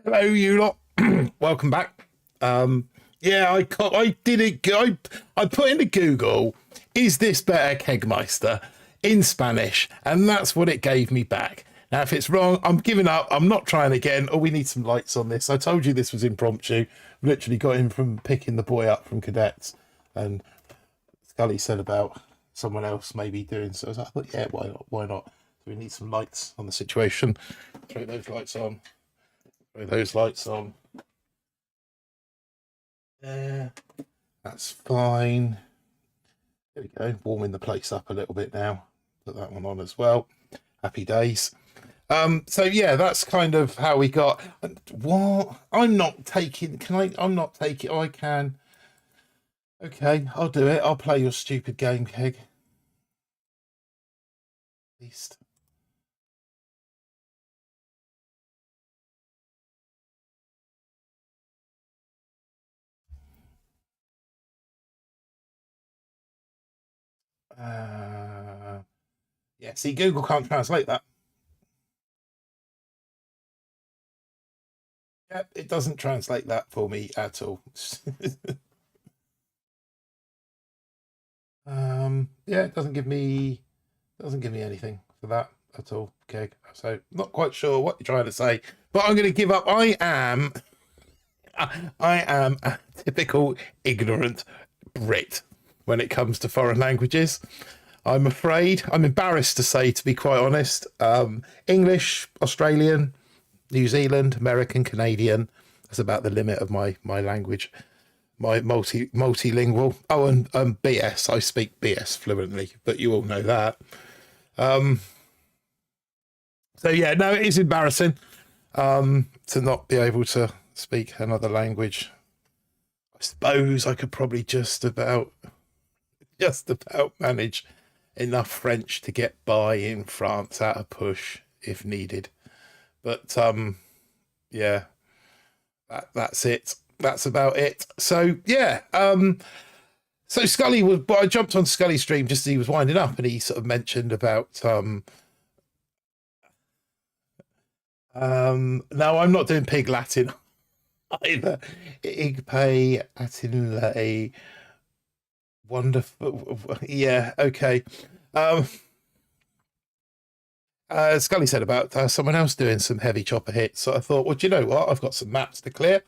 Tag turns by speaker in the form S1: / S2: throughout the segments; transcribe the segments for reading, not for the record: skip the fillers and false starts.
S1: Hello, you lot. Welcome back. Yeah, I did it. I put into Google, is this better Kegmeister in Spanish? And that's what it gave me back. Now, if it's wrong, I'm giving up. I'm not trying again. Oh, we need some lights on this. I told you this was impromptu. Literally got him from picking the boy up from cadets. And Scully said about someone else maybe doing so. I thought, yeah, why not? Why not? So we need some lights on the situation. Throw those lights on. Throw those lights on. There. That's fine. There we go. Warming the place up a little bit now. Put that one on as well. Happy days. So yeah, that's kind of how we got. What? I'm not taking. Can I? I'm not taking. Oh, I can. Okay, I'll do it. I'll play your stupid game, Keg. At least. Yeah, see, Google can't translate that. Yep, it doesn't translate that for me at all. Yeah, it doesn't give me anything for that at all, Keg. So not quite sure what you're trying to say, but I'm going to give up. I am a typical ignorant Brit when it comes to foreign languages. I'm afraid, I'm embarrassed to say, to be quite honest. English, Australian, New Zealand, American, Canadian. That's about the limit of my language. My multilingual. Oh, and BS. I speak BS fluently, but you all know that. So yeah, no, it is embarrassing to not be able to speak another language. I suppose I could probably just about manage enough French to get by in France at a push if needed. But yeah, that's it. That's about it. So yeah, so Scully was. But I jumped on Scully's stream just as he was winding up, and he sort of mentioned about. No, I'm not doing pig Latin either. Ig pay atin wonderful. Yeah, okay. Scully said about someone else doing some heavy chopper hits. So I thought, well, do you know what? I've got some maps to clear.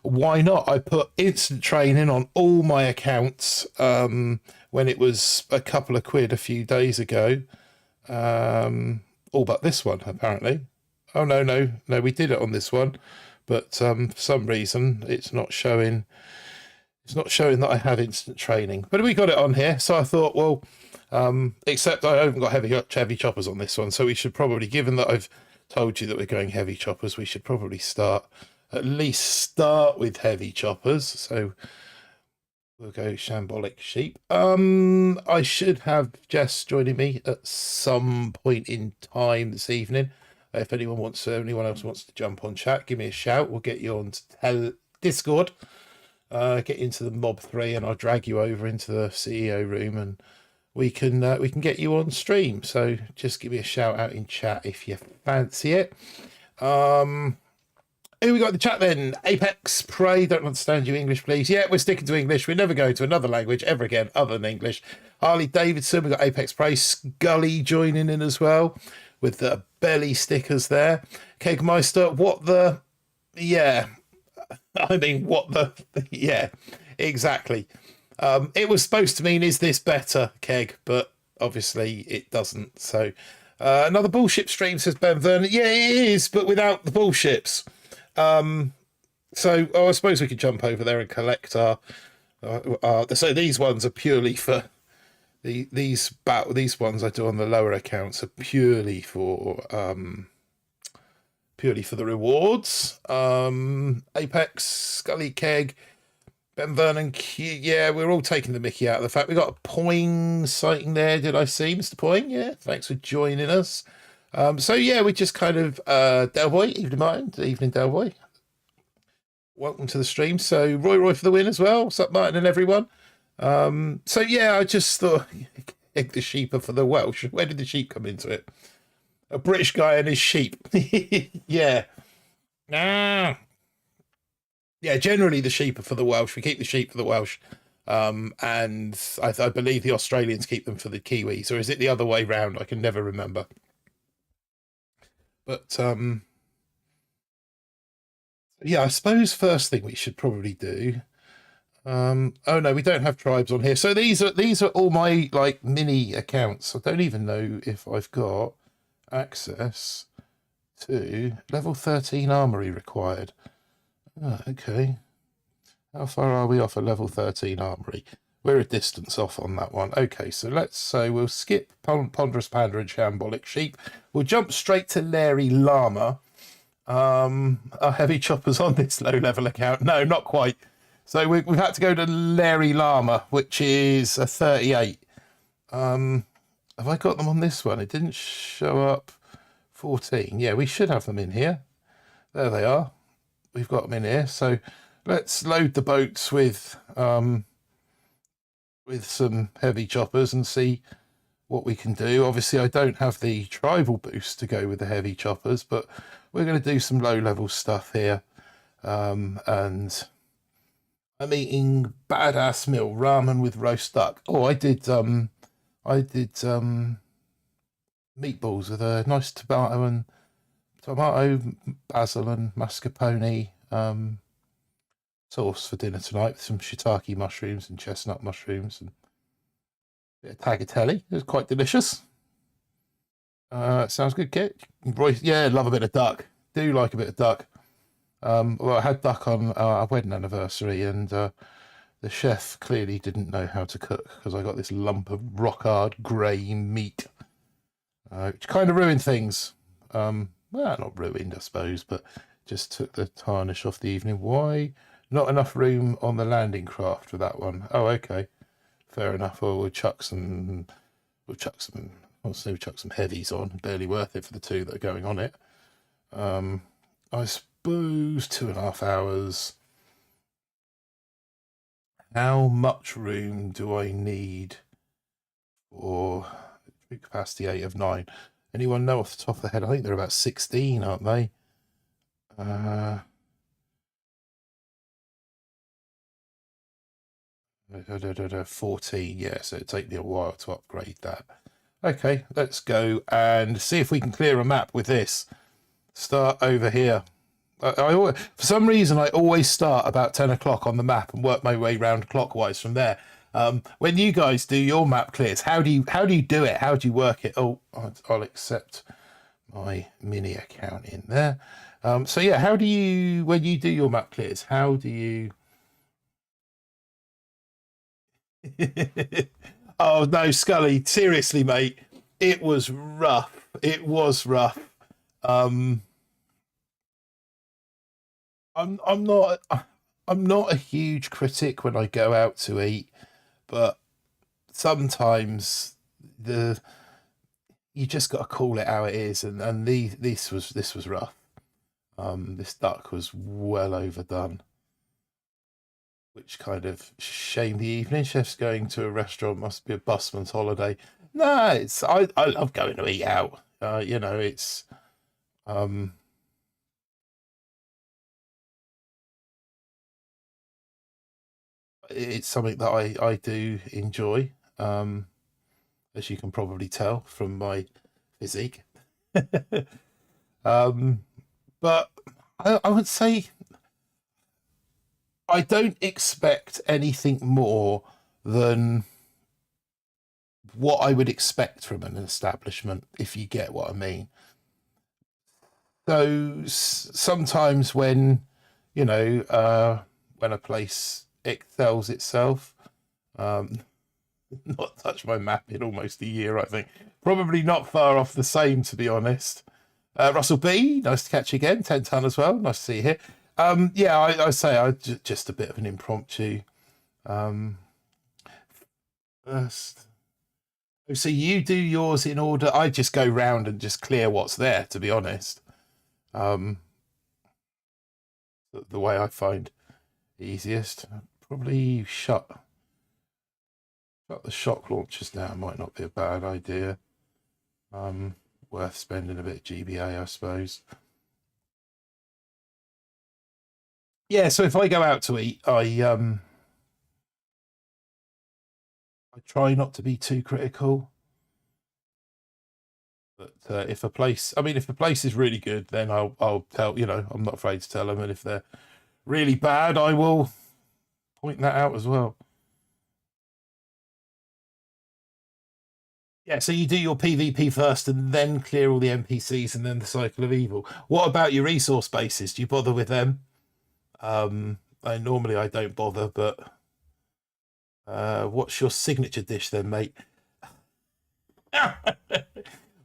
S1: Why not? I put instant training on all my accounts when it was a couple of quid a few days ago. All but this one, apparently. Oh, no, we did it on this one. But for some reason, it's not showing. It's not showing that I have instant training. But we got it on here. So I thought, well, except I haven't got heavy choppers on this one. So we should probably, given that I've told you that we're going heavy choppers, we should probably at least start with heavy choppers. So we'll go shambolic sheep. I should have Jess joining me at some point in time this evening. If anyone else wants to jump on chat, give me a shout. We'll get you on to Discord. Get into the mob 3, and I'll drag you over into the CEO room, and we can get you on stream. So just give me a shout out in chat if you fancy it. Who we got in the chat then? Apex, Prey, don't understand you English, please. Yeah, we're sticking to English. We're never going to another language ever again other than English. Harley Davidson, we got Apex, Prey, Scully joining in as well with the belly stickers there. Kegmeister, what the... Yeah. I mean, what the... Yeah, exactly. It was supposed to mean, is this better, Keg? But obviously it doesn't. So another bullshit stream, says Ben Vernon. Yeah, it is, but without the bullships. So I suppose we could jump over there and collect our so these ones are purely for these ones I do on the lower accounts are purely for the rewards. Apex, Scully, Keg, Ben Vernon, yeah, we're all taking the mickey out of the fact we got a Poing sighting there. Did I see Mr. Poing? Yeah, thanks for joining us. So yeah, we just kind of Delboy, evening Martin, evening Delboy. Welcome to the stream. So Roy for the win as well. What's up, Martin and everyone? So yeah, I just thought the sheep are for the Welsh. Where did the sheep come into it? A British guy and his sheep. Yeah. Nah. Yeah, generally the sheep are for the Welsh. We keep the sheep for the Welsh. And I believe the Australians keep them for the Kiwis, or is it the other way round? I can never remember. But yeah, I suppose first thing we should probably do. Oh no, we don't have tribes on here. So these are all my like mini accounts. I don't even know if I've got access to level 13 armory required. Oh, okay. How far are we off a level 13 armory? We're a distance off on that one. Okay, so let's say we'll skip Ponderous Panda and Shambolic Sheep. We'll jump straight to Larry Llama. Are heavy choppers on this low level account? No, not quite. So we've had to go to Larry Llama, which is a 38. Have I got them on this one? It didn't show up. 14. Yeah, we should have them in here. There they are. We've got them in here. So let's load the boats with some heavy choppers and see what we can do. Obviously, I don't have the tribal boost to go with the heavy choppers, but we're going to do some low-level stuff here. And I'm eating badass meal ramen with roast duck. Oh, I did meatballs with a nice tomato, basil, and mascarpone sauce for dinner tonight, with some shiitake mushrooms and chestnut mushrooms and a bit of tagliatelle. It was quite delicious. Sounds good, Kit. Royce, yeah, love a bit of duck. Do like a bit of duck. Well, I had duck on our wedding anniversary, and the chef clearly didn't know how to cook because I got this lump of rock hard grey meat, which kind of ruined things. Well, not ruined, I suppose, but just took the tarnish off the evening. Why not enough room on the landing craft for that one? Oh, okay, fair enough. Well, we'll chuck some heavies on. Barely worth it for the two that are going on it. I suppose 2.5 hours. How much room do I need for capacity 8 of 9? Anyone know off the top of the head? I think they're about 16, aren't they? 14, yeah, so it'd take me a while to upgrade that. Okay, let's go and see if we can clear a map with this. Start over here. For some reason, I always start about 10 o'clock on the map and work my way round clockwise from there. When you guys do your map clears, how do you do it? How do you work it? Oh, I'll accept my mini account in there. So yeah, how do you, when you do your map clears, how do you? Oh no, Scully, seriously, mate, it was rough. It was rough. I'm not a huge critic when I go out to eat, but sometimes you just got to call it how it is, and this was rough. This duck was well overdone, which kind of shamed the evening. Chef's going to a restaurant, must be a busman's holiday. No, I love going to eat out. It's it's something that I do enjoy, as you can probably tell from my physique. But I would say I don't expect anything more than what I would expect from an establishment, if you get what I mean. So sometimes when when a place excels itself, not touched my map in almost a year, I think. Probably not far off the same, to be honest. Russell B, nice to catch you again. 10 ton as well. Nice to see you here. Yeah, I say just a bit of an impromptu. First. So you do yours in order. I just go round and just clear what's there, to be honest. The way I find easiest. Probably shut the shock launchers down might not be a bad idea. Worth spending a bit of GBA, I suppose. Yeah, so if I go out to eat, I try not to be too critical. But if a place, I mean, if the place is really good, then I'll tell, I'm not afraid to tell them. And if they're really bad, I will point that out as well. Yeah, so you do your PvP first and then clear all the NPCs and then the cycle of evil. What about your resource bases? Do you bother with them? Normally I don't bother, but what's your signature dish then, mate?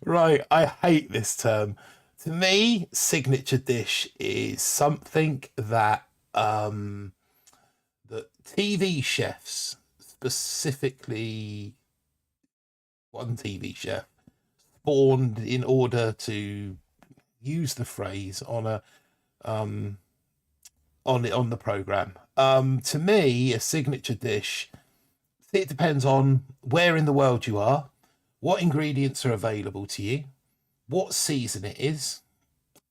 S1: Right, I hate this term. To me, signature dish is something that that TV chefs, specifically one TV chef, spawned in order to use the phrase on a on the program. To me, a signature dish, it depends on where in the world you are, what ingredients are available to you, what season it is.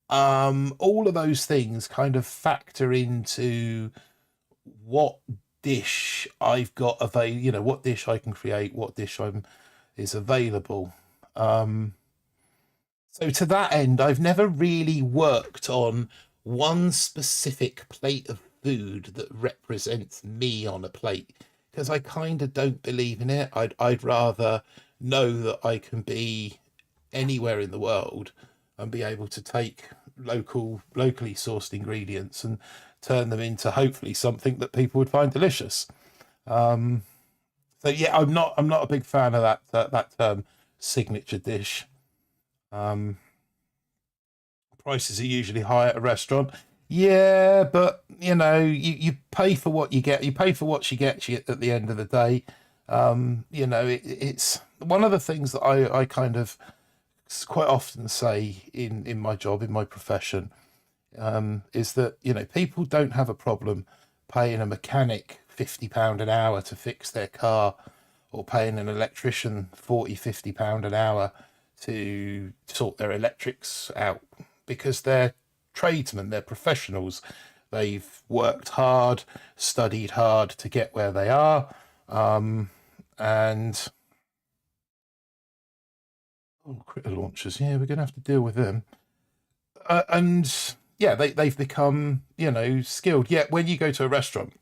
S1: All of those things kind of factor into what dish I've got available, what dish I can create, what dish is available. So to that end, I've never really worked on one specific plate of food that represents me on a plate, because I kind of don't believe in it. I'd rather know that I can be anywhere in the world and be able to take locally sourced ingredients and turn them into hopefully something that people would find delicious. So yeah, I'm not a big fan of that term signature dish. Prices are usually high at a restaurant. Yeah, but you pay for what you get. You pay for what she gets you at the end of the day. It's one of the things that I kind of quite often say in my job, in my profession, is that people don't have a problem paying a mechanic £50 an hour to fix their car, or paying an electrician £40-50 an hour to sort their electrics out, because they're tradesmen, they're professionals. They've worked hard, studied hard to get where they are, and critter launchers. Yeah, we're gonna have to deal with them. And yeah, they've become skilled. Yet when you go to a restaurant,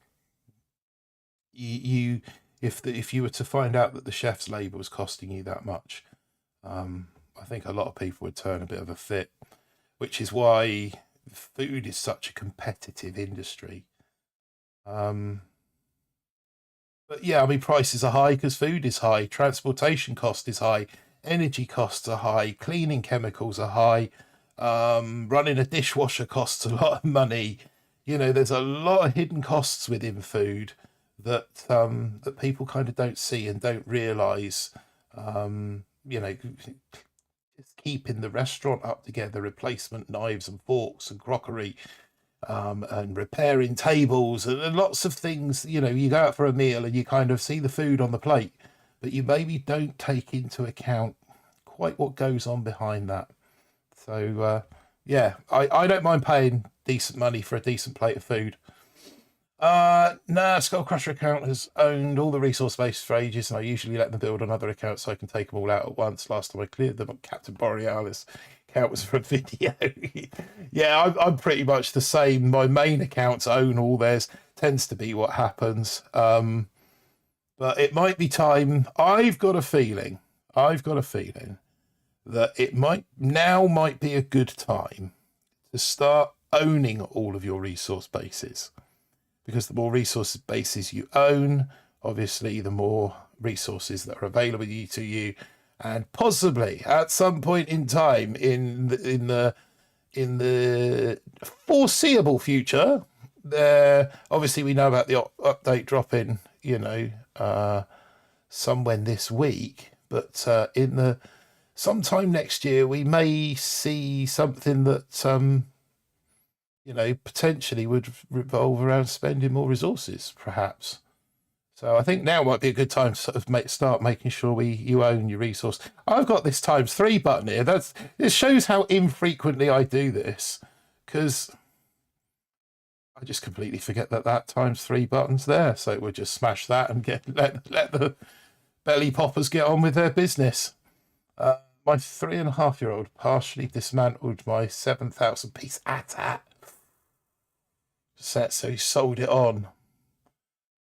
S1: you if you were to find out that the chef's labour was costing you that much, I think a lot of people would turn a bit of a fit, which is why food is such a competitive industry. But yeah, I mean, prices are high because food is high, transportation cost is high, energy costs are high, cleaning chemicals are high, running a dishwasher costs a lot of money. There's a lot of hidden costs within food that that people kind of don't see and don't realise. Just keeping the restaurant up together, replacement knives and forks and crockery, and repairing tables and lots of things. You go out for a meal and you kind of see the food on the plate, but you maybe don't take into account quite what goes on behind that. So yeah, I don't mind paying decent money for a decent plate of food. Skullcrusher account has owned all the resource base for ages, and I usually let them build on other accounts so I can take them all out at once. Last time I cleared them on Captain Borealis account was for a video. Yeah, I'm pretty much the same. My main accounts own all theirs, tends to be what happens. But it might be time. I've got a feeling that it might be a good time to start owning all of your resource bases, because the more resource bases you own, obviously the more resources that are available to you, and possibly at some point in time in the foreseeable future, there obviously we know about the update dropping, somewhere this week, but in the sometime next year we may see something that potentially would revolve around spending more resources, perhaps. So I think now might be a good time to sort of start making sure you own your resource. I've got this ×3 button here. This shows how infrequently I do this, because I just completely forget that times 3 buttons there. So we'll just smash that and let the belly poppers get on with their business. My 3.5-year-old partially dismantled my 7,000 piece AT-AT set, so he sold it on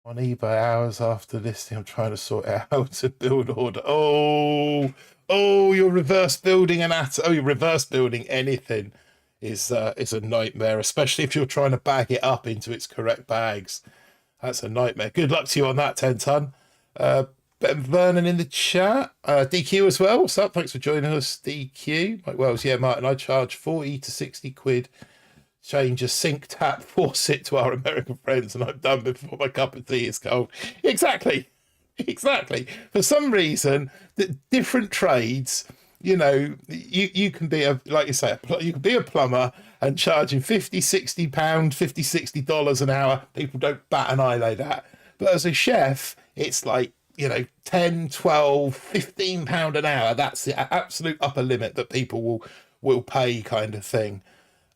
S1: eBay hours after listing. I'm trying to sort out how to build order. Oh, you're reverse building an AT. Oh, you're reverse building anything is a nightmare, especially if you're trying to bag it up into its correct bags. That's a nightmare. Good luck to you on that, 10 ton. Ben Vernon in the chat. DQ as well. What's up? Thanks for joining us, DQ. Mike Wells. Yeah, Martin, I charge 40 to 60 quid. Change a sink tap faucet to our American friends, and I'm done before my cup of tea is cold. Exactly. For some reason, that different trades, you can be like you say, you can be a plumber and charging 50, 60 pound, 50, 60 dollars an hour. People don't bat an eyelid at. But as a chef, it's like, 10, 12, 15 pound an hour. That's the absolute upper limit that people will pay, kind of thing.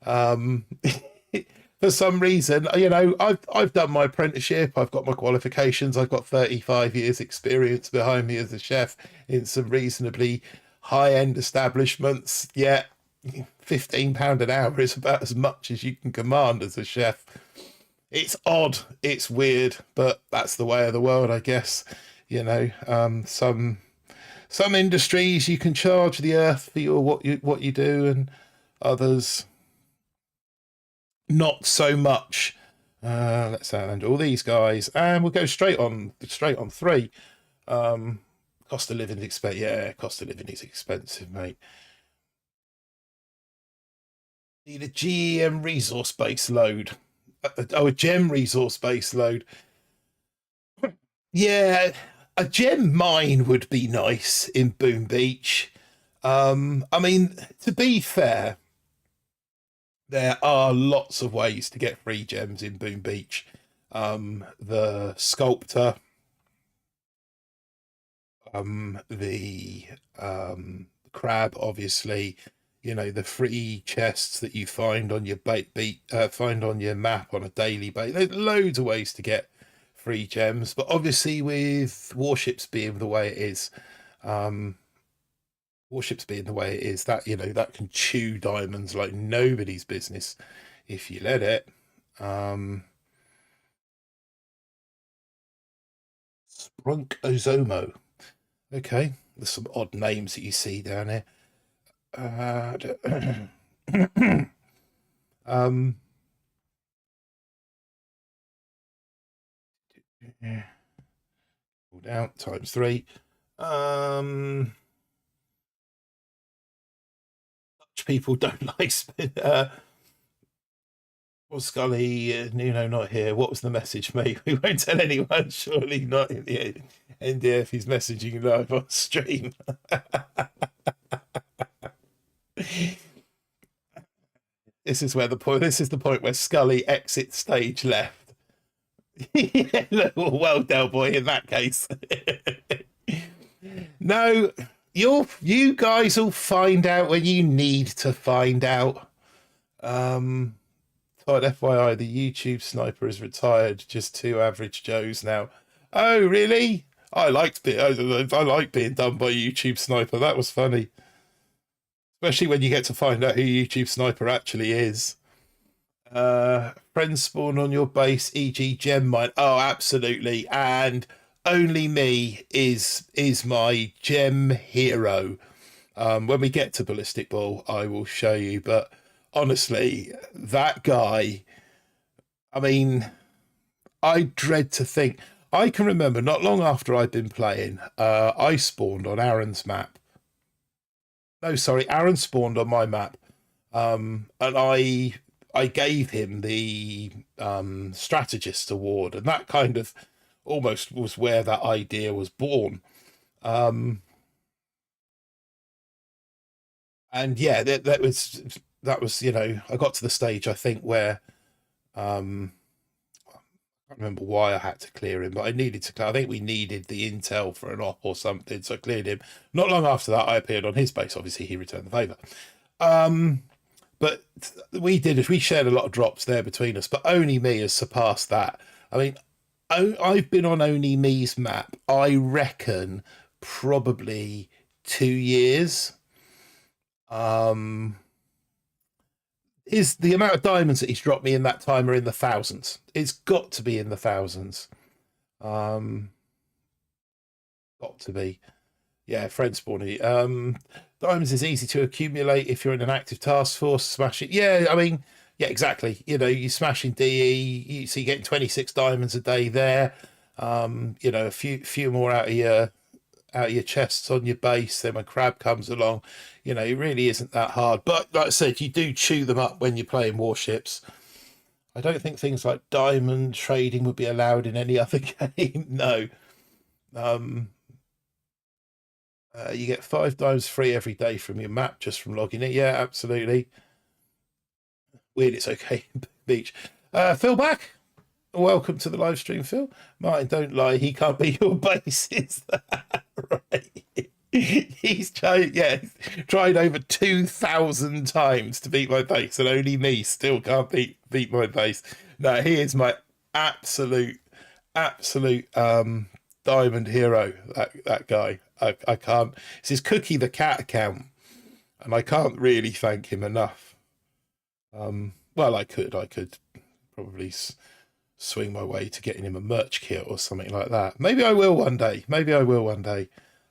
S1: For some reason, I've done my apprenticeship, I've got my qualifications, I've got 35 years experience behind me as a chef in some reasonably high-end establishments, yet £15 an hour is about as much as you can command as a chef. It's odd, it's weird, but that's the way of the world, I guess. Some industries you can charge the earth for what you do, and others not so much. Let's hand all these guys, and we'll go straight on 3. Cost of living is expensive. Yeah, cost of living is expensive, mate. Need a GEM resource base load. A gem resource base load. Yeah, a gem mine would be nice in Boom Beach. I mean, to be fair, there are lots of ways to get free gems in Boom Beach. The sculptor, the crab, obviously, the free chests that you find on your find on your map on a daily basis. There's loads of ways to get free gems, but obviously with warships being the way it is, that that can chew diamonds like nobody's business if you let it. Sprunk Ozomo. Okay, there's some odd names that you see down here. Down times 3. People don't like spin. Well, Scully, Nuno not here. What was the message, mate? We won't tell anyone. Surely not in the NDF. He's messaging live on stream. This is the point where Scully exits stage left. Yeah, well, Del Boy, in that case. No, you guys will find out when you need to find out. Todd, FYI, the YouTube sniper is retired. Just 2 average Joes now. Oh, really? I like being done by YouTube sniper. That was funny, especially when you get to find out who YouTube sniper actually is. Friends spawn on your base, e.g. gem mine. Oh, absolutely. And only me is my gem hero. When we get to BallisticBull, I will show you. But honestly, that guy, I mean, I dread to think. I can remember not long after I'd been playing, I spawned on Aaron's map. No, sorry, Aaron spawned on my map. And I gave him the strategist award, and that kind of almost was where that idea was born. And yeah, that was I got to the stage, I think, where I can't remember why I had to clear him, but I needed to clear. I think we needed the intel for an op or something, so I cleared him. Not long after that, I appeared on his base. Obviously, he returned the favor. But we shared a lot of drops there between us, but only me has surpassed that. I mean, I've been on only me's map, I reckon, probably 2 years. Is the amount of diamonds that he's dropped me in that time are in the thousands. It's got to be in the thousands. Got to be. Yeah, friend spawning. Diamonds is easy to accumulate if you're in an active task force. Smash it. Yeah, I mean, yeah, exactly. You know, you smashing DE, so you're getting 26 diamonds a day there. You know, a few more out of your chests on your base. Then when crab comes along, you know, it really isn't that hard. But like I said, you do chew them up when you're playing warships. I don't think things like diamond trading would be allowed in any other game. No. You get 5 dimes free every day from your map just from logging in. Yeah, absolutely. Weird, it's okay. Beach. Phil back. Welcome to the live stream, Phil. Martin, don't lie. He can't be your base. Is that right? He's tried, tried over 2,000 times to beat my base, and only me still can't beat my base. No, he is my absolute diamond hero. That guy. I can't. It's his Cookie the Cat account, and I can't really thank him enough. Well, I could probably swing my way to getting him a merch kit or something like that. Maybe I will one day.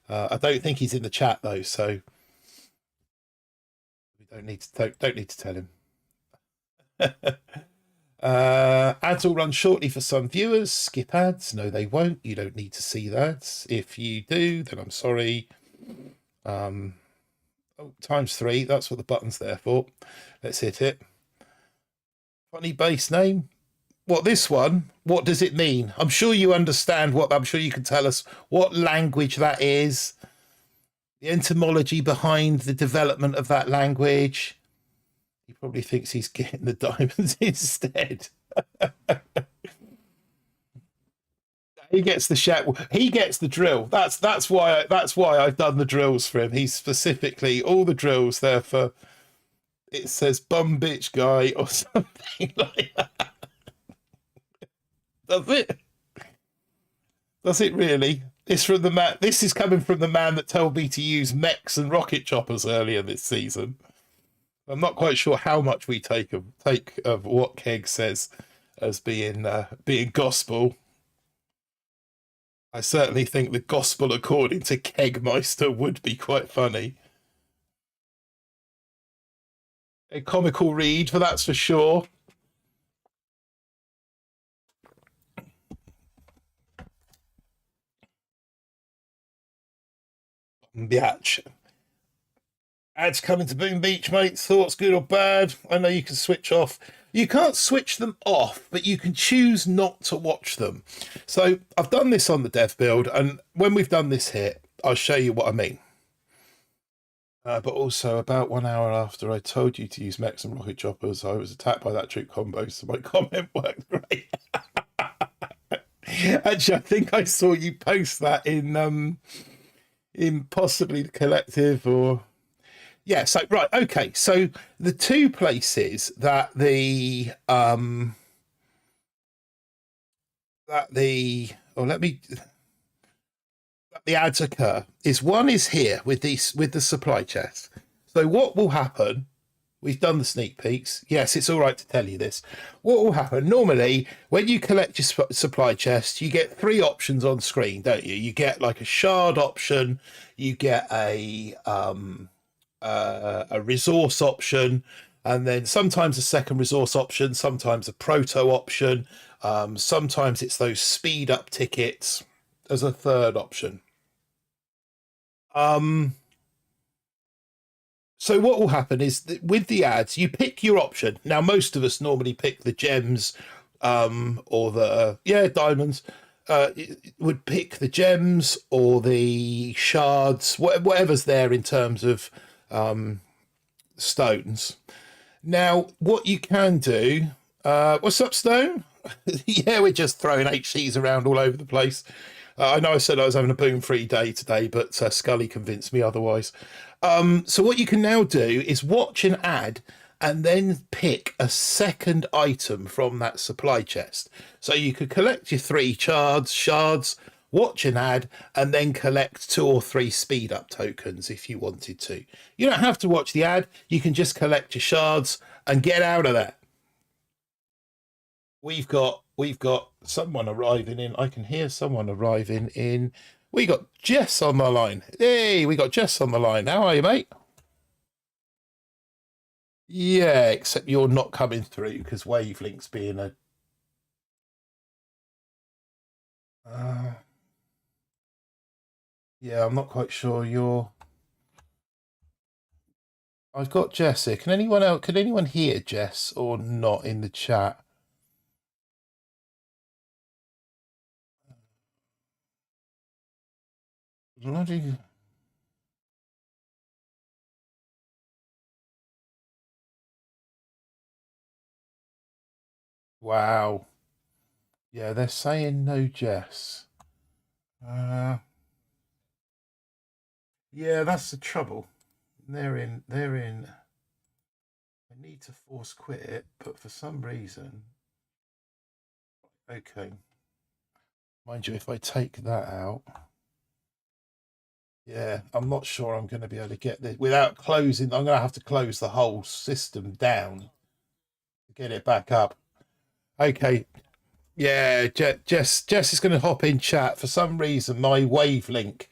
S1: I don't think he's in the chat though, so we don't need to tell him. Ads will run shortly for some viewers. Skip ads. No, they won't. You don't need to see that. If you do, then I'm sorry. ×3. That's what the button's there for. Let's hit it. Funny base name. What, this one? What does it mean? I'm sure you understand what. I'm sure you can tell us what language that is. The etymology behind the development of that language. He probably thinks he's getting the diamonds instead. He gets the shout. He gets the drill. That's why I've done the drills for him. He's specifically all the drills there for. It says bum bitch guy or something like that. Does it? Does it really? It's from the man. This is coming from the man that told me to use mechs and rocket choppers earlier this season. I'm not quite sure how much we take of what Keg says as being gospel. I certainly think the gospel according to Kegmeister would be quite funny. A comical read, for that's for sure. Biatch. Ads coming to Boom Beach, mate. Thoughts, good or bad? I know you can switch off. You can't switch them off, but you can choose not to watch them. So I've done this on the dev build, and when we've done this here, I'll show you what I mean. But also, about 1 hour after I told you to use mechs and rocket choppers, I was attacked by that troop combo, so my comment worked great. Actually, I think I saw you post that in possibly the collective or. Yeah, so right, okay. So the two places that the ads occur is one is here with the supply chest. So what will happen? We've done the sneak peeks. Yes, it's all right to tell you this. What will happen normally when you collect your supply chest, you get 3 options on screen, don't you? You get like a shard option, you get a resource option, and then sometimes a second resource option, sometimes a proto option, sometimes it's those speed up tickets as a third option. So what will happen is that with the ads, you pick your option. Now, most of us normally pick the gems or the diamonds. Would pick the gems or the shards, whatever's there in terms of stones. Now, what you can do, what's up, Stone? Yeah, we're just throwing HCs around all over the place. I know I said I was having a boom-free day today, but Scully convinced me otherwise. So what you can now do is watch an ad and then pick a second item from that supply chest. So you could collect your 3 shards, watch an ad, and then collect 2 or 3 speed up tokens if you wanted to. You don't have to watch the ad. You can just collect your shards and get out of there. We've got someone arriving in. I can hear someone arriving in. We got Jess on the line. Hey, we got Jess on the line. How are you, mate? Yeah, except you're not coming through because Wavelink's being a... yeah, I'm not quite sure you're... I've got Jess here. Can anyone hear Jess or not in the chat? Bloody... wow. Yeah, they're saying no Jess. Yeah, that's the trouble. They're in. I need to force quit it, but for some reason... okay. Mind you, if I take that out... yeah, I'm not sure I'm going to be able to get this without closing. I'm going to have to close the whole system down to get it back up. Okay. Yeah, Jess is going to hop in chat. For some reason, my Wavelink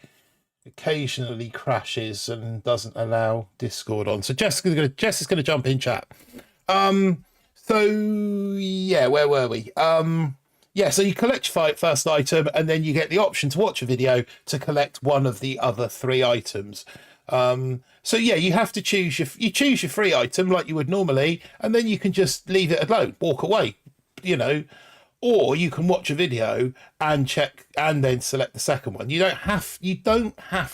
S1: occasionally crashes and doesn't allow Discord on. So Jess is going to jump in chat. So yeah, where were we? Yeah, so you collect your first item, and then you get the option to watch a video to collect one of the other 3 items. So yeah, you have to choose your free item like you would normally, and then you can just leave it alone, walk away, you know, or you can watch a video and check and then select the second one. You don't have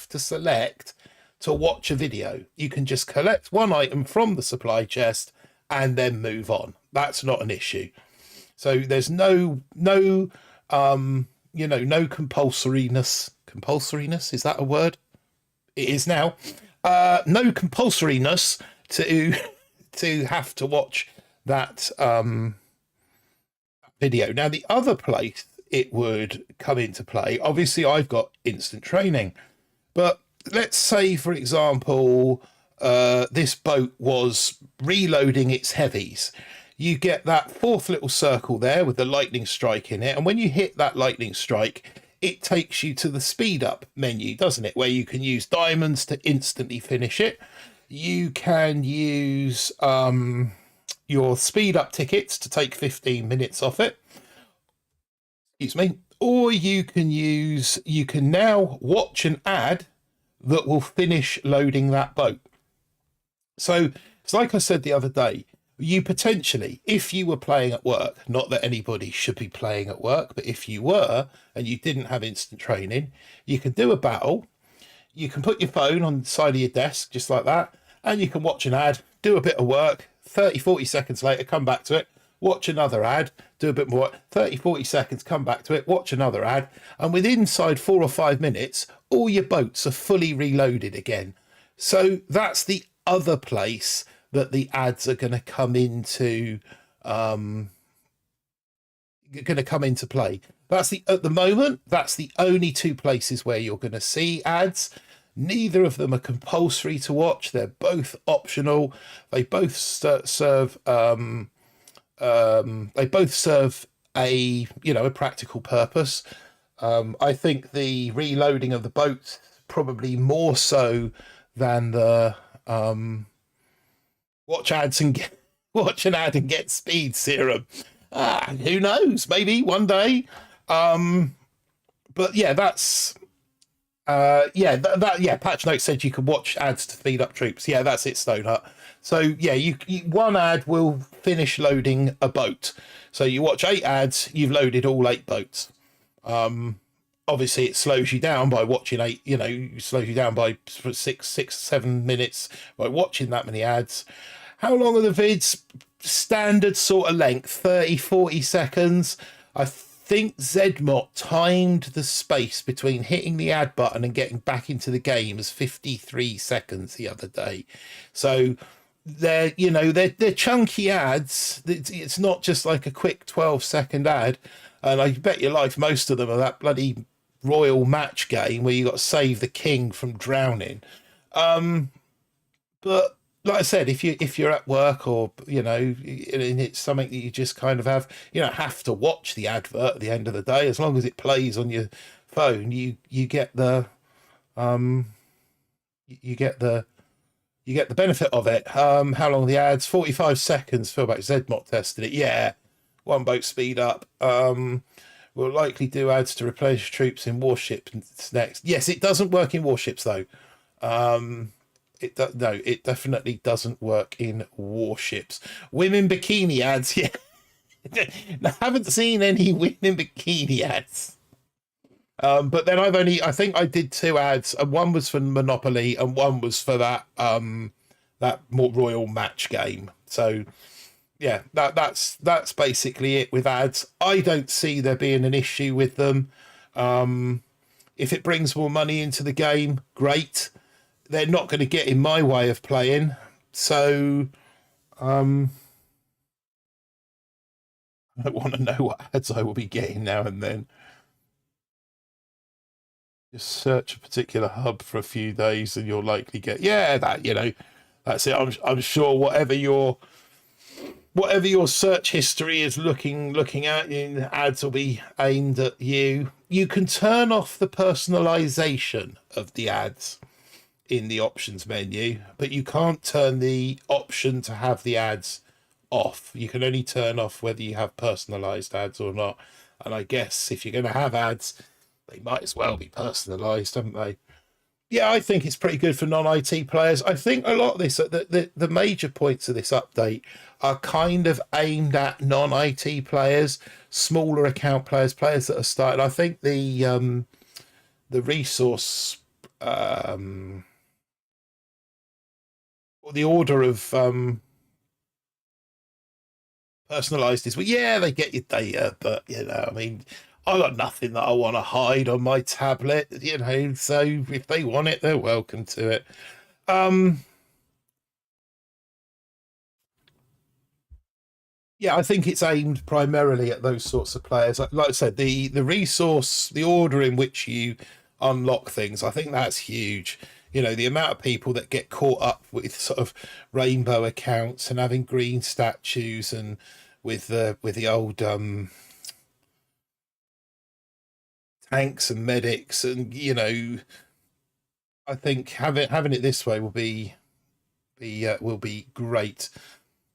S1: to select to watch a video. You can just collect one item from the supply chest and then move on. That's not an issue. So there's no compulsoriness. Compulsoriness, is that a word? It is now. No compulsoriness to have to watch that video. Now, the other place it would come into play, obviously I've got instant training, but let's say, for example, this boat was reloading its heavies. You get that 4th little circle there with the lightning strike in it. And when you hit that lightning strike, it takes you to the speed up menu, doesn't it? Where you can use diamonds to instantly finish it. You can use your speed up tickets to take 15 minutes off it. Excuse me. Or you can now watch an ad that will finish loading that boat. So it's like I said the other day, you potentially, if you were playing at work, not that anybody should be playing at work, but if you were and you didn't have instant training, you can do a battle. You can put your phone on the side of your desk just like that, and you can watch an ad, do a bit of work, 30-40 seconds later, come back to it, watch another ad, do a bit more, 30-40 seconds, come back to it, watch another ad, and within inside 4 or 5 minutes, all your boats are fully reloaded again. So that's the other place that the ads are going to come into play. That's at the moment, that's the only 2 places where you're going to see ads. Neither of them are compulsory to watch. They're both optional. They both serve a practical purpose. I think the reloading of the boats probably more so than the watch an ad and get speed serum. Who knows? Maybe one day. But yeah, that's patch note said you could watch ads to speed up troops. Yeah, that's it, Stonehut. So yeah, you one ad will finish loading a boat. So you watch 8 ads, you've loaded all 8 boats. Obviously it slows you down by watching 8, it slows you down by 6-7 minutes by watching that many ads. How long are the vids? Standard sort of length, 30-40 seconds. I think Zedmot timed the space between hitting the ad button and getting back into the game as 53 seconds the other day. So they're they're chunky ads. It's not just like a quick 12-second ad, and I bet your life most of them are that bloody royal match game where you got to save the king from drowning. But like I said, if you're at work, or and it's something that you just kind of have, you don't have to watch the advert at the end of the day. As long as it plays on your phone, you get the you get the you get the benefit of it. How long are the ads? 45 seconds. Feel like Zedmot tested it. Yeah, one boat speed up. We'll likely do ads to replace troops in warships next. Yes, it doesn't work in warships though. No, it definitely doesn't work in warships. Women bikini ads, yeah. I haven't seen any women bikini ads. But then I think I did two ads, and one was for Monopoly, and one was for that more royal match game. So yeah, that's basically it with ads. I don't see there being an issue with them. If it brings more money into the game, great. They're not going to get in my way of playing. So I want to know what ads I will be getting now and then. Just search a particular hub for a few days and you'll likely get, that's it. I'm sure whatever your search history is looking at, ads will be aimed at you. You can turn off the personalization of the ads in the options menu, but you can't turn the option to have the ads off. You can only turn off whether you have personalized ads or not. And I guess if you're going to have ads, they might as well be personalized, haven't they? Yeah, I think it's pretty good for non-IT players. I think a lot of this, the major points of this update are kind of aimed at non-IT players, smaller account players, players that are starting. I think the resource, or the order of personalized is, well, yeah, they get your data, but I mean, I got nothing that I want to hide on my tablet, so if they want it, they're welcome to it. Yeah, I think it's aimed primarily at those sorts of players. Like I said, the resource, the order in which you unlock things, I think that's huge. The amount of people that get caught up with sort of rainbow accounts and having green statues, and with the old tanks and medics, and I think having it this way will be great.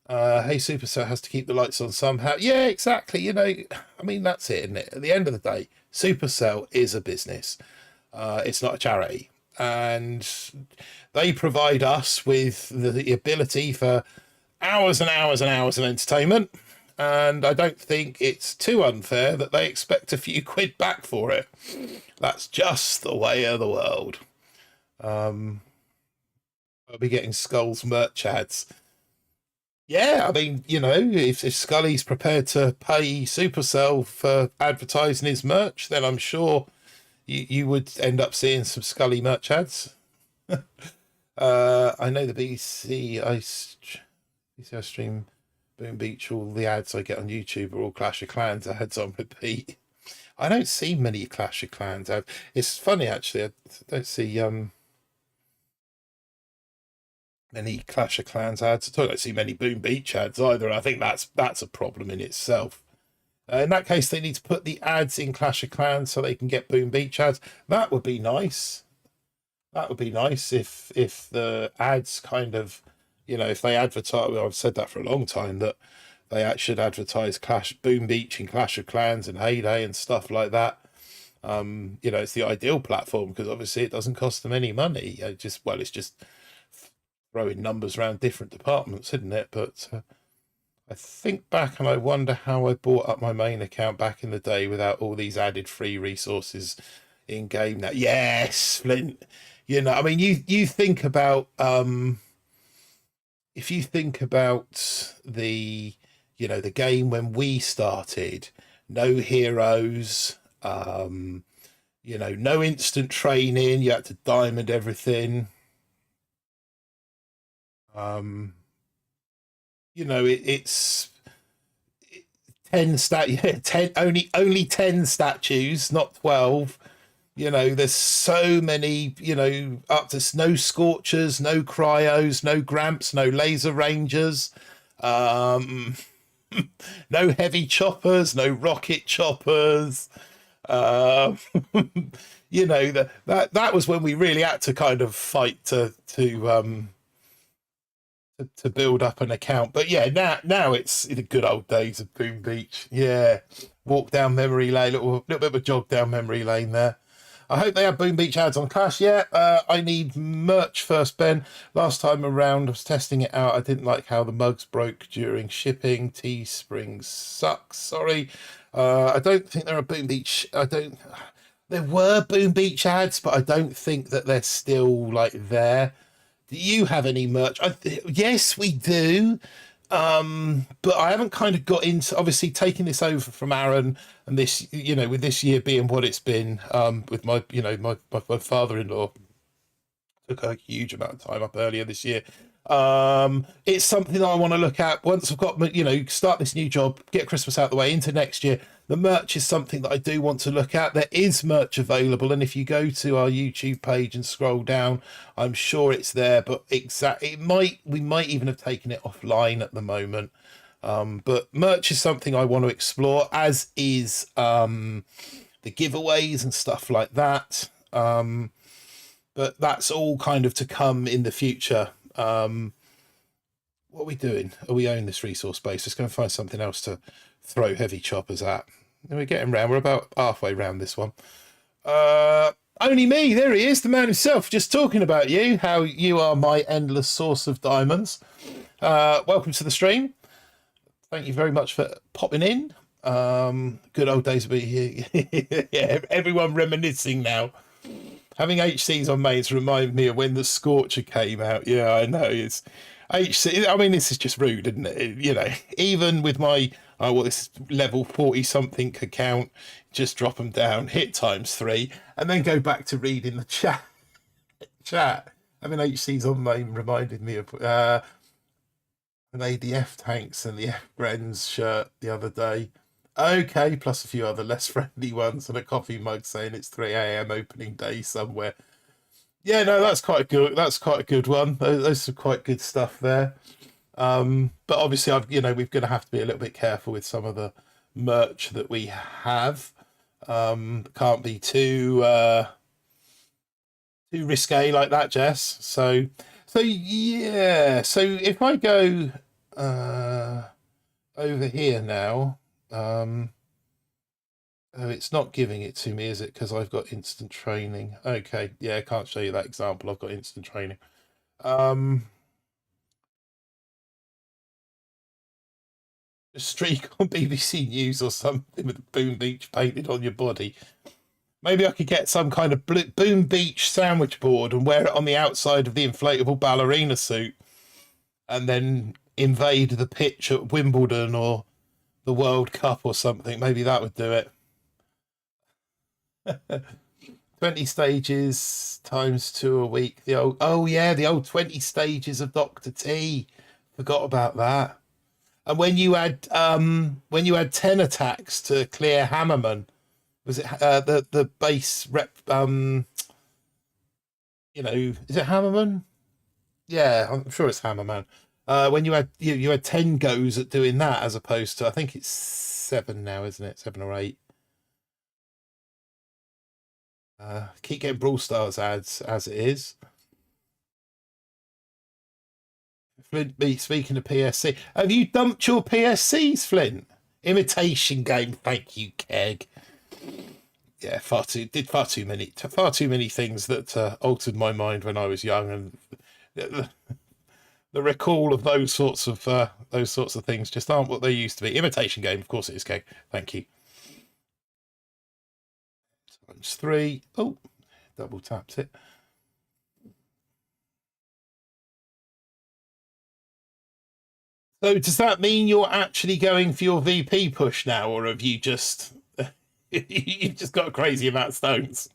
S1: Hey, Supercell has to keep the lights on somehow. Yeah, exactly. I mean, that's it, isn't it? At the end of the day, Supercell is a business. It's not a charity, and they provide us with the ability for hours and hours and hours of entertainment. And I don't think it's too unfair that they expect a few quid back for it. That's just the way of the world. I'll be getting Skull's merch ads. Yeah, I mean, if Scully's prepared to pay Supercell for advertising his merch, then I'm sure you would end up seeing some Scully merch ads. I know the I stream Boom Beach, all the ads I get on YouTube are all Clash of Clans ads on repeat. I don't see many Clash of Clans ads. It's funny, actually. I don't see many Clash of Clans ads. I don't see many Boom Beach ads either. I think that's a problem in itself. In that case, they need to put the ads in Clash of Clans so they can get Boom Beach ads. That would be nice. That would be nice if the ads kind of, if they advertise. Well, I've said that for a long time, that they should advertise Boom Beach and Clash of Clans and Heyday and stuff like that. It's the ideal platform because obviously it doesn't cost them any money. It's just throwing numbers around different departments, isn't it? But I think back and I wonder how I bought up my main account back in the day without all these added free resources in game now. Yes, Flint. I mean, you think about if you think about the game when we started, no heroes, no instant training, you had to diamond everything. you know, it's 10 yeah, 10, only 10 statues, not 12. You know, there's so many, you know, up to no Scorchers, no Cryos, no Gramps, no Laser Rangers, um, no heavy choppers, no rocket choppers. Uh, you know, that was when we really had to kind of fight to build up an account. But yeah, now it's in the good old days of Boom Beach. Yeah, walk down memory lane, little bit of a jog down memory lane there. I hope they have Boom Beach ads on Clash. Yeah, I need merch first, Ben. Last time around, I was testing it out. I didn't like how the mugs broke during shipping. Teespring sucks. Sorry. I don't think there are Boom Beach. I don't. There were Boom Beach ads, but I don't think that they're still like there. Do you have any merch? Yes, we do. But I haven't kind of got into obviously taking this over from Aaron and this, you know, with this year being what it's been, with my, you know, my father-in-law took a huge amount of time up earlier this year. It's something that I want to look at once I've got, you know, start this new job, get Christmas out of the way into next year. The merch is something that I do want to look at. There is merch available, and if you go to our YouTube page and scroll down, I'm sure it's there. But we might even have taken it offline at the moment. But merch is something I want to explore, as is the giveaways and stuff like that. But that's all kind of to come in the future. What are we doing? Are we own this resource base? Just going to find something else to throw heavy choppers at. And we're getting round. We're about halfway round this one. Only me. There he is, the man himself, just talking about you, how you are my endless source of diamonds. Welcome to the stream. Thank you very much for popping in. Good old days of being here. Yeah, everyone reminiscing now. Having HCs on mains remind me of when the Scorcher came out. Yeah, I know. It's HC. I mean, this is just rude, isn't it? You know, even with my this level 40 something account, just drop them down, hit ×3, and then go back to reading the chat. Having HCs on main reminded me of I made the F tanks and the F Bren's shirt the other day. Okay, plus a few other less friendly ones and a coffee mug saying it's 3 a.m. opening day somewhere. Yeah, no, that's quite good. That's quite a good one. Those are quite good stuff there. But obviously, we're going to have to be a little bit careful with some of the merch that we have. Can't be too risque like that, Jess. So yeah. So if I go over here now. Oh, it's not giving it to me, is it? Because I've got instant training. Okay, yeah, I can't show you that example. I've got instant training. A streak on BBC News or something with Boom Beach painted on your body. Maybe I could get some kind of Boom Beach sandwich board and wear it on the outside of the inflatable ballerina suit, and then invade the pitch at Wimbledon or the World Cup or something. Maybe that would do it. 20 stages times 2 a week. The old 20 stages of Dr. T. Forgot about that. And when you had 10 attacks to clear Hammerman, was it the base rep? Is it Hammerman? Yeah, I'm sure it's Hammerman. When you had you had 10 goes at doing that, as opposed to, I think it's 7 now, isn't it? 7 or 8. Keep getting Brawl Stars ads as it is. Flint, speaking of PSC, have you dumped your PSCs, Flint? Imitation game, thank you, Keg. Yeah, far too many things that altered my mind when I was young, and the recall of those sorts of things just aren't what they used to be. Imitation game, of course it is, Keg. Thank you. ×3. Oh, double tapped it. So does that mean you're actually going for your VP push now, or have you just you've just got a crazy amount of stones?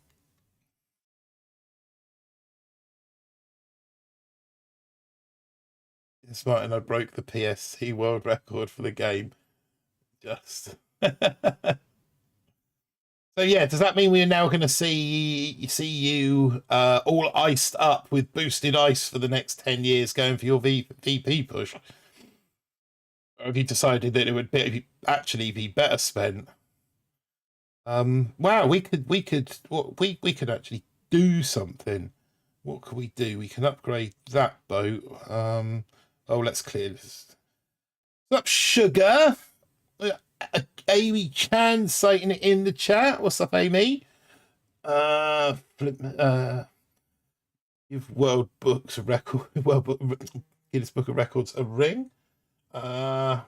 S1: It's Martin, I broke the PSC world record for the game. Just. So yeah, does that mean we're now going to see you all iced up with boosted ice for the next 10 years, going for your VP push? Or have you decided that it would actually be better spent? Wow, we could actually do something. What could we do? We can upgrade that boat. Oh, let's clear this. What's up, Sugar? Amy Chan citing it in the chat. What's up, Amy? Give World Books of Record, Guinness Book of Records a ring. Hello.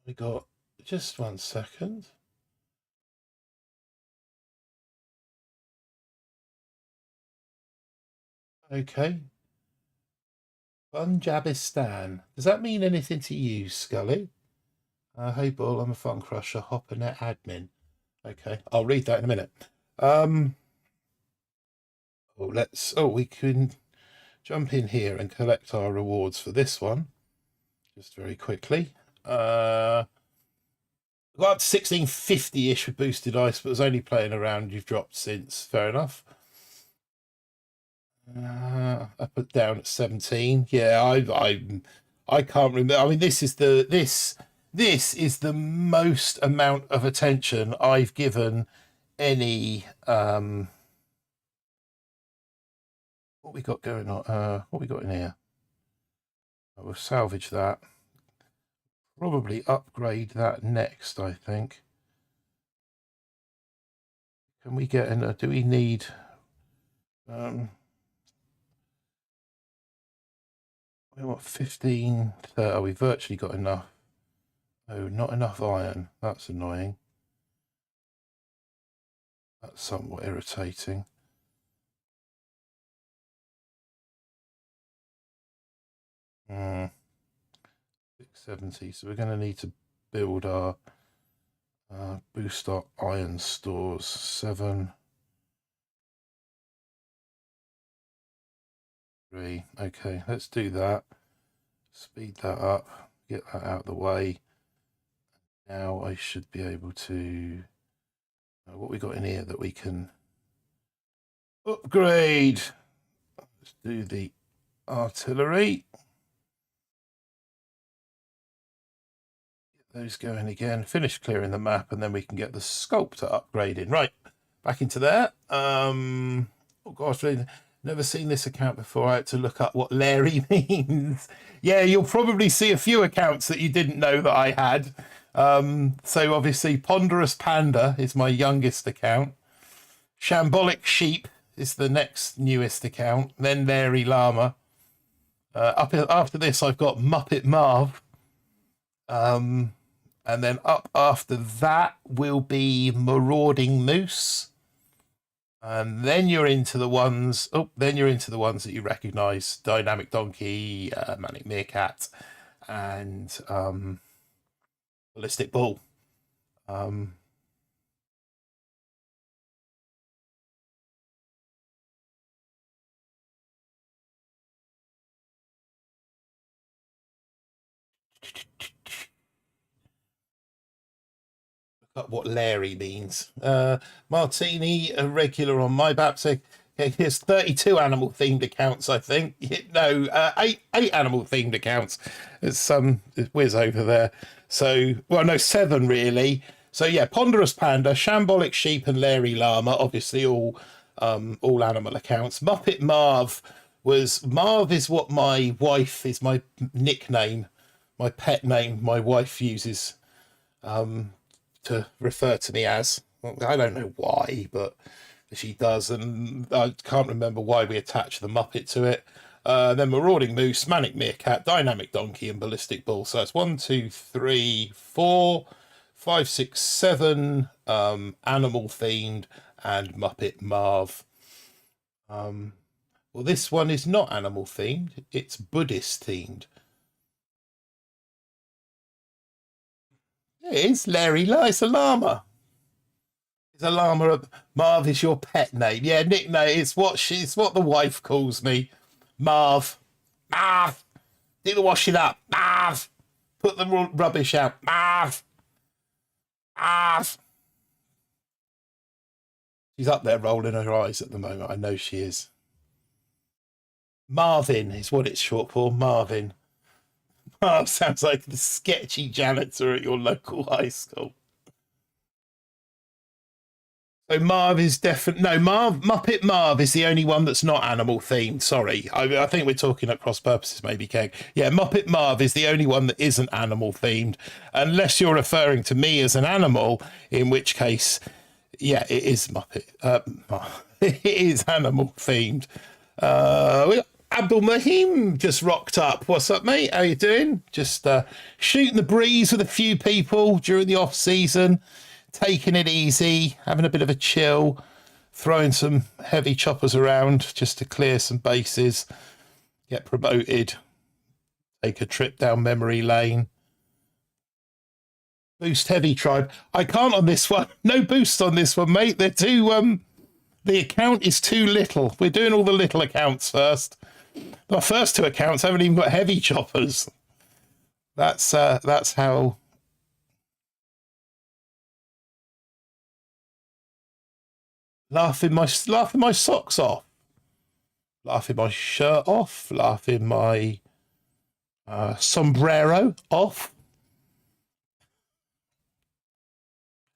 S1: We got just 1 second. Okay. Punjabistan. Does that mean anything to you, Scully? Hey, Bull, I'm a fun crusher, HopperNet admin. Okay, I'll read that in a minute. We can jump in here and collect our rewards for this one. Just very quickly. Got up to 1650-ish with boosted ice, but was only playing around. You've dropped since. Fair enough. Up and down at 17. Yeah, I can't remember. I mean, this is the most amount of attention I've given any what we got going on. What we got in here? We'll salvage that. Probably upgrade that next, I think. Can we get in? Do we need we want 15. We virtually got enough. Oh, not enough iron. That's annoying. That's somewhat irritating. Hmm. 670. So we're going to need to build our boost our iron stores. 7. 3. Okay, let's do that. Speed that up. Get that out of the way. Now I should be able to. What we got in here that we can upgrade? Let's do the artillery. Get those going again. Finish clearing the map, and then we can get the sculptor upgraded. Right, back into there. Oh gosh, never seen this account before. I had to look up what Larry means. Yeah, you'll probably see a few accounts that you didn't know that I had. So obviously Ponderous Panda is my youngest account. Shambolic Sheep is the next newest account. Then Larry Llama. After this, I've got Muppet Marv. And then up after that will be Marauding Moose. And then you're into the ones. That you recognise: Dynamic Donkey, Manic Meerkat, and BallisticBull. Look up what Larry means. Martini, a regular on my BAP, so here's 32 animal themed accounts, I think. No, eight animal themed accounts. There's some whiz over there. So, well, no, 7 really. So yeah, Ponderous Panda, Shambolic Sheep, and Larry Llama, obviously all animal accounts. Muppet Marv is what my wife is, my nickname, my pet name my wife uses to refer to me as. Well, I don't know why, but she does, and I can't remember why we attach the Muppet to it. Then Marauding Moose, Manic Meerkat, Dynamic Donkey, and BallisticBull. So that's 1, 2, 3, 4, 5, 6, 7 animal themed and Muppet Marv. Well, this one is not animal themed, it's Buddhist themed. It is Larry. It's a llama. Is a llama Marv is your pet name? Yeah, nickname. It's what the wife calls me. Marv. Marv. Do the washing up. Marv. Put the rubbish out. Marv. Marv. She's up there rolling her eyes at the moment. I know she is. Marvin is what it's short for. Marvin. Marv sounds like the sketchy janitor at your local high school. So Marv is definitely no Muppet Marv is the only one that's not animal themed. Sorry, I think we're talking at cross purposes, maybe, Keg. Yeah, Muppet Marv is the only one that isn't animal themed, unless you're referring to me as an animal, in which case, yeah, it is Muppet. It is animal themed. We got Abdul Mahim just rocked up. What's up, mate? How you doing? Just shooting the breeze with a few people during the off season. Taking it easy, having a bit of a chill, throwing some heavy choppers around just to clear some bases, get promoted, take a trip down memory lane. Boost heavy tribe. I can't on this one. No boost on this one, mate. They're too, the account is too little. We're doing all the little accounts first. My first two accounts haven't even got heavy choppers. That's how... Laughing my socks off, laughing my shirt off, laughing my sombrero off,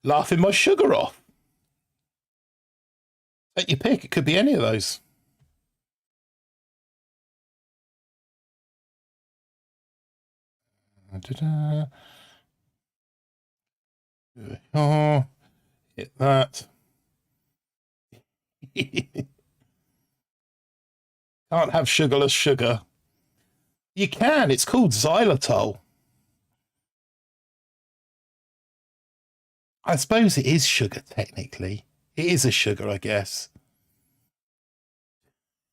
S1: laughing my sugar off. Take your pick. It could be any of those. Oh, hit that. Can't have sugarless sugar. You can. It's called xylitol. I suppose it is sugar, technically. It is a sugar, I guess.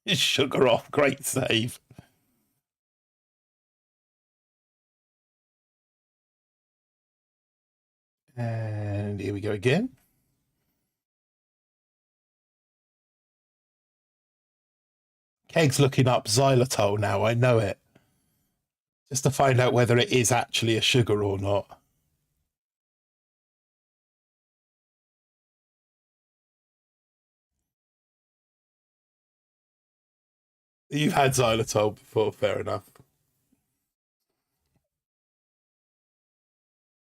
S1: It's sugar off. Great save. And here we go again. Keg's looking up xylitol now, I know it. Just to find out whether it is actually a sugar or not. You've had xylitol before, fair enough.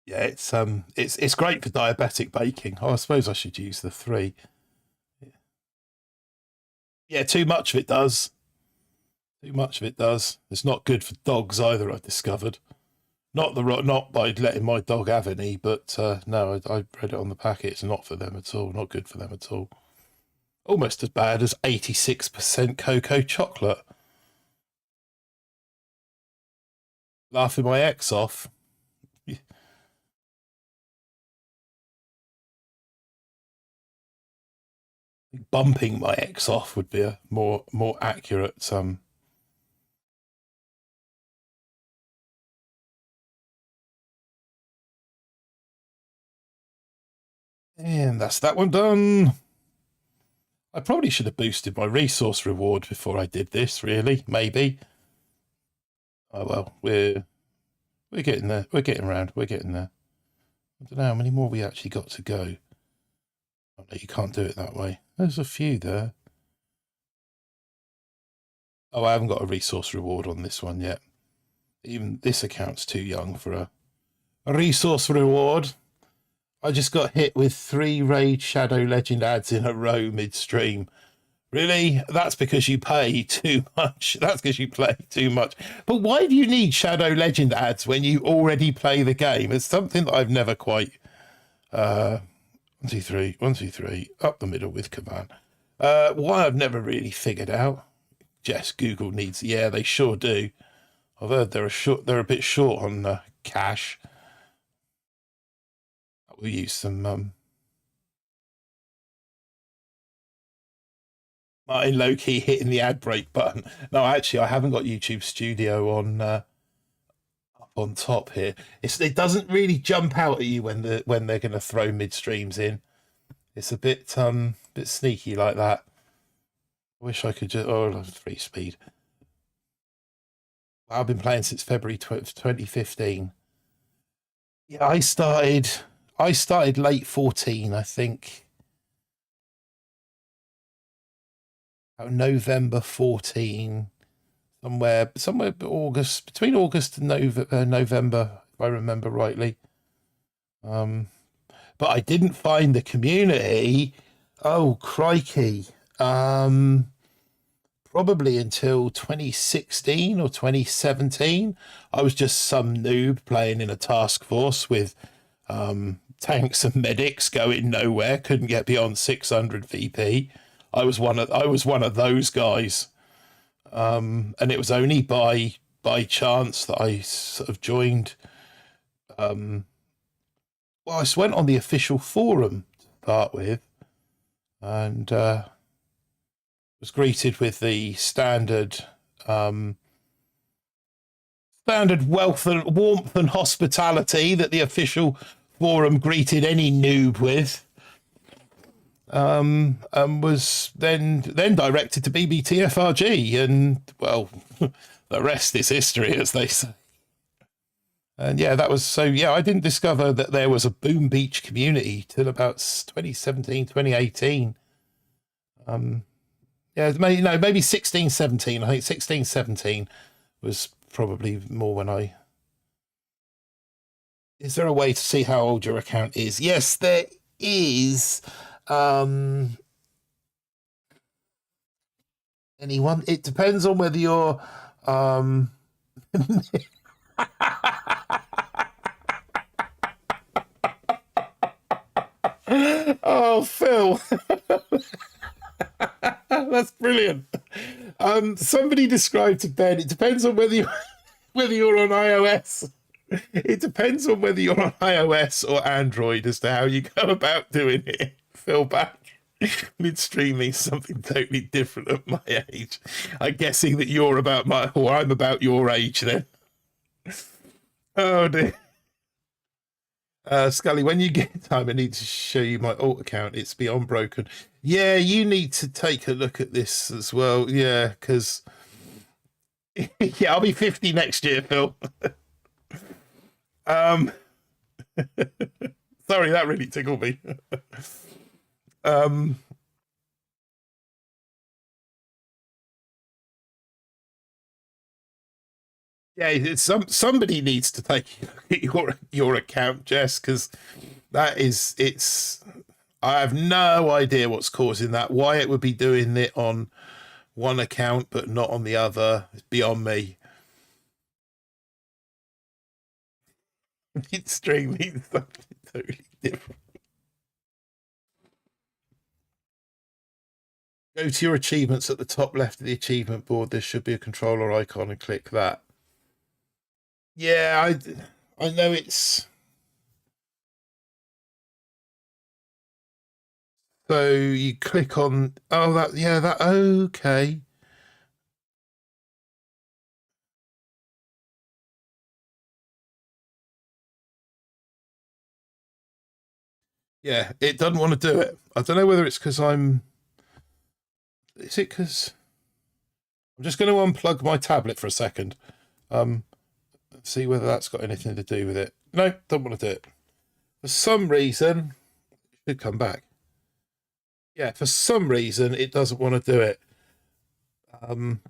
S1: Yeah, it's great for diabetic baking. Oh, I suppose I should use the 3. Yeah, too much of it does. Too much of it does. It's not good for dogs either, I've discovered. Not by letting my dog have any, but no, I read it on the packet. It's not for them at all. Not good for them at all. Almost as bad as 86% cocoa chocolate. Laughing my ex off. Bumping my ex off would be a more accurate And that's that one done. I probably should have boosted my resource reward before I did this, really. Maybe. Oh well, we're getting there. We're getting around. We're getting there. I don't know how many more we actually got to go. Oh, no, you can't do it that way. There's a few there. Oh, I haven't got a resource reward on this one yet. Even this account's too young for a resource reward. I just got hit with 3 Raid Shadow Legend ads in a row midstream. Really? That's because you pay too much. That's because you play too much. But why do you need Shadow Legend ads when you already play the game? It's something that I've never quite... 1, 2, 3, 1, 2, 3, up the middle with command. Why I've never really figured out. Yes, Google needs... Yeah, they sure do. I've heard they're a bit short on cash. We'll use some... Martin low-key hitting the ad break button. No, actually, I haven't got YouTube Studio on up on top here. It doesn't really jump out at you when they're going to throw midstreams in. It's a bit sneaky like that. I wish I could just 3 speed. I've been playing since February 2015. Yeah, I started late 14, I think. November 14, somewhere August, between August and November, if I remember rightly. But I didn't find the community. Oh, crikey. Probably until 2016 or 2017. I was just some noob playing in a task force with tanks and medics going nowhere, couldn't get beyond 600 VP. I was one of those guys. And it was only by chance that I sort of joined. Well, I just went on the official forum to start with, and was greeted with the standard wealth and warmth and hospitality that the official forum greeted any noob with. And was then directed to BBTFRG, and well, the rest is history, as they say. And yeah, that was so. Yeah, I didn't discover that there was a Boom Beach community till about 2017, 2018. Yeah, maybe 16, 17. I think 16, 17 was probably more when I. Is there a way to see how old your account is? Yes, there is. Anyone? It depends on whether you're. Oh, Phil. That's brilliant. Somebody described to Ben. It depends on whether you're on iOS. It depends on whether you're on iOS or Android as to how you go about doing it. Phil back. Midstream means something totally different at my age. I'm guessing that you're about or I'm about your age then. Oh dear. Scully, when you get time, I need to show you my alt account. It's beyond broken. Yeah, you need to take a look at this as well. Yeah, because yeah, I'll be 50 next year, Phil. um, sorry, that really tickled me. um, yeah, somebody needs to take your account, Jess, because it's. I have no idea what's causing that. Why it would be doing it on one account but not on the other is beyond me. It's extremely something totally different. Go to your achievements at the top left of the achievement board. There should be a controller icon and click that. Yeah, I know it's. So you click on. Oh, that. Okay. Yeah, it doesn't want to do it. I don't know whether it's because I'm. Is it because I'm just going to unplug my tablet for a second? See whether that's got anything to do with it. No, don't want to do it. For some reason, it should come back. Yeah, for some reason, it doesn't want to do it.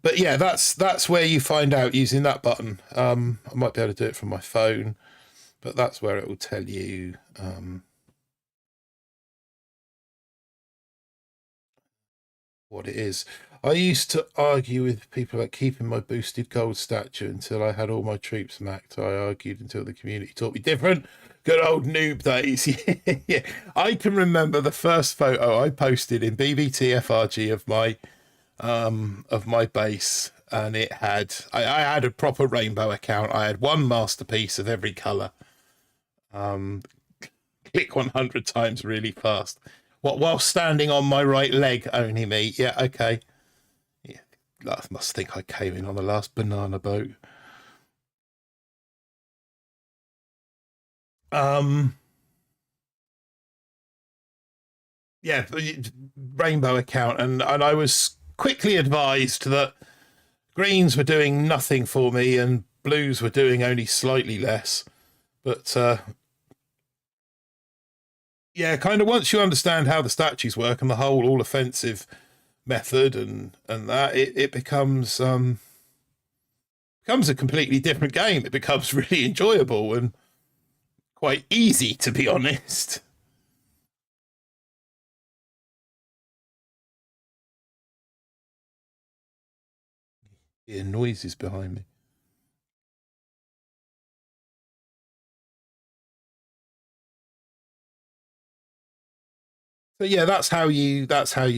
S1: But yeah, that's where you find out using that button. I might be able to do it from my phone, but that's where it will tell you. What it is. I used to argue with people about keeping my boosted gold statue until I had all my troops maxed. I argued until the community taught me different. Good old noob days. Yeah. I can remember the first photo I posted in BBTFRG of my base, and it had I had a proper rainbow account. I had one masterpiece of every color. Click 100 times really fast. What, while standing on my right leg, only me. Yeah, okay. Yeah, I must think I came in on the last banana boat. Um, yeah, rainbow account, and I was quickly advised that greens were doing nothing for me and blues were doing only slightly less. But yeah, kind of once you understand how the statues work and the whole all offensive method and that, it becomes becomes a completely different game. It becomes really enjoyable and quite easy, to be honest. Yeah, noises behind me. So yeah, that's how you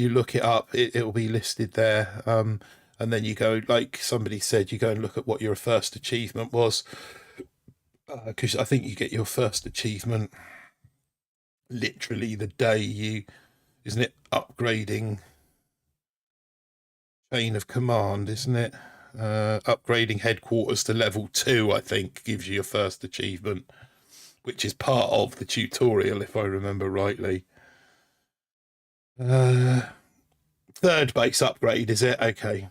S1: look it up. It'll be listed there. And then you go, like somebody said, you go and look at what your first achievement was, because I think you get your first achievement literally the day you, isn't it, upgrading chain of command, isn't it? Upgrading headquarters to level 2, I think, gives you your first achievement, which is part of the tutorial, if I remember rightly. Third base upgrade, is it? Okay.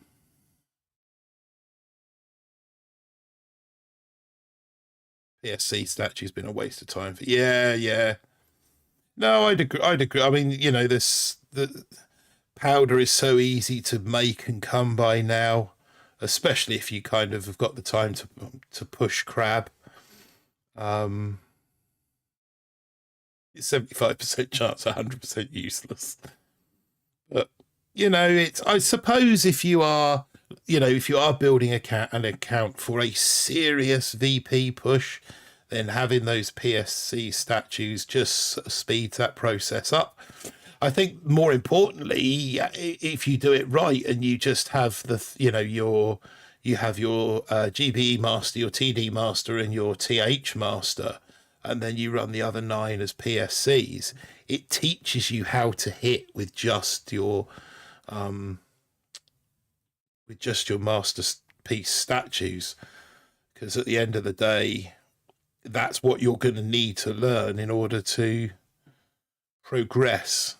S1: PSC statue's been a waste of time. Yeah, yeah. No, I'd agree. I'd agree. I mean, you know, this the powder is so easy to make and come by now, especially if you kind of have got the time to push crab. It's 75% chance, 100% useless. But you know, it's, I suppose if you are, you know, if you are building an account for a serious VP push, then having those PSC statues just speeds that process up. I think more importantly, if you do it right and you just have the, you know, you have your GBE master, your TD master, and your TH master, and then you run the other 9 as PSCs, it teaches you how to hit with just your masterpiece statues, because at the end of the day, that's what you're going to need to learn in order to progress.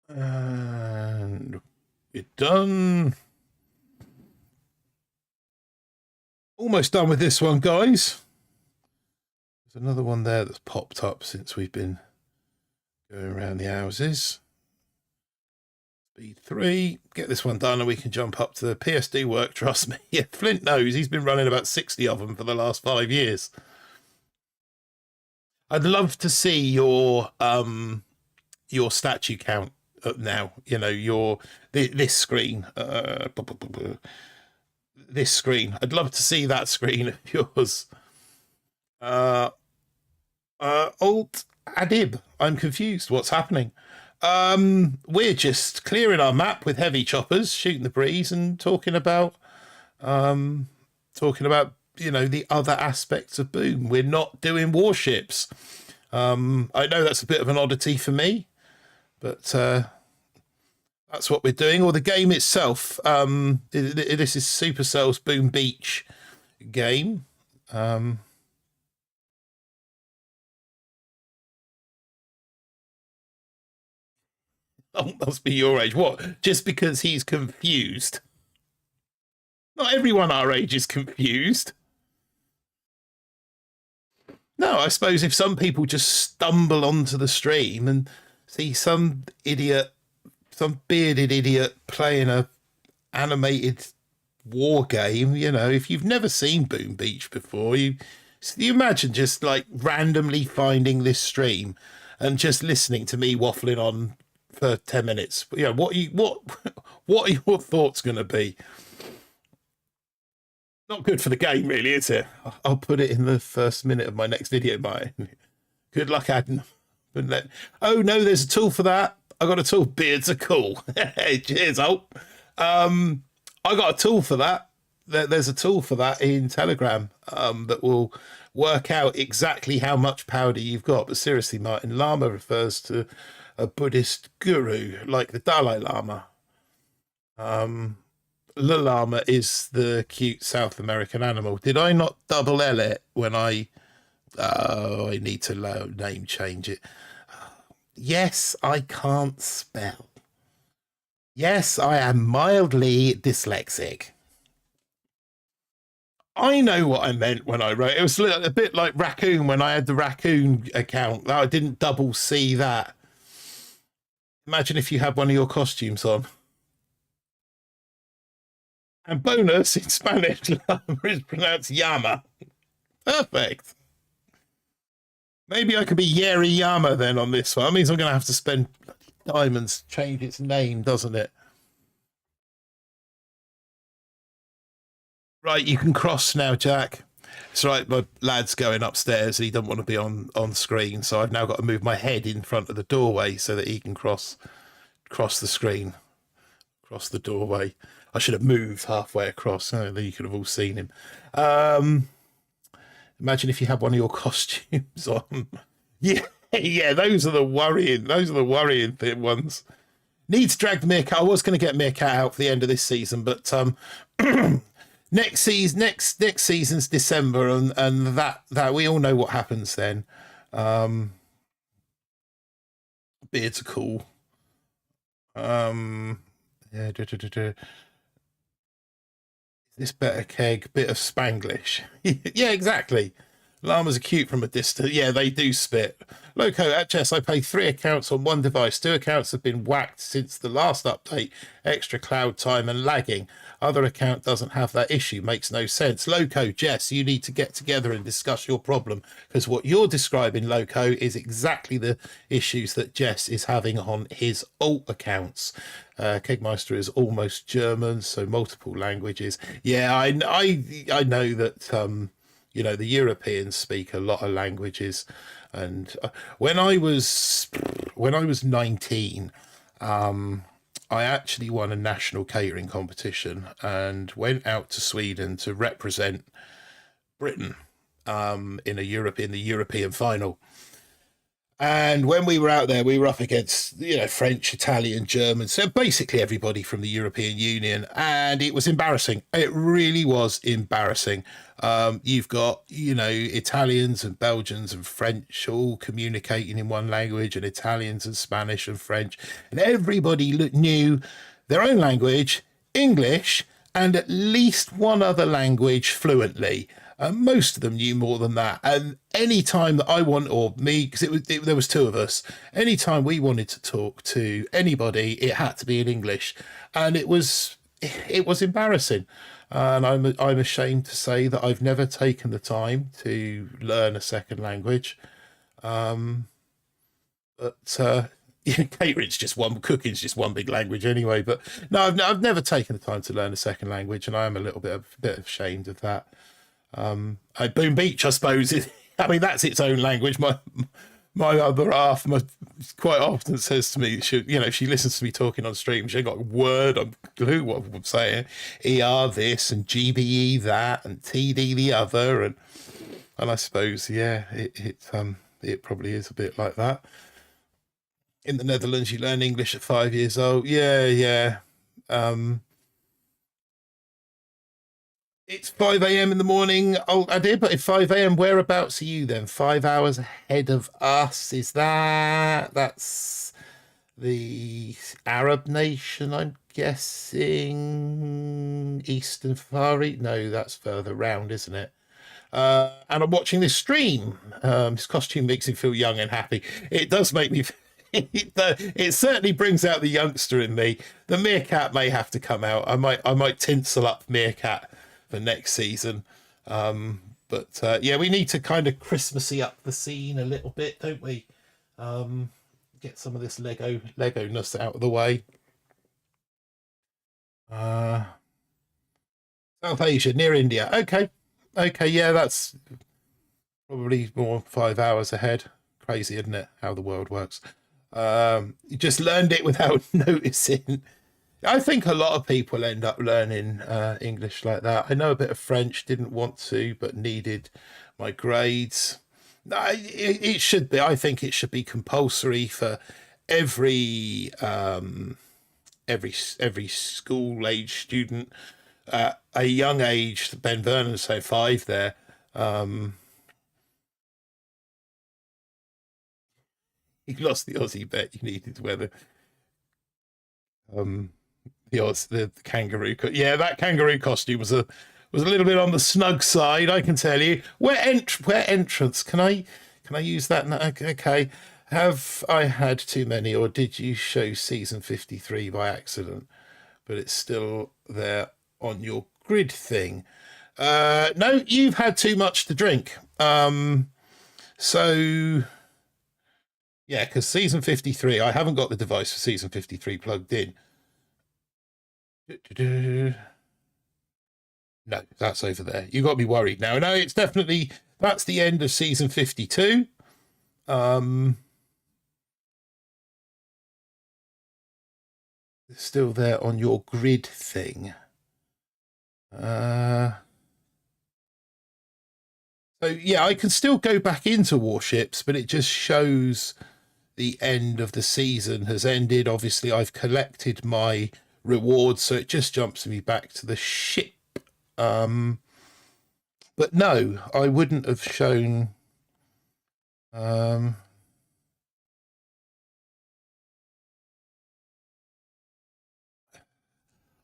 S1: And we're done. Almost done with this one, guys. There's another one there that's popped up since we've been going around the houses. Speed 3. Get this one done and we can jump up to the PSD work, trust me. Yeah, Flint knows. He's been running about 60 of them for the last 5 years. I'd love to see your statue count now. You know, your this screen. This screen. I'd love to see that screen of yours. Alt Adib. I'm confused. What's happening? We're just clearing our map with heavy choppers, shooting the breeze, and talking about you know, the other aspects of Boom. We're not doing warships. I know that's a bit of an oddity for me, but that's what we're doing. Or the game itself. This is Supercell's Boom Beach game. Oh, must be your age. What? Just because he's confused? Not everyone our age is confused. No, I suppose if some people just stumble onto the stream and see some idiot, some bearded idiot playing a animated war game, you know, if you've never seen Boom Beach before, you imagine just like randomly finding this stream and just listening to me waffling on for 10 minutes. You know, what are your thoughts going to be? Not good for the game, really, is it? I'll put it in the first minute of my next video, mate. Good luck, Adam. Oh, no, there's a tool for that. I got a tool. Beards are cool. Cheers, oh. I got a tool for that. There's a tool for that in Telegram that will work out exactly how much powder you've got. But seriously, Martin, Lama refers to a Buddhist guru like the Dalai Lama. the llama is the cute South American animal. Did I not double L it when I... Oh, I need to name change it. Yes, I can't spell. Yes, I am mildly dyslexic. I know what I meant when I wrote. It was a bit like raccoon when I had the raccoon account. I didn't double C that. Imagine if you had one of your costumes on. And bonus, in Spanish, llama is pronounced llama. Perfect. Maybe I could be Yeri Yama then on this one. That means I'm going to have to spend diamonds to change its name, doesn't it? Right, you can cross now, Jack. It's right, my lad's going upstairs and he doesn't want to be on screen, so I've now got to move my head in front of the doorway so that he can cross the screen, cross the doorway. I should have moved halfway across. Oh, then you could have all seen him. Imagine if you had one of your costumes on. Yeah, yeah, those are the worrying ones. Need to drag the Meerkat. I was going to get Meerkat out for the end of this season, but next season's December, and that we all know what happens then. Beards are cool. Yeah. This better, Keg? Bit of Spanglish. Yeah, exactly. Llamas are cute from a distance. Yeah, they do spit. Loco, at chess, I pay 3 accounts on one device. 2 accounts have been whacked since the last update. Extra cloud time and lagging. Other account doesn't have that issue. Makes no sense. Loco, Jess, you need to get together and discuss your problem, because what you're describing, Loco, is exactly the issues that Jess is having on his alt accounts. Kegmeister is almost German, so multiple languages. Yeah, I know that... you know, the Europeans speak a lot of languages, and when I was 19, I actually won a national catering competition and went out to Sweden to represent Britain in the European final. And when we were out there, we were up against, you know, French, Italian, German, so basically everybody from the European Union, and it was embarrassing. It really was embarrassing. You've got, you know, Italians and Belgians and French all communicating in one language, and Italians and Spanish and French, and everybody knew their own language, English, and at least one other language fluently. Most of them knew more than that. And any time that I want, or me, because there was 2 of us, any time we wanted to talk to anybody, it had to be in English, and it was embarrassing. And I'm ashamed to say that I've never taken the time to learn a second language. But catering's just one, cooking's just one big language anyway. But no, I've never taken the time to learn a second language, and I am a little bit ashamed of that. Boom Beach, I suppose. I mean, that's its own language. My other half quite often says to me, she listens to me talking on stream. She ain't got a word on clue what I'm saying. ER this and GBE that and TD the other, and I suppose it probably is a bit like that. In the Netherlands, you learn English at 5 years old. Yeah. It's 5 a.m. in the morning. Oh, I did, but at 5 a.m., whereabouts are you then? 5 hours ahead of us. That's the Arab nation, I'm guessing? Eastern Far East? No, that's further round, isn't it? And I'm watching this stream. This costume makes me feel young and happy. It does make me... It certainly brings out the youngster in me. The Meerkat may have to come out. I might tinsel up Meerkat for next season, but yeah, we need to kind of Christmassy up the scene a little bit, don't we? Get some of this Lego-ness out of the way. South Asia, near India. Okay, yeah, that's probably more 5 hours ahead. Crazy, isn't it, how the world works? You just learned it without noticing. I think a lot of people end up learning English like that. I know a bit of French, didn't want to, but needed my grades. It should be. I think it should be compulsory for every every school age student at a young age. Ben Vernon, so 5 there. He lost the Aussie bet you needed to wear the kangaroo. Yeah, that kangaroo costume was a little bit on the snug side, I can tell you. Where entrance? Can I use that? No, okay. Have I had too many, or did you show season 53 by accident? But it's still there on your grid thing. No, you've had too much to drink. So yeah, because season 53, I haven't got the device for season 53 plugged in. No, that's over there. You got me worried now. No, it's definitely, that's the end of season 52. It's still there on your grid thing. So yeah, I can still go back into warships, but it just shows the end of the season has ended. Obviously, I've collected my rewards, so it just jumps me back to the ship. But no, I wouldn't have shown.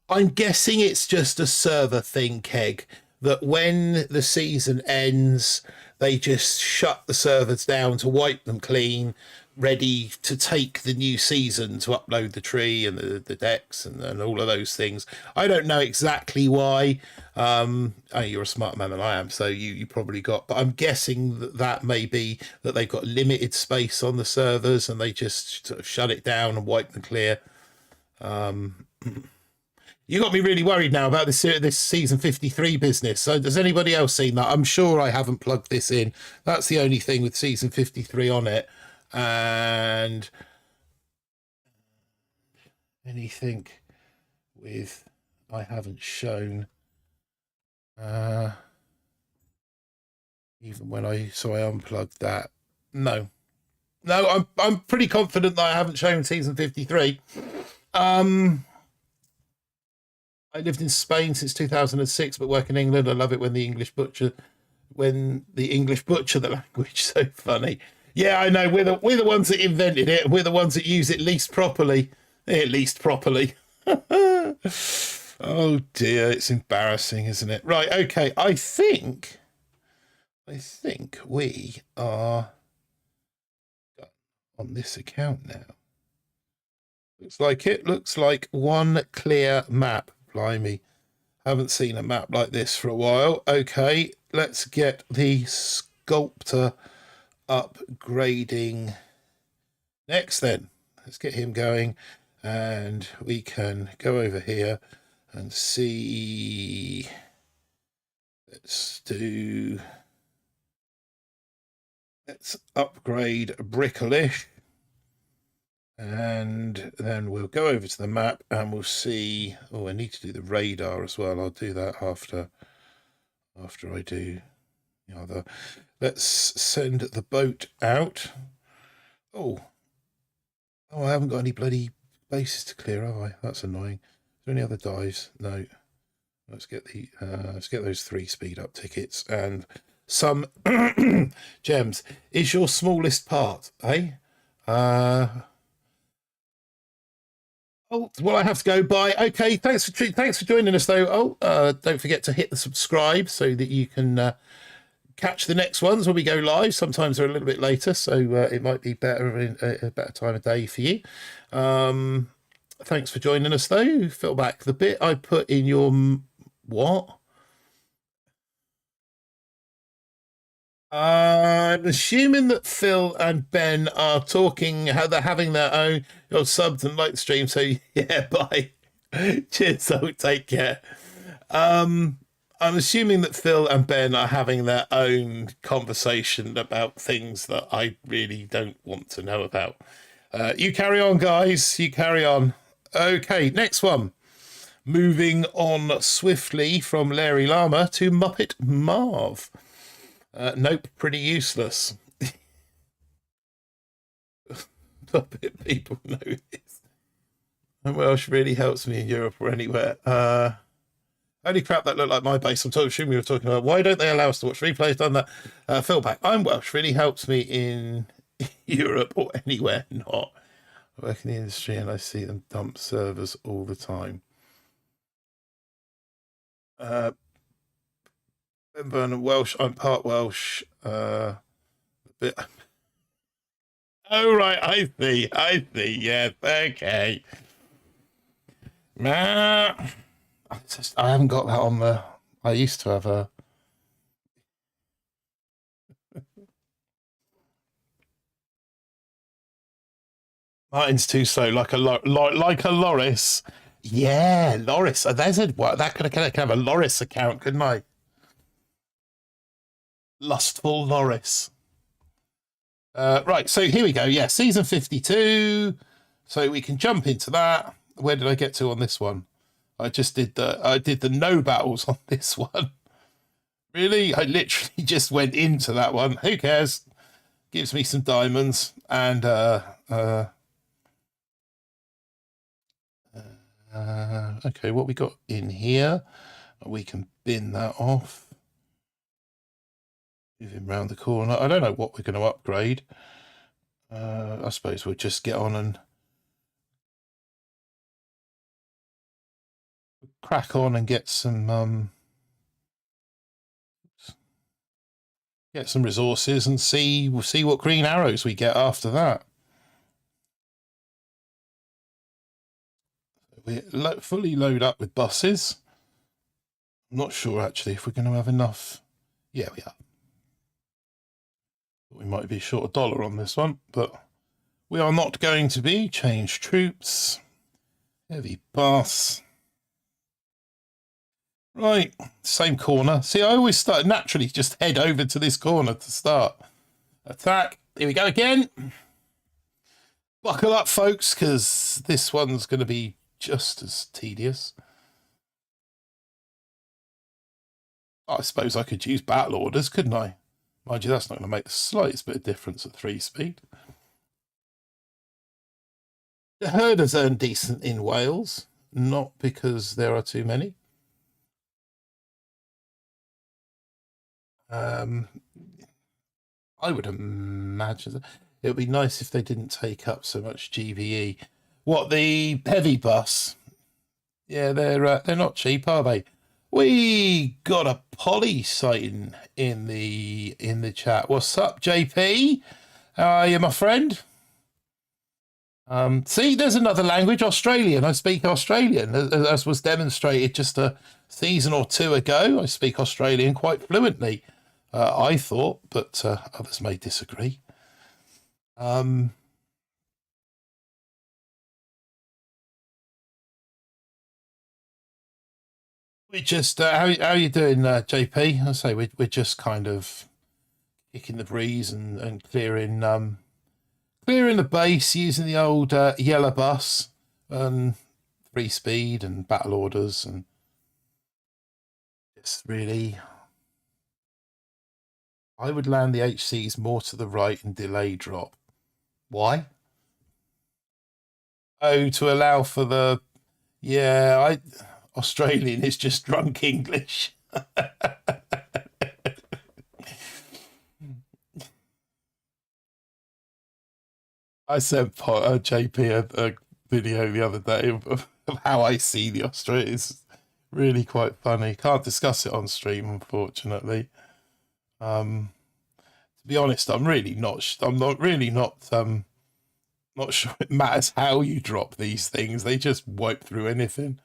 S1: I'm guessing it's just a server thing, Keg, that when the season ends, they just shut the servers down to wipe them clean, ready to take the new season to upload the tree and the decks and all of those things. I don't know exactly why. Oh, you're a smart man than I am, so you probably got, but I'm guessing that may be that they've got limited space on the servers and they just sort of shut it down and wipe them clear. You got me really worried now about this season 53 business. So has anybody else seen that? I'm sure I haven't plugged this in. That's the only thing with season 53 on it. And anything with I haven't shown. Even when I unplugged that. No, I'm pretty confident that I haven't shown season 53. I lived in Spain since 2006, but work in England. I love it when the English butcher the language. So funny. Yeah, I know. We're the ones that invented it. We're the ones that use it least properly. At least properly. Oh dear, it's embarrassing, isn't it? Right, okay. I think we are on this account now. Looks like it. Looks like one clear map. Blimey. Haven't seen a map like this for a while. Okay, let's get the sculptor upgrading next then. Let's get him going and we can go over here and see. Let's upgrade Bricklish. And then we'll go over to the map and we'll see. Oh, I need to do the radar as well. I'll do that after I do the other. Let's send the boat out. Oh, I haven't got any bloody bases to clear, have I? That's annoying. Is there any other dives? No. Let's get those 3 speed up tickets and some gems. Is your smallest part, eh? Oh, well, I have to go. Bye. Okay, thanks for joining us, though. Oh, don't forget to hit the subscribe so that you can catch the next ones when we go live. Sometimes they're a little bit later, so it might be better in a better time of day for you. Thanks for joining us, though. Fill back the bit I put in your what? I'm assuming that Phil and Ben are talking, how they're having their own subs and like the stream. So yeah, bye. Cheers. So take care. I'm assuming that Phil and Ben are having their own conversation about things that I really don't want to know about. You carry on, guys. You carry on. Okay, next one. Moving on swiftly from Larry Llama to Muppet Marv. Nope, pretty useless. Muppet people know this. Welsh really helps me in Europe or anywhere. Only crap that looked like my base. I'm assuming we were talking about why don't they allow us to watch replays? Done that. Phil back. I'm Welsh. Really helps me in Europe or anywhere not. I work in the industry and I see them dump servers all the time. Ben Welsh. I'm part Welsh. A bit. Oh right, I see. Yes, okay. Nah, I haven't got that on the. I used to have a. Martin's too slow, like a Loris. Yeah, Loris. There's a what that could have a Loris account, couldn't I? Lustful Loris. Right, so here we go. Yeah, season 52. So we can jump into that. Where did I get to on this one? I did the no battles on this one. Really? I literally just went into that one. Who cares? Gives me some diamonds and okay, what we got in here? We can bin that off. Move him round the corner. I don't know what we're going to upgrade. I suppose we'll just get on and crack on and get some resources and see what green arrows we get after that. We fully load up with buses. I'm not sure actually if we're going to have enough. Yeah, we are. We might be short $1 on this one, but we are not going to be. Change troops. Heavy bus. Right, same corner. See, I always start naturally just head over to this corner to start. Attack. Here we go again. Buckle up, folks, because this one's going to be just as tedious. I suppose I could use battle orders, couldn't I? Mind you, that's not going to make the slightest bit of difference at 3 speed. The herders earn decent in Wales, not because there are too many. I would imagine it would be nice if they didn't take up so much GVE. What, the heavy bus? Yeah, they're not cheap, are they? We got a Polly sighting in the chat. What's up, JP? How are you, my friend? See, there's another language, Australian. I speak Australian, as was demonstrated just a season or 2 ago. I speak Australian quite fluently, I thought, but others may disagree. We just how you doing, JP? I say we're just kind of kicking the breeze and clearing the base using the old yellow bus and 3 speed and battle orders, and just really I would land the HCs more to the right and delay drop. Why? Oh, to allow for the Australian is just drunk English. I sent JP a video the other day of how I see the Australians. It's really quite funny. Can't discuss it on stream, unfortunately. To be honest, I'm not sure it matters how you drop these things. They just wipe through anything.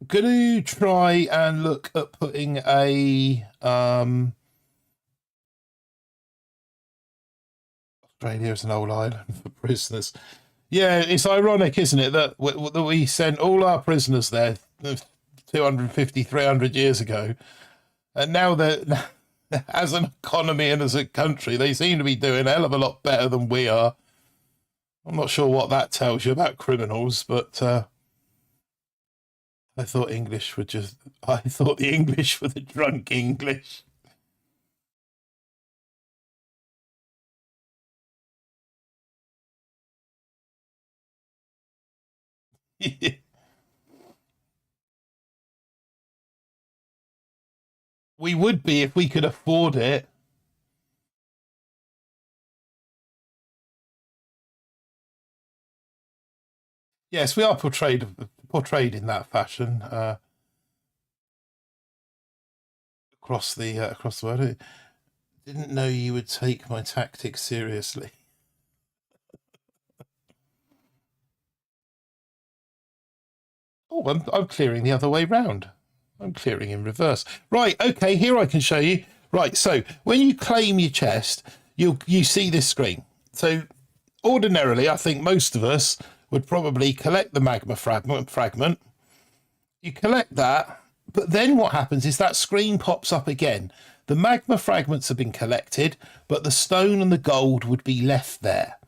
S1: Going to try and look at putting a Australia is an old island for prisoners. Yeah, it's ironic, isn't it, that we sent all our prisoners there 250, 300 years ago, and now that as an economy and as a country, they seem to be doing a hell of a lot better than we are. I'm not sure what that tells you about criminals, but I thought the English were the drunk English. We would be if we could afford it. Yes, we are portrayed in that fashion across the world. Didn't know you would take my tactics seriously. Oh, I'm clearing the other way round. I'm clearing in reverse. Right, okay, here I can show you. Right, so when you claim your chest, you see this screen. So ordinarily, I think most of us would probably collect the magma fragment. You collect that, but then what happens is that screen pops up again. The magma fragments have been collected, but the stone and the gold would be left there.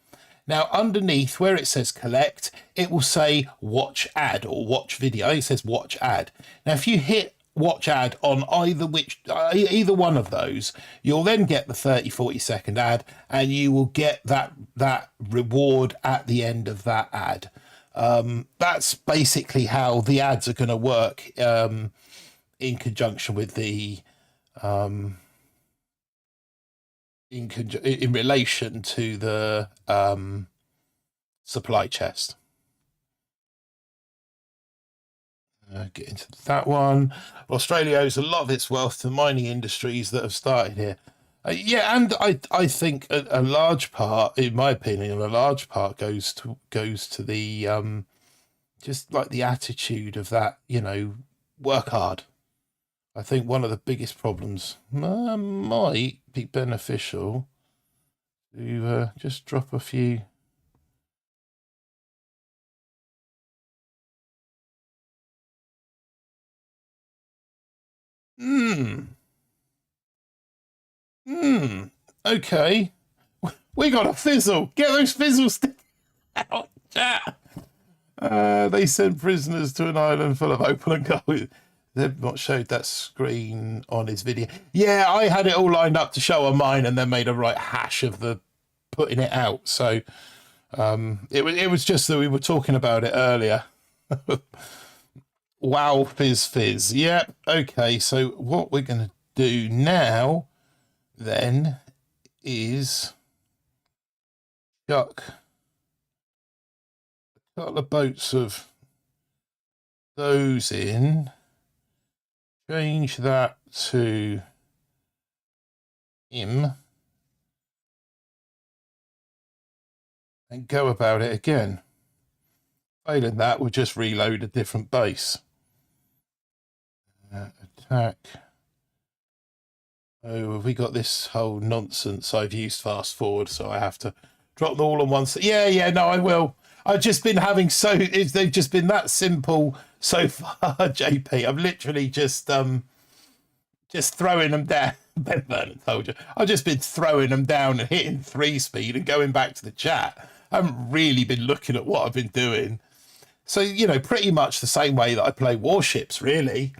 S1: Now, underneath where it says collect, it will say watch ad or watch video. It says watch ad. Now, if you hit watch ad on either one of those, you'll then get the 30-40 second ad, and you will get that reward at the end of that ad. That's basically how the ads are going to work in conjunction with the in relation to the supply chest. Get into that one. Australia owes a lot of its wealth to mining industries that have started here. Yeah, and I think a large part, in my opinion, a large part goes to the just like the attitude of that, work hard. I think one of the biggest problems might be beneficial to just drop a few. Okay. We got a fizzle. Get those fizzles out. They sent prisoners to an island full of opal and gold. They've not showed that screen on his video. Yeah, I had it all lined up to show on mine, and then made a right hash of the putting it out. So it was just that we were talking about it earlier. Wow, fizz. Yep. Okay, so what we're going to do now then is chuck a couple of boats of those in, change that to him, and go about it again. Failing that, we'll just reload a different base. Attack. Oh, have we got this whole nonsense? I've used fast forward, so I have to drop them all on one. Yeah, no, I will. I've just been having they've just been that simple so far, JP. I've literally just throwing them down. Ben Vernon told you. I've just been throwing them down and hitting 3-speed and going back to the chat. I haven't really been looking at what I've been doing. So, pretty much the same way that I play warships, really.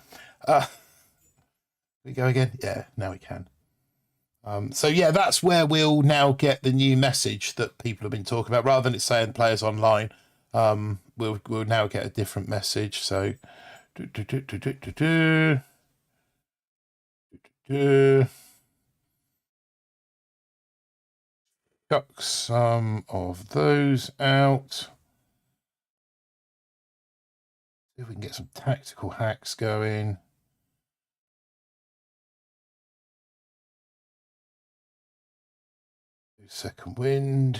S1: We go again? Yeah, now we can. So yeah, that's where we'll now get the new message that people have been talking about. Rather than it saying players online, we'll now get a different message. So chuck some of those out. See if we can get some tactical hacks going. Second wind.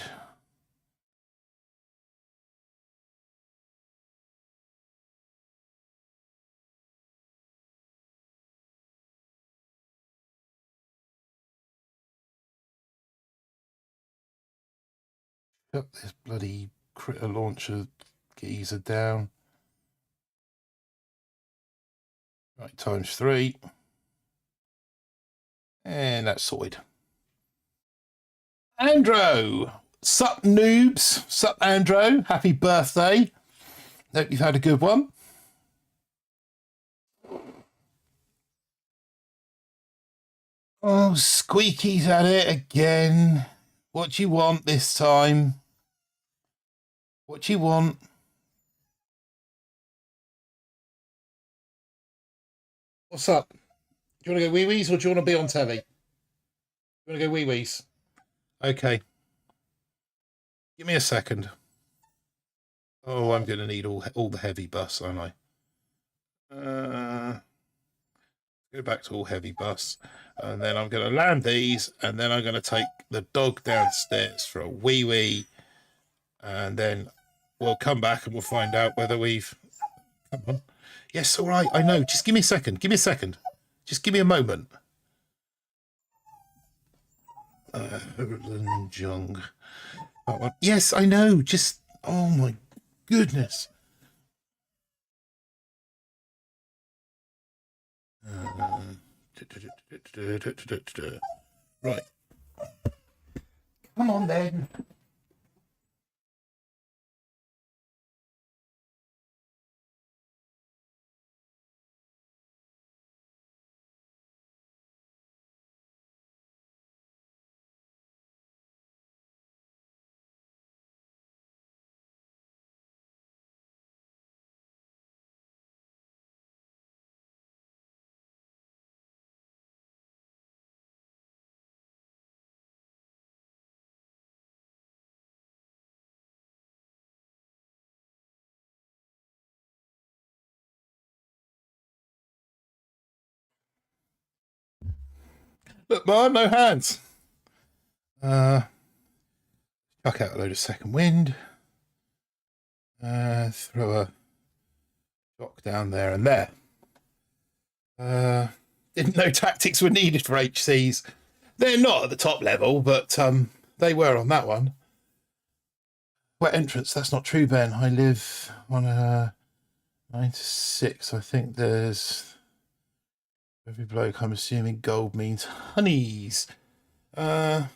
S1: Shut this bloody critter launcher geezer down. Right, ×3. And that's sorted. Andrew, sup noobs, sup Andrew, happy birthday. Hope you've had a good one. Oh, Squeaky's at it again. What do you want this time? What do you want? What's up? Do you want to go wee-wees or do you want to be on telly? You want to go wee-wees? Okay. Give me a second. Oh, I'm going to need all the heavy bus, aren't I? Go back to all heavy bus. And then I'm going to land these. And then I'm going to take the dog downstairs for a wee-wee. And then we'll come back and we'll find out whether we've... Come on. Yes, all right. I know. Just give me a second. Give me a second. Just give me a moment. Jung. Yes, I know. Just, oh my goodness. Right. Come on then. Look, man, no hands. Chuck out a load of second wind. Throw a dock down there and there. Didn't know tactics were needed for HCs. They're not at the top level, but they were on that one. Wet entrance, that's not true, Ben. I live on a 9 to 6. I think there's... Every bloke, I'm assuming gold means honeys. And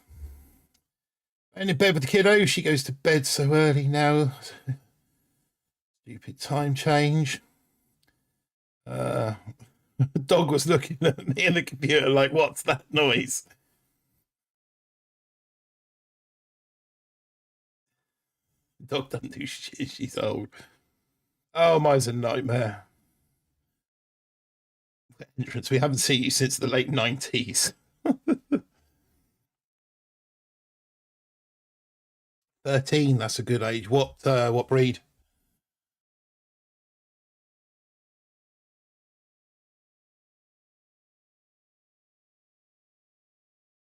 S1: in bed with the kiddo. She goes to bed so early now. Stupid time change. Dog was looking at me in the computer like, what's that noise? Dog doesn't do shit. She's old. Oh, mine's a nightmare. Entrance. We haven't seen you since the late 90s. 13. That's a good age. What breed?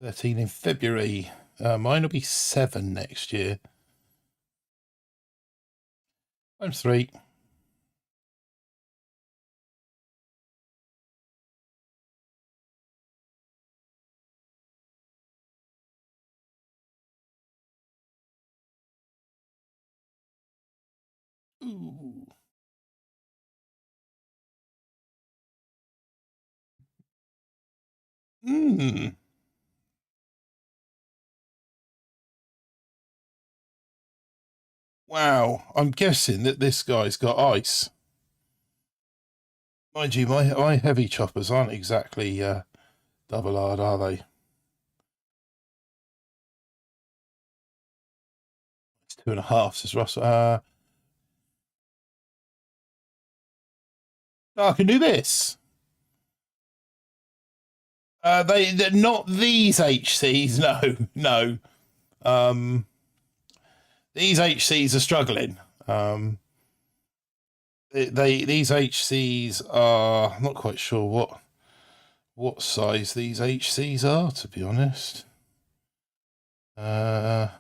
S1: $13 in February. Mine will be 7 next year. I'm 3. Ooh. Wow, I'm guessing that this guy's got ice. Mind you, my heavy choppers aren't exactly double hard, are they? It's 2.5, says Russell. I can do this. They're not these HCs. No. These HCs are struggling. These HCs are, I'm not quite sure what size these HCs are, to be honest. They're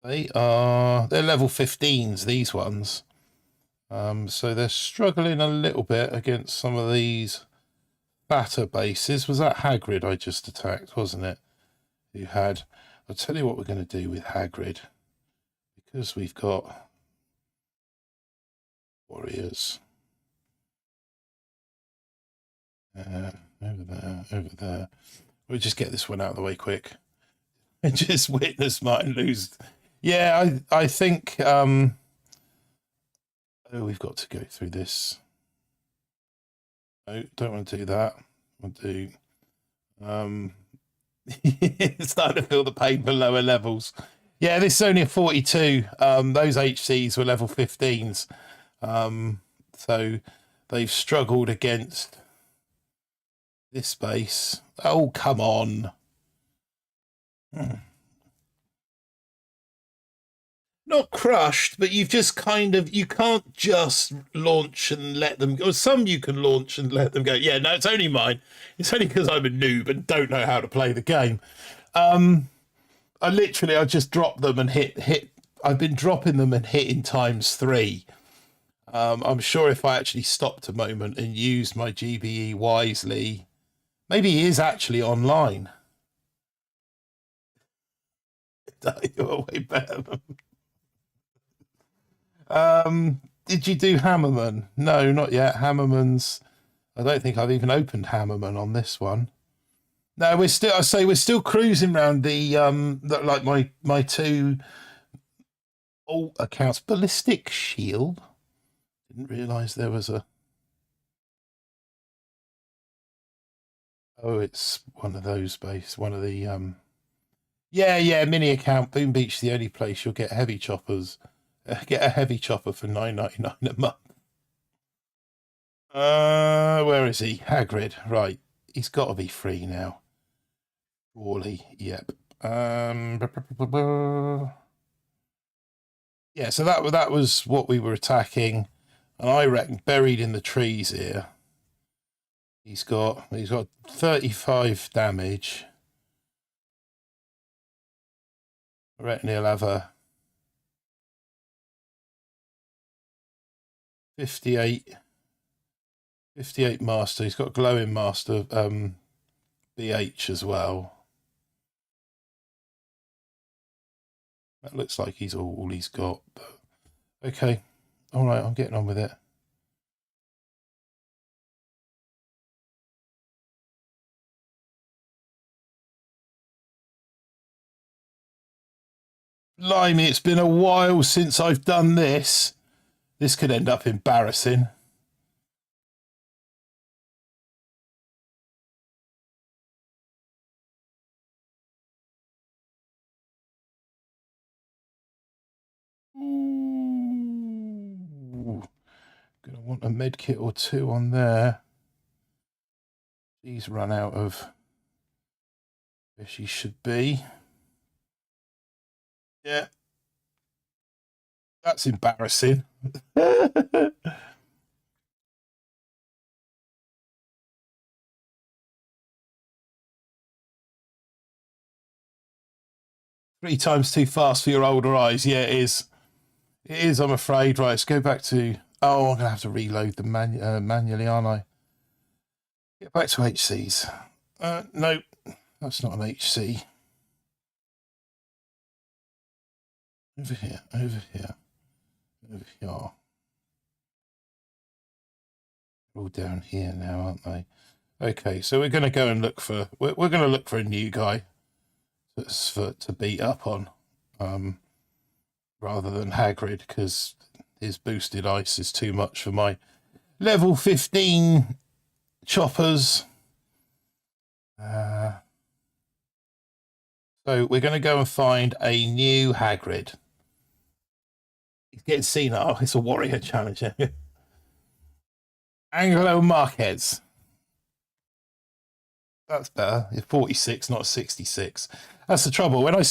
S1: level 15s, these ones. So they're struggling a little bit against some of these fatter bases. Was that Hagrid I just attacked, wasn't it? Who had... I'll tell you what we're going to do with Hagrid. Because we've got warriors. Over there. We'll just get this one out of the way quick. And just witness Martin lose. Yeah, I think... oh, we've got to go through this. No, don't want to do that. I'll do... It's starting to feel the pain for lower levels. Yeah, this is only a 42. Those HCs were level 15s. So they've struggled against this base. Oh, come on. Not crushed, but you've just kind of, you can't just launch and let them go. Some you can launch and let them go. Yeah, no, it's only mine. It's only because I'm a noob and don't know how to play the game. I just dropped them and hit. I've been dropping them and hitting ×3. I'm sure if I actually stopped a moment and used my GBE wisely, maybe he is actually online. You're way better. Did you do Hammerman? No, not yet. Hammerman's. I don't think I've even opened Hammerman on this one. No, we're still. I say we're still cruising around like my two alt accounts. Ballistic Shield. Didn't realise there was a. Oh, it's one of those base. One of the Yeah, mini account. Boom Beach, the only place you'll get heavy choppers. Get a heavy chopper for $9.99 a month. Where is he? Hagrid, right. He's got to be free now. Wally, yep. Yeah, so that was what we were attacking, and I reckon buried in the trees here. He's got 35 damage. I reckon he'll have a 58 master. He's got glowing master BH as well. That looks like he's all he's got. But okay, all right, I'm getting on with it. Blimey, it's been a while since I've done this. This could end up embarrassing. Ooh. Gonna want a med kit or two on there. She's run out of where she should be. Yeah. That's embarrassing. 3 times too fast for your older eyes. Yeah, it is. It is, I'm afraid. Right, let's go back to... Oh, I'm going to have to reload them manually, aren't I? Get back to HCs. No, that's not an HC. Over here, over here, over here. All down here now, aren't they? Okay, so we're going to go and look for... We're going to look for a new guy to beat up on. Rather than Hagrid, because his boosted ice is too much for my level 15 choppers. So we're going to go and find a new Hagrid. He's getting senile. It's a warrior challenge. Angelo Marquez. That's better. It's 46, not 66. That's the trouble. When I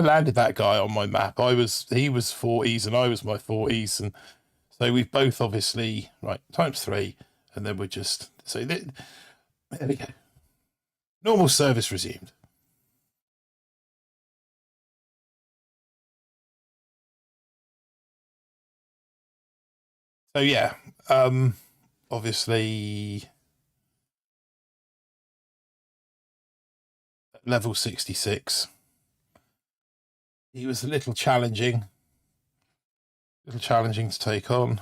S1: landed that guy on my map, he was 40s and I was my 40s, and so we've both obviously right ×3, and then we're just there we go. Normal service resumed. So yeah, obviously level 66. He was a little challenging to take on.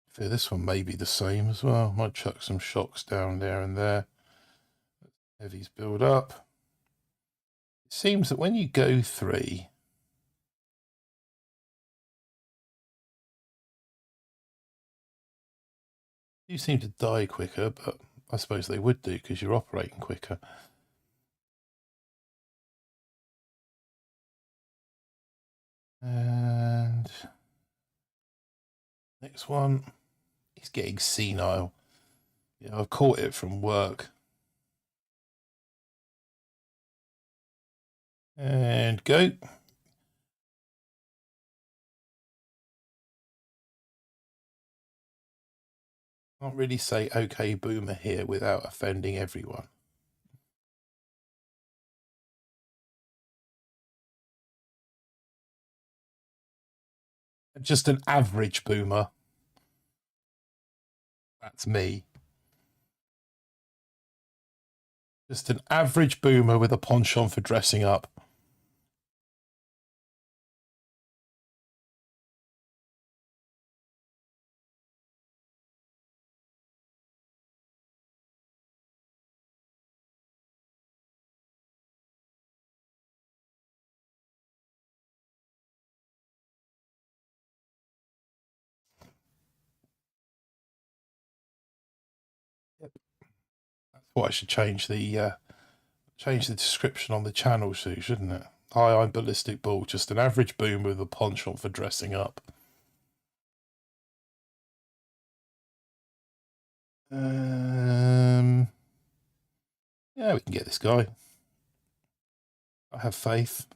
S1: I fear this one may be the same as well. Might chuck some shocks down there and there. Heavies build up. It seems that when you go 3, you seem to die quicker, but I suppose they would do because you're operating quicker. And Next one. He's getting senile. Yeah, I've caught it from work. And go. Can't really say okay boomer here without offending everyone. Just an average boomer. That's me. Just an average boomer with a penchant for dressing up. That's what I should change the description on the channel to, shouldn't it? Hi, I'm BallisticBull, just an average boomer with a penchant for dressing up. Yeah, we can get this guy. I have faith.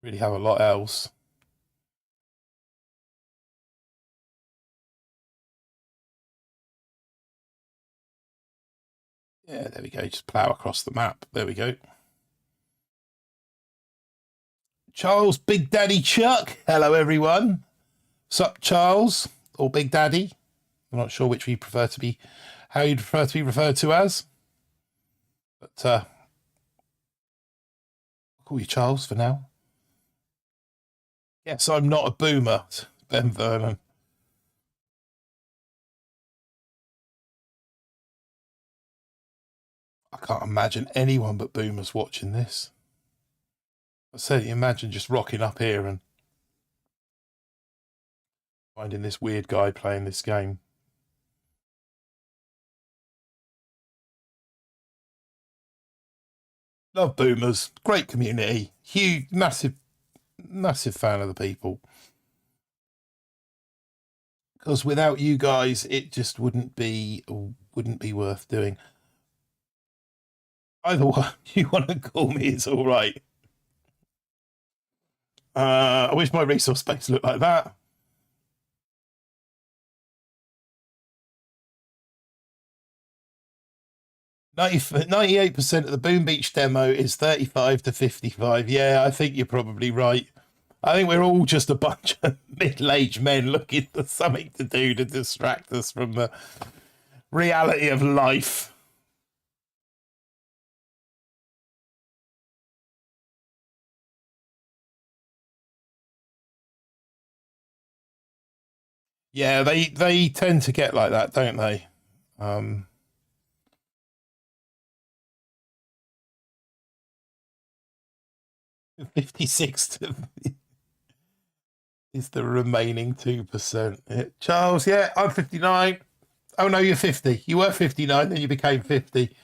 S1: Really have a lot else. Yeah, there we go. Just plow across the map. There we go. Charles, Big Daddy Chuck. Hello, everyone. Sup, Charles, or Big Daddy? I'm not sure which you prefer to be, how you'd prefer to be referred to as. But I'll call you Charles for now. Yes, I'm not a boomer, Ben Vernon. I can't imagine anyone but boomers watching this. I certainly imagine just rocking up here and finding this weird guy playing this game. Love boomers. Great community. Huge, massive fan of the people. Because without you guys, it just wouldn't be worth doing. Either one you want to call me, it's all right. I wish my resource space looked like that. Ninety-eight percent of the Boom Beach demo is 35 to 55. Yeah, I think you're probably right. I think we're all just a bunch of middle-aged men looking for something to do to distract us from the reality of life. Yeah, they tend to get like that, don't they? 56 to is the remaining 2%. Charles, yeah, I'm 59. Oh no, you're 50. You were 59, then you became 50.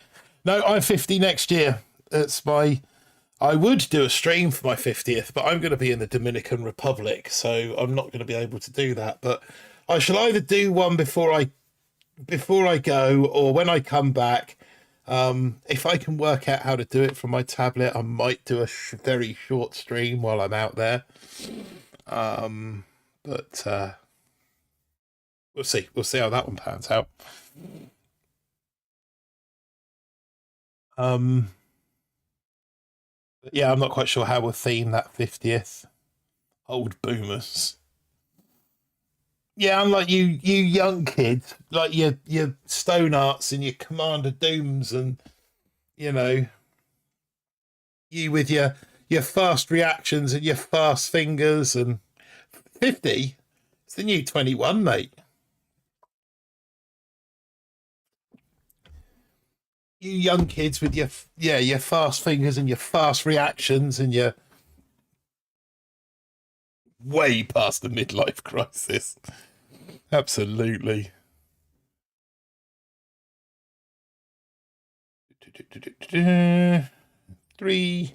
S1: No, I'm 50 next year. I would do a stream for my 50th, but I'm going to be in the Dominican Republic, so I'm not going to be able to do that. But I shall either do one before I go or when I come back. If I can work out how to do it from my tablet, I might do a very short stream while I'm out there. But we'll see. We'll see how that one pans out. Yeah, I'm not quite sure how we'll theme that 50th. Old boomers. Yeah, unlike you young kids, like your Stone Arts and your Commander Dooms, and you know, you with your fast reactions and your fast fingers, and 50. It's the new 21, mate. You young kids with your fast fingers and your fast reactions and your way past the midlife crisis. Absolutely. Three.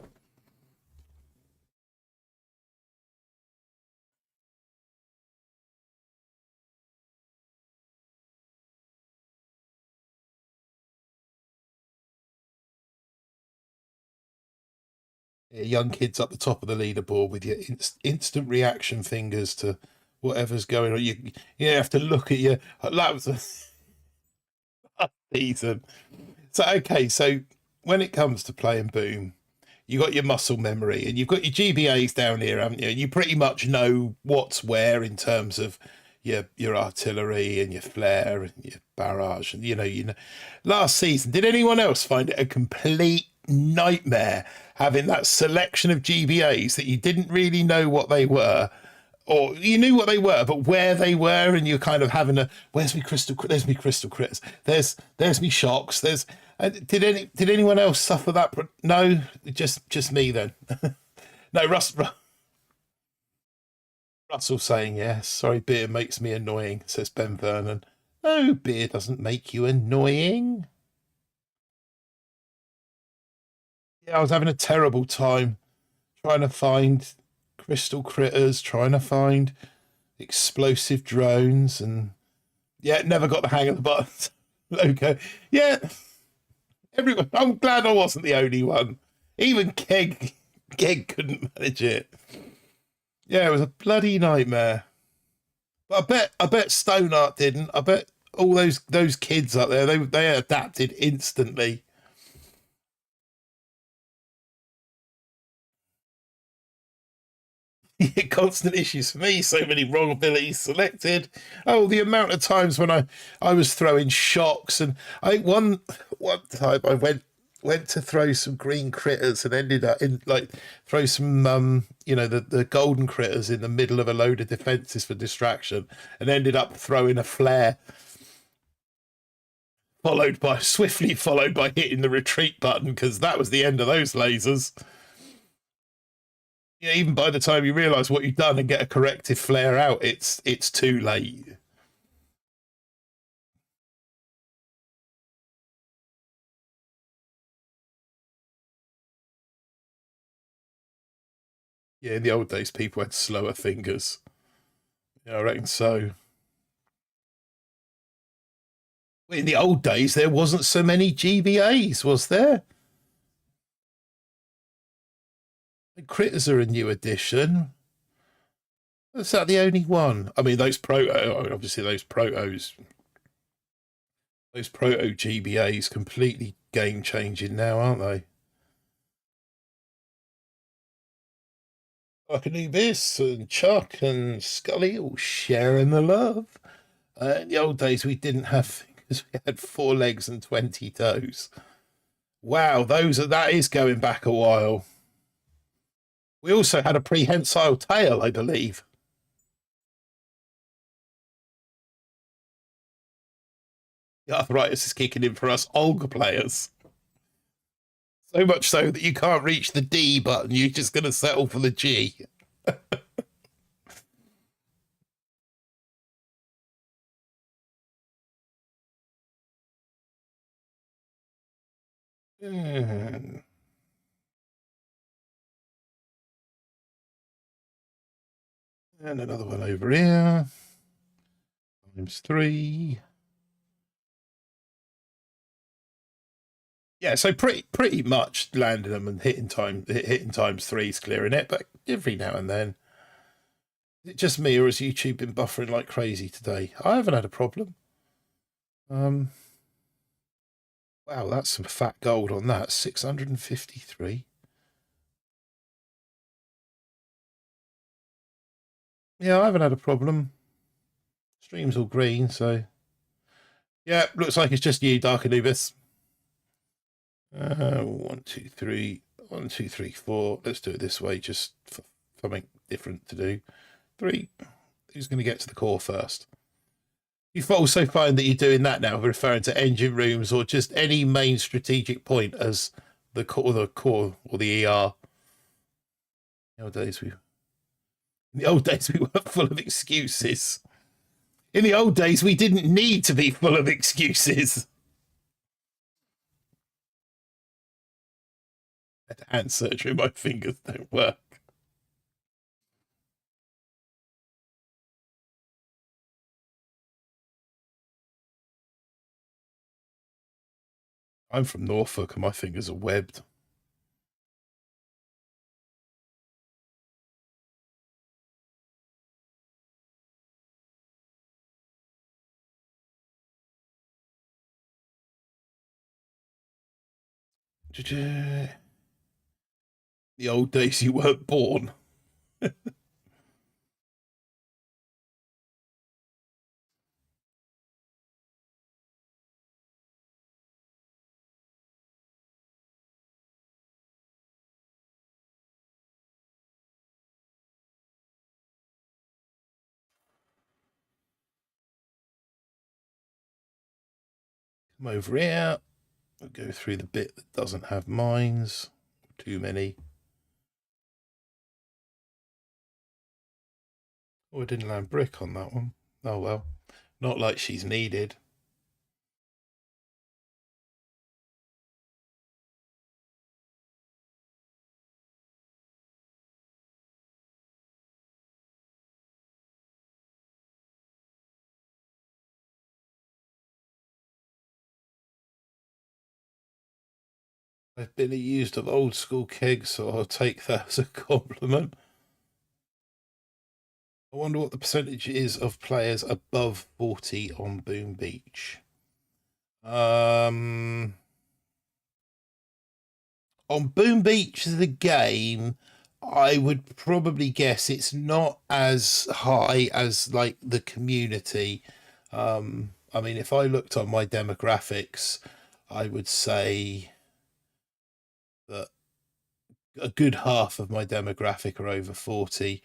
S1: Yeah, young kids up the top of the leaderboard with your instant reaction fingers to whatever's going on. You have to look at your laps of season. So okay, so when it comes to playing Boom, you got your muscle memory and you've got your GBAs down here, haven't you? And you pretty much know what's where in terms of your artillery and your flare and your barrage. And you know. Last season, did anyone else find it a complete nightmare having that selection of GBAs that you didn't really know what they were? Or you knew what they were, but where they were, and you're kind of having a where's me crystal? There's me crystal critters. There's me shocks. There's did anyone else suffer that? No, just me then. No, Russell saying yes. Sorry, beer makes me annoying, says Ben Vernon. No, beer doesn't make you annoying. Yeah, I was having a terrible time trying to find crystal critters, trying to find explosive drones, and yeah, never got the hang of the buttons. Okay, yeah, everyone. I'm glad I wasn't the only one. Even Keg couldn't manage it. Yeah, it was a bloody nightmare. But I bet Stone Art didn't. I bet all those kids up there they adapted instantly. Constant issues for me. So many wrong abilities selected. Oh, the amount of times when I was throwing shocks, and I one time I went to throw some green critters and ended up in like throw some the golden critters in the middle of a load of defenses for distraction, and ended up throwing a flare swiftly followed by hitting the retreat button because that was the end of those lasers. Yeah, even by the time you realise what you've done and get a corrective flare out, it's too late. Yeah, in the old days, people had slower fingers. Yeah, I reckon so. In the old days, there wasn't so many GBAs, was there? Critters are a new addition. Is that the only one? I mean, obviously those proto GBAs completely game changing now, aren't they? Like Anubis and Chuck and Scully all sharing the love. In the old days, we didn't have fingers; we had 4 legs and 20 toes. Wow, that is going back a while. We also had a prehensile tail, I believe. The arthritis is kicking in for us Olga players. So much so that you can't reach the D button. You're just going to settle for the G. And another one over here. Times 3. Yeah, so pretty much landing them and hitting times 3s, clearing it, but every now and then. Is it just me, or has YouTube been buffering like crazy today? I haven't had a problem. Um, wow, that's some fat gold on that. 653. Yeah, I haven't had a problem. Stream's all green, so yeah, looks like it's just you, Dark Anubis. 1, 2, 3, 1, 2, 3, 4. Let's do it this way, just for something different to do. 3. Who's going to get to the core first? You also find that you're doing that now, referring to engine rooms or just any main strategic point as the core, or the ER. In the old days we were full of excuses. In the old days, we didn't need to be full of excuses. Hand surgery, my fingers don't work. I'm from Norfolk and my fingers are webbed. The old days you weren't born. Come over here. I'll go through the bit that doesn't have mines. Too many. Oh, I didn't land brick on that one. Oh well. Not like she's needed. I've been used of old school kegs, so I'll take that as a compliment. I wonder what the percentage is of players above 40 on Boom Beach. On Boom Beach, the game, I would probably guess it's not as high as like the community. I mean, if I looked on my demographics, I would say that a good half of my demographic are over 40.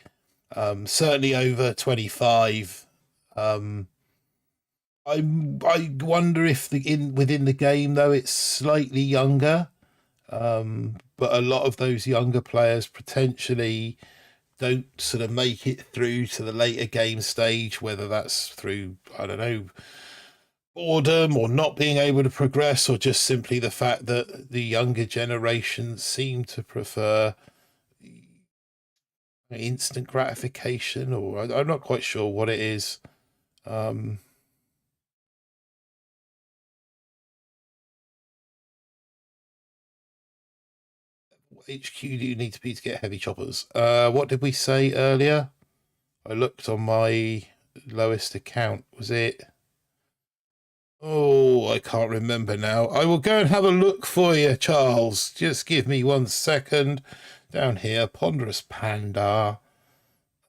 S1: Certainly over 25. I wonder if within the game though it's slightly younger. But a lot of those younger players potentially don't sort of make it through to the later game stage, whether that's through, I don't know, boredom or not being able to progress, or just simply the fact that the younger generation seem to prefer instant gratification, or I'm not quite sure what it is. HQ do you need to be to get heavy choppers? What did we say earlier? I looked on my lowest account. Was it? Oh, I can't remember now. I will go and have a look for you, Charles. Just give me 1 second. Down here, Ponderous Panda.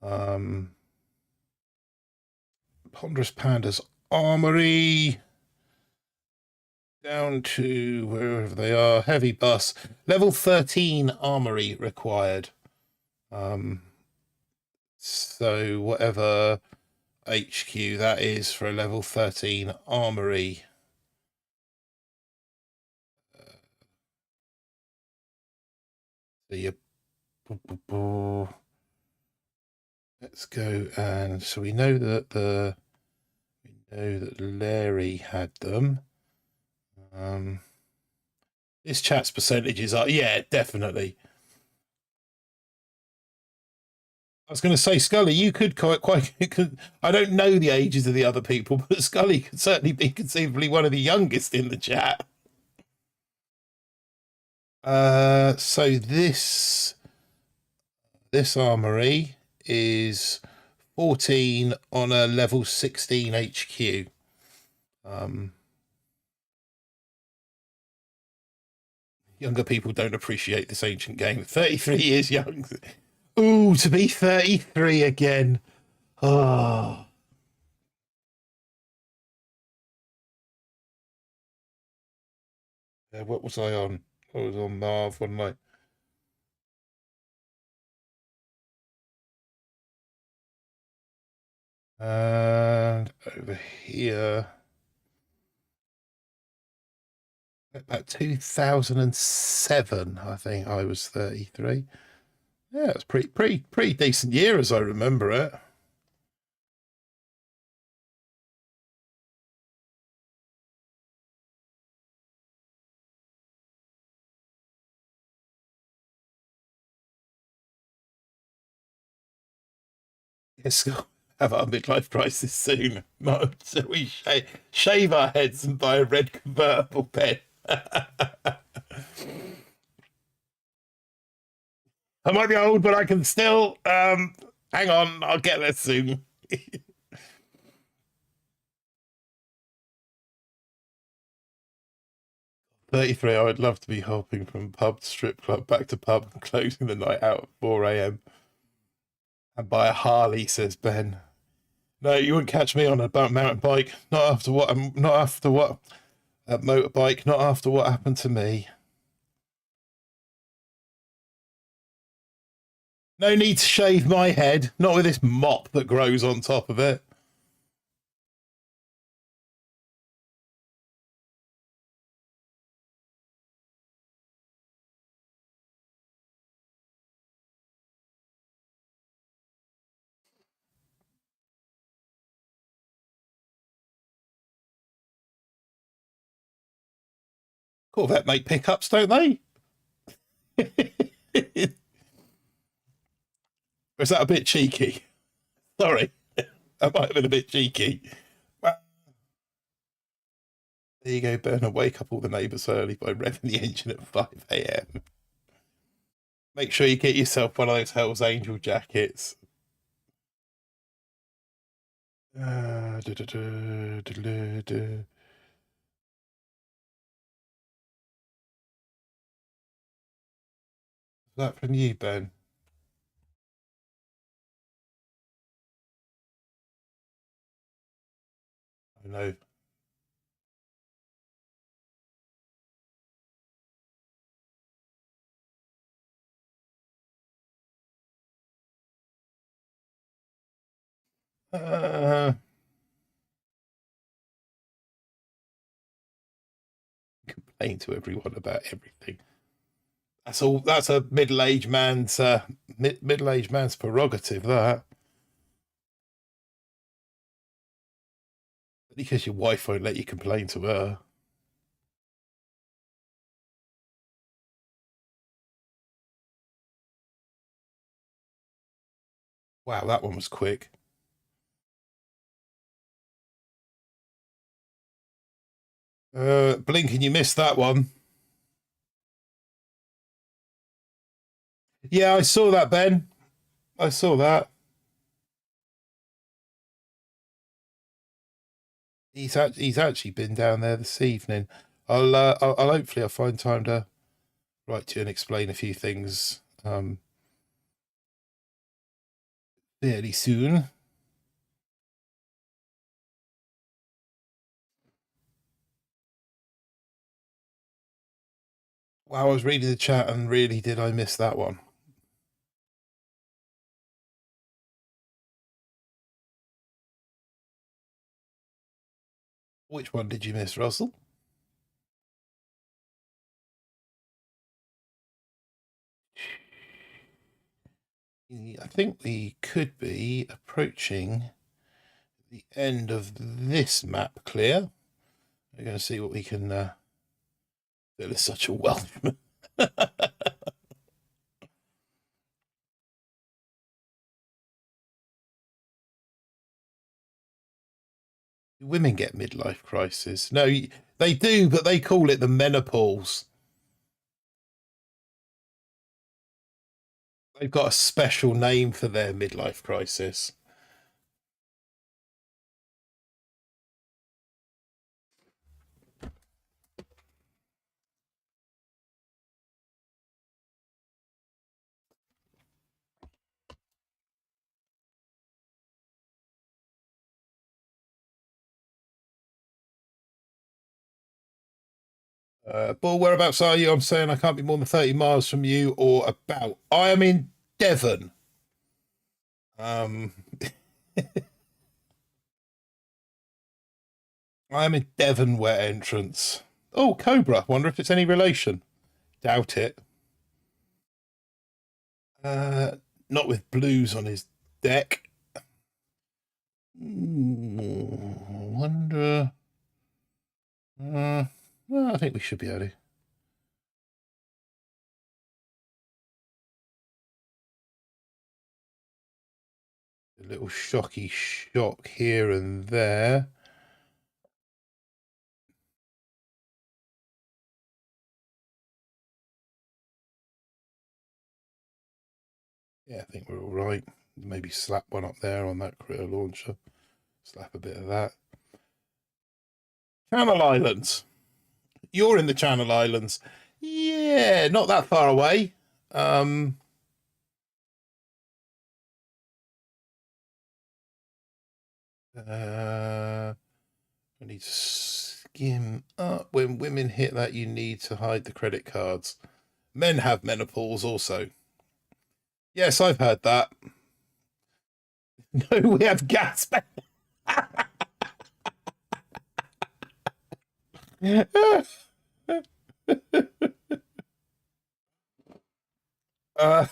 S1: Ponderous Panda's Armory. Down to wherever they are. Heavy bus. Level 13 Armory required. So whatever HQ that is for a level 13 Armory. So you let's go, and so we know that Larry had them. This chat's percentages are, yeah, definitely. I was going to say, Scully, you could quite I don't know the ages of the other people, but Scully could certainly be conceivably one of the youngest in the chat. So this armory is 14 on a level 16 HQ. Younger people don't appreciate this ancient game. 33 years young. Ooh, to be 33 again. Oh. What was I on? I was on Marv, wasn't I? And over here, about 2007, I think I was 33. Yeah, it's pretty decent year as I remember it. Yes, have our midlife crisis soon. No, so we shave our heads and buy a red convertible pen. I might be old, but I can still hang on, I'll get there soon. 33. I would love to be hopping from pub to strip club, back to pub, and closing the night out at 4 a.m. and buy a Harley, says Ben. No, you wouldn't catch me on a mountain bike. Not after what. Not after what. A motorbike. Not after what happened to me. No need to shave my head. Not with this mop that grows on top of it. Corvette make pickups, don't they? Or is that a bit cheeky? Sorry, that might have been a bit cheeky. Well, there you go, Ben. And wake up all the neighbours early by revving the engine at 5 a.m. Make sure you get yourself one of those Hell's Angel jackets. Is that from you, Ben? I know. Complain to everyone about everything. That's all. That's a middle-aged man's middle-aged man's prerogative. That because your wife won't let you complain to her. Wow, that one was quick. Blinking, you missed that one. Yeah, I saw that, Ben. I saw that. He's actually been down there this evening. I'll hopefully I'll find time to write to you and explain a few things fairly soon. Wow, I was reading the chat and really did I miss that one? Which one did you miss, Russell? I think we could be approaching the end of this map clear. We're going to see what we can. That is such a Welshman. Women get midlife crisis. No, they do, but they call it the menopause. They've got a special name for their midlife crisis. Bull, whereabouts are you? I'm saying I can't be more than 30 miles from you or about. I am in Devon. I am in Devon wet entrance. Oh, Cobra. Wonder if it's any relation. Doubt it. Not with blues on his deck. Wonder. Well, I think we should be able to. A little shocky shock here and there. Yeah, I think we're all right. Maybe slap one up there on that critter launcher. Slap a bit of that. Channel Islands. You're in the Channel Islands. Yeah, not that far away. I need to skim up. When women hit that, you need to hide the credit cards. Men have menopause also. Yes, I've heard that. No, we have gas. uh,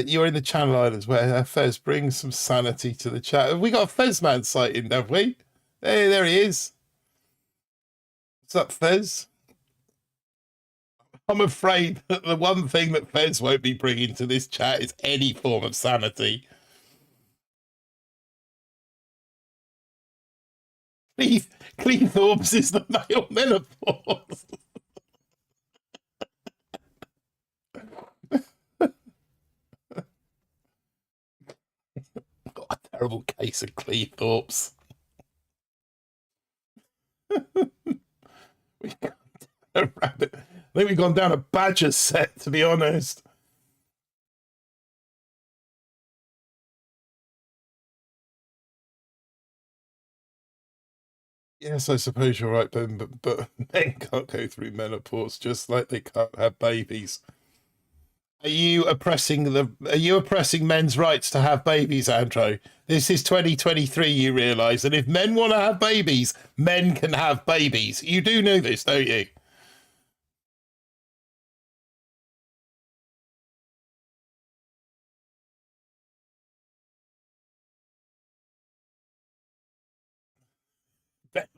S1: you're in the Channel Islands where Fez brings some sanity to the chat. Have we got a Fezman sighting, have we? Hey, there he is. What's up, Fez? I'm afraid that the one thing that Fez won't be bringing to this chat is any form of sanity. Cleethorpes is the male menopause. Got a terrible case of Cleethorpes. I think we've gone down a Badger set, to be honest. Yes, I suppose you're right, Ben, but men can't go through menopause just like they can't have babies. Are you oppressing men's rights to have babies, Andrew? This is 2023, you realise, and if men want to have babies, men can have babies. You do know this, don't you?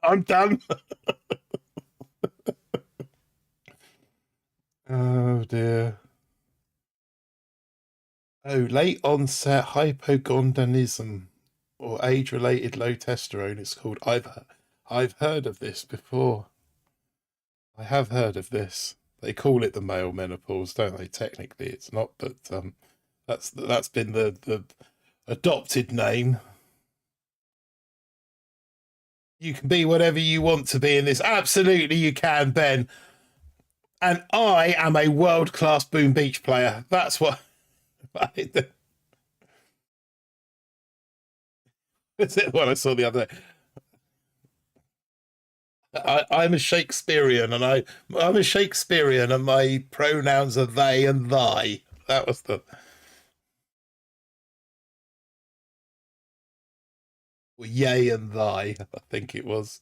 S1: I'm done. Oh dear. Oh, late onset hypogonadism or age-related low testosterone. It's called. I've heard of this before. I have heard of this. They call it the male menopause, don't they? Technically, it's not, but that's been the adopted name. You can be whatever you want to be in this. Absolutely, you can, Ben. And I am a world-class Boom Beach player. That's what. That's it. What I saw the other day. I'm a Shakespearean, and I'm a Shakespearean, and my pronouns are they and thy. That was the yay and thy. I think it was.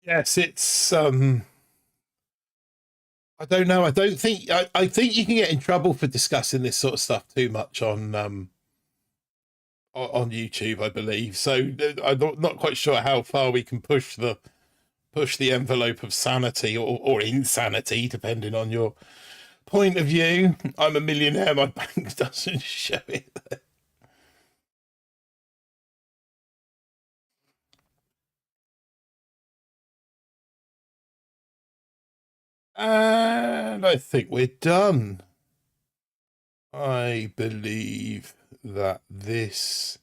S1: Yes, it's. I don't know. I don't think. I think you can get in trouble for discussing this sort of stuff too much on YouTube, I believe. So I'm not quite sure how far we can push the envelope of sanity or insanity, depending on your point of view. I'm a millionaire. My bank doesn't show it. And I think we're done. I believe that this.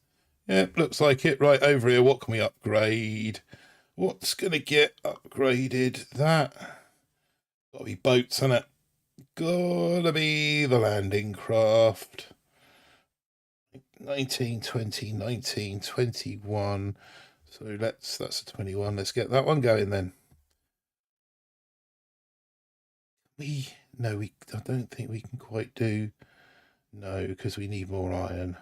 S1: Yep, looks like it. Right over here. What can we upgrade? What's going to get upgraded? That. Got to be boats, isn't it? Gotta be the landing craft. 1920, 1921. So that's a 21. Let's get that one going then. I don't think we can quite do. No, because we need more iron.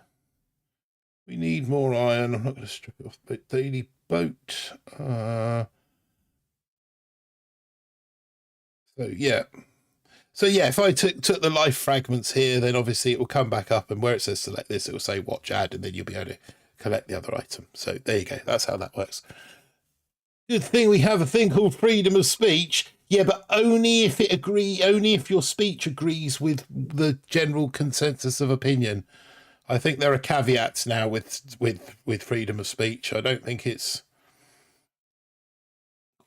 S1: We need more iron. I'm not going to strip it off. But daily boat. So yeah. So yeah, if I took the life fragments here, then obviously it will come back up, and where it says select this, it will say watch ad, and then you'll be able to collect the other item. So there you go. That's how that works. Good thing we have a thing called freedom of speech. Yeah, but only if your speech agrees with the general consensus of opinion. I think there are caveats now with freedom of speech. I don't think it's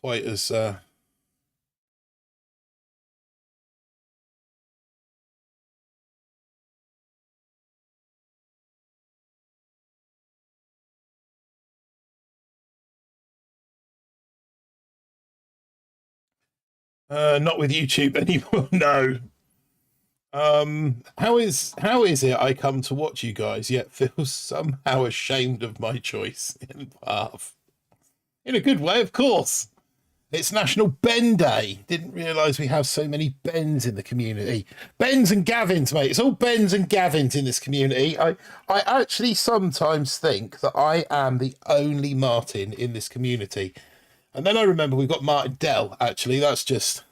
S1: quite as Not with YouTube anymore. No. How is it I come to watch you guys yet feel somehow ashamed of my choice in path? In a good way, of course. It's National Ben Day. Didn't realise we have so many Bens in the community. Bens and Gavins, mate. It's all Bens and Gavins in this community. I actually sometimes think that I am the only Martin in this community. And then I remember we've got Martin Dell, actually. That's just...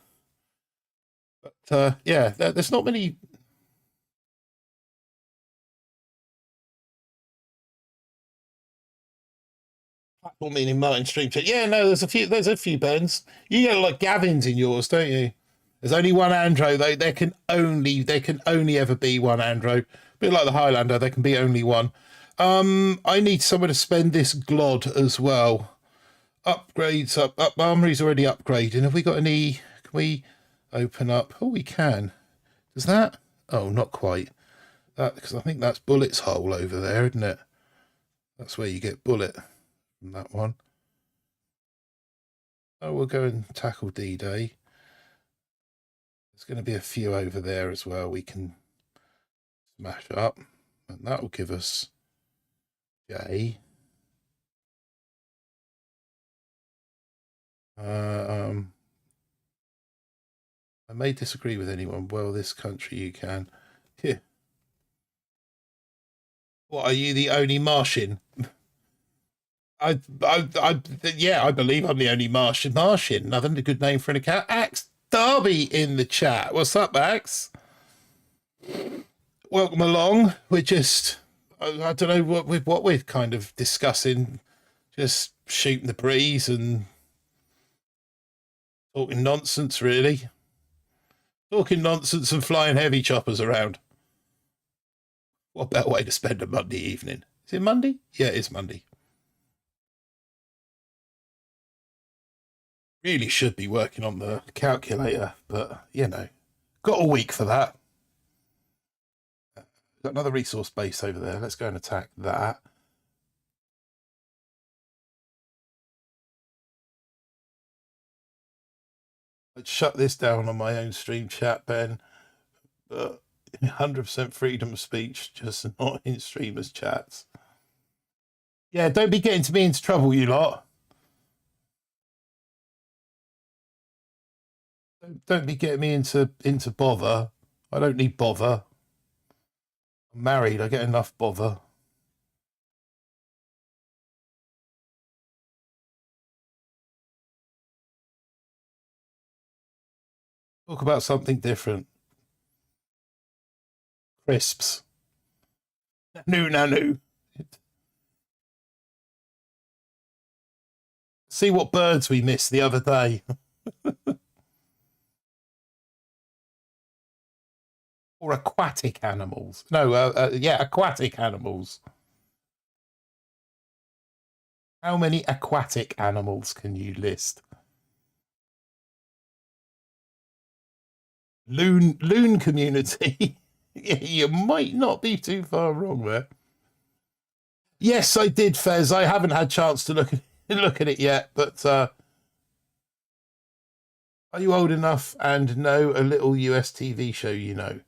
S1: But, yeah, there's not many... Meaning Martin Stream Chat. Yeah, no, there's a few Bens. You get like Gavins in yours, don't you? There's only one Andro. There can only ever be one Andro. A bit like the Highlander, there can be only one. I need somewhere to spend this glod as well. Upgrades up. Armory's already upgrading. Have we got any? Can we open up? Oh, we can. Does that? Oh, not quite. That because I think that's Bullet's hole over there, isn't it? That's where you get Bullet from that one. Oh, we'll go and tackle D-Day. There's going to be a few over there as well we can smash up. And that will give us J. I may disagree with anyone. Well, this country you can. Yeah. What, are you the only Martian? Yeah, I believe I'm the only Martian. Nothing a good name for an account. Axe Derby in the chat. What's up, Axe? Welcome along. We're just, I don't know what we're kind of discussing. Just shooting the breeze and talking nonsense, really. Talking nonsense and flying heavy choppers around. What better way to spend a Monday evening? Is it Monday? Yeah, it is Monday. Really should be working on the calculator, but, you know, got a week for that. Got another resource base over there. Let's go and attack that. Let's shut this down on my own stream chat, Ben. But 100% freedom of speech, just not in streamers' chats. Yeah, don't be getting me into trouble, you lot. Don't be getting me into bother. I don't need bother. I'm married. I get enough bother. Talk about something different. Crisps. Nanu. See what birds we missed the other day. Or aquatic animals. No, yeah, aquatic animals. How many aquatic animals can you list? Loon community. You might not be too far wrong there. Yes, I did, Fez. I haven't had a chance to look at it yet, but are you old enough and know a little US TV show you know?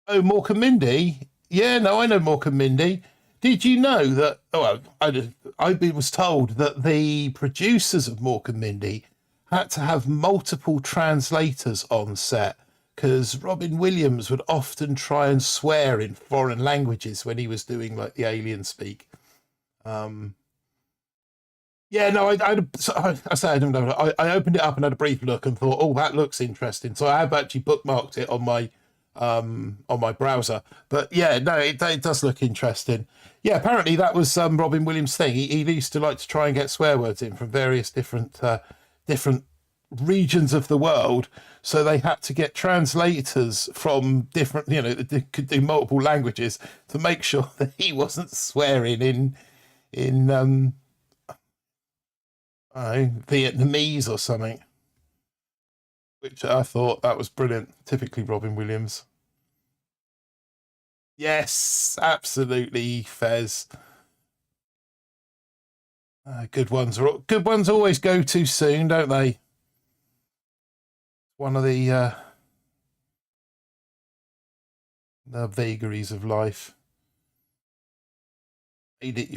S1: Oh, Mork and Mindy? Yeah, no, I know Mork and Mindy. Did you know that? Oh, I was told that the producers of Mork and Mindy had to have multiple translators on set because Robin Williams would often try and swear in foreign languages when he was doing like the alien speak. Yeah, no, I say I don't know. I opened it up and had a brief look and thought, oh, that looks interesting. So I have actually bookmarked it on my browser. But yeah, no, it does look interesting. Yeah, apparently that was Robin Williams' thing. He used to like to try and get swear words in from various different regions of the world. So they had to get translators from different, that could do multiple languages to make sure that he wasn't swearing in Vietnamese or something, which I thought that was brilliant. Typically Robin Williams. Yes, absolutely, Fez. Good ones always go too soon, don't they? One of the vagaries of life. Made it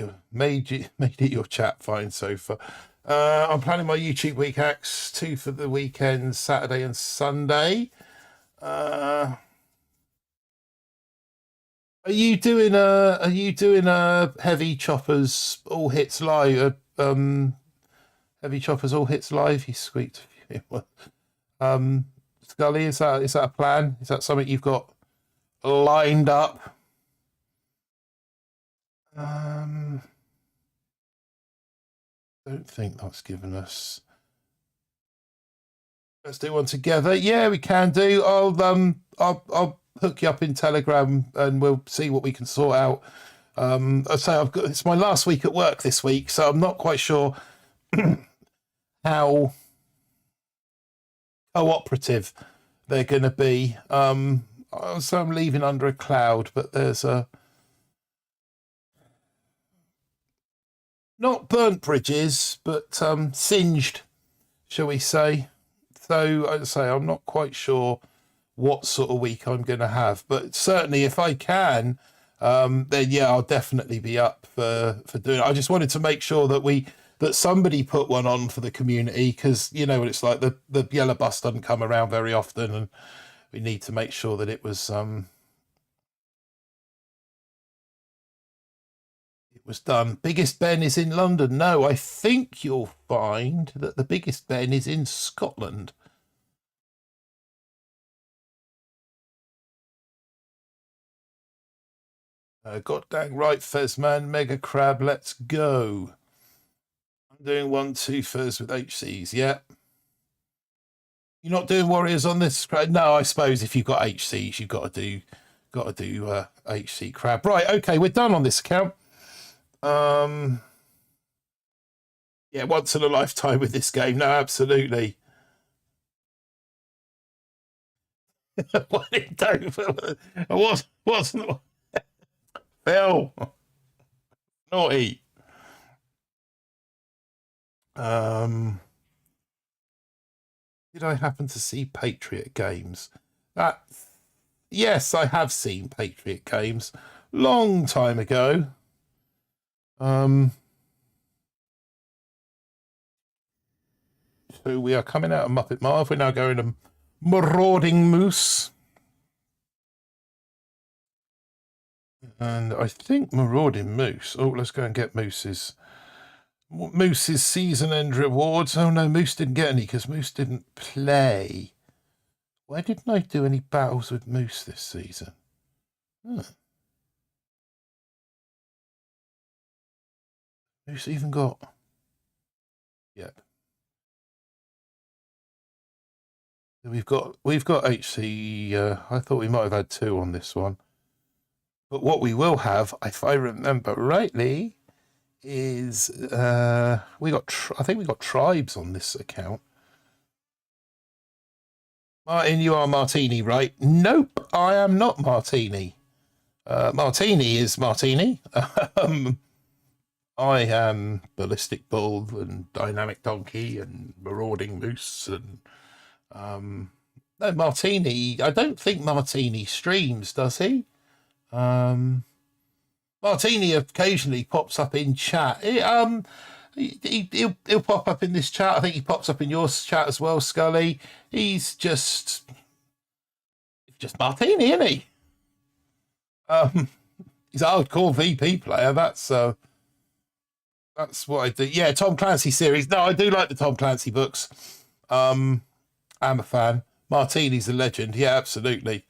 S1: your chat fine so far. I'm planning my YouTube week hacks 2 for the weekend, Saturday and Sunday. Are you doing a heavy choppers all hits live? Heavy choppers all hits live. He squeaked. Scully, is that a plan? Is that something you've got lined up? Don't think that's given us. Let's do one together. Yeah, we can do. I'll hook you up in Telegram and we'll see what we can sort out. I say it's my last week at work this week, so I'm not quite sure how cooperative they're going to be. So I'm leaving under a cloud, but there's not burnt bridges, but singed, shall we say. So I'd say I'm not quite sure what sort of week I'm going to have, but certainly if I can, then yeah, I'll definitely be up for doing it. I just wanted to make sure that somebody put one on for the community, because you know what it's like, the yellow bus doesn't come around very often, and we need to make sure that it was done. Biggest Ben is in London. No, I think you'll find that the biggest Ben is in Scotland. God dang right, Fezman, Mega Crab, let's go. I'm doing 1-2 Fez with HCs, yeah. You're not doing Warriors on this? No, I suppose if you've got HCs, you've got to do HC Crab. Right, okay, we're done on this account. Yeah, once in a lifetime with this game. No, absolutely. What it don't? Wasn't Phil? Naughty. Did I happen to see Patriot Games? Yes, I have seen Patriot Games long time ago. So we are coming out of Muppet Marv. We're now going to Marauding Moose. And I think Marauding Moose. Oh, let's go and get Moose's season end rewards. Oh no, Moose didn't get any because Moose didn't play. Why didn't I do any battles with Moose this season? Moose even got... Yep. We've got HC. I thought we might have had 2 on this one. But what we will have, if I remember rightly, is I think we got tribes on this account. Martin, you are Martini, right? Nope, I am not Martini. Martini is Martini. I am BallisticBull and Dynamic Donkey and Marauding Moose and no, Martini. I don't think Martini streams, does he? Martini occasionally pops up in chat. He'll pop up in this chat. I think he pops up in your chat as well, Scully. He's just Martini, isn't he? He's a hardcore VP player. That's what I do. Yeah, Tom Clancy series. No, I do like the Tom Clancy books. I'm a fan. Martini's a legend. Yeah, absolutely.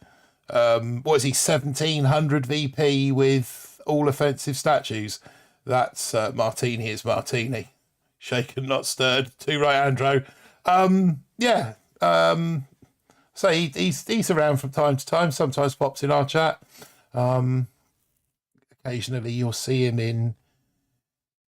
S1: What is he, 1700 VP with all offensive statues? That's Martini is Martini. Shaken, not stirred. Too right, Andrew. Yeah. So he's around from time to time. Sometimes pops in our chat. Occasionally you'll see him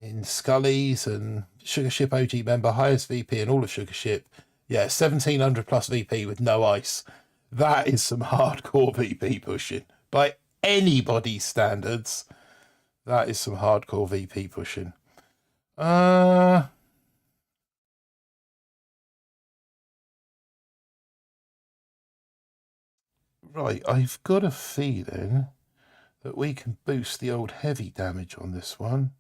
S1: in Scully's and Sugar Ship OG member, highest VP and all of Sugar Ship. Yeah, 1700 plus VP with no ice. That is some hardcore VP pushing. By anybody's standards, that is some hardcore VP pushing. Right, I've got a feeling that we can boost the old heavy damage on this one.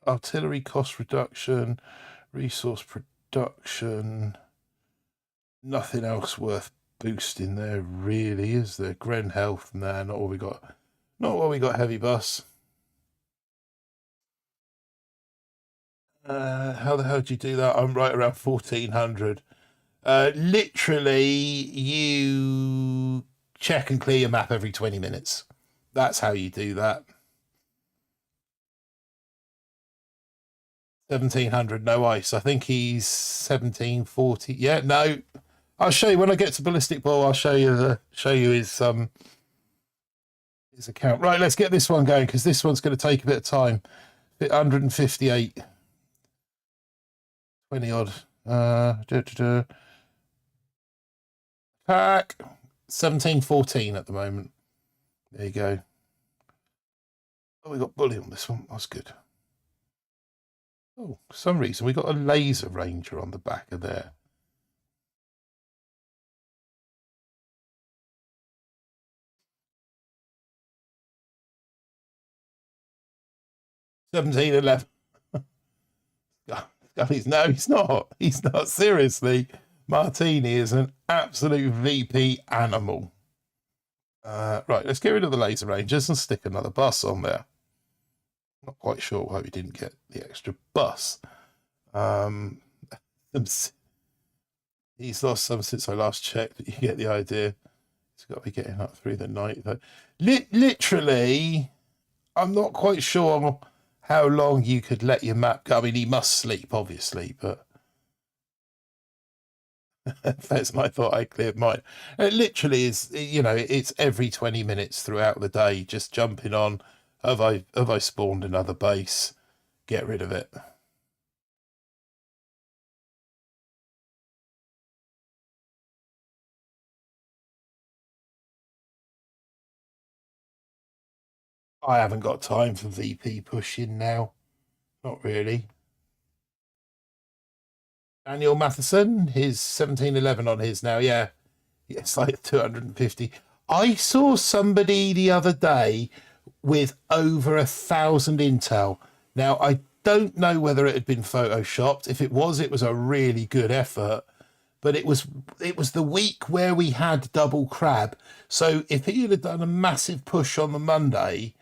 S1: Artillery cost reduction, resource production. Nothing else worth boosting there, really, is there? Gren health, nah, not what we got. Not what we got. Heavy bus. How the hell do you do that? I'm right around 1400. Literally, you check and clear your map every 20 minutes. That's how you do that. 1700, no ice. I think he's 1740. Yeah, no. I'll show you when I get to BallisticBull. I'll show you his account. Right, let's get this one going because this one's going to take a bit of time. 158, 20 odd. Pack 1714 at the moment. There you go. Oh, we got bully on this one. That's good. Oh, for some reason we got a laser ranger on the back of there. Seventeen 11. No, he's not. He's not. Seriously, Martini is an absolute VP animal. Right, let's get rid of the laser rangers and stick another bus on there. Not quite sure why we didn't get the extra bus. He's lost some since I last checked, but you get the idea. He's got to be getting up through the night. Literally, I'm not quite sure how long you could let your map go. I mean, he must sleep, obviously, but that's my thought. I cleared mine. It literally is, you know, it's every 20 minutes throughout the day, just jumping on. Have I spawned another base? Get rid of it. I haven't got time for VP pushing now. Not really. Daniel Matheson, his 1711 on his now. Yeah, it's like 250. I saw somebody the other day with over 1,000 intel. Now, I don't know whether it had been photoshopped. If it was a really good effort. But it was the week where we had double crab. So if he had done a massive push on the Monday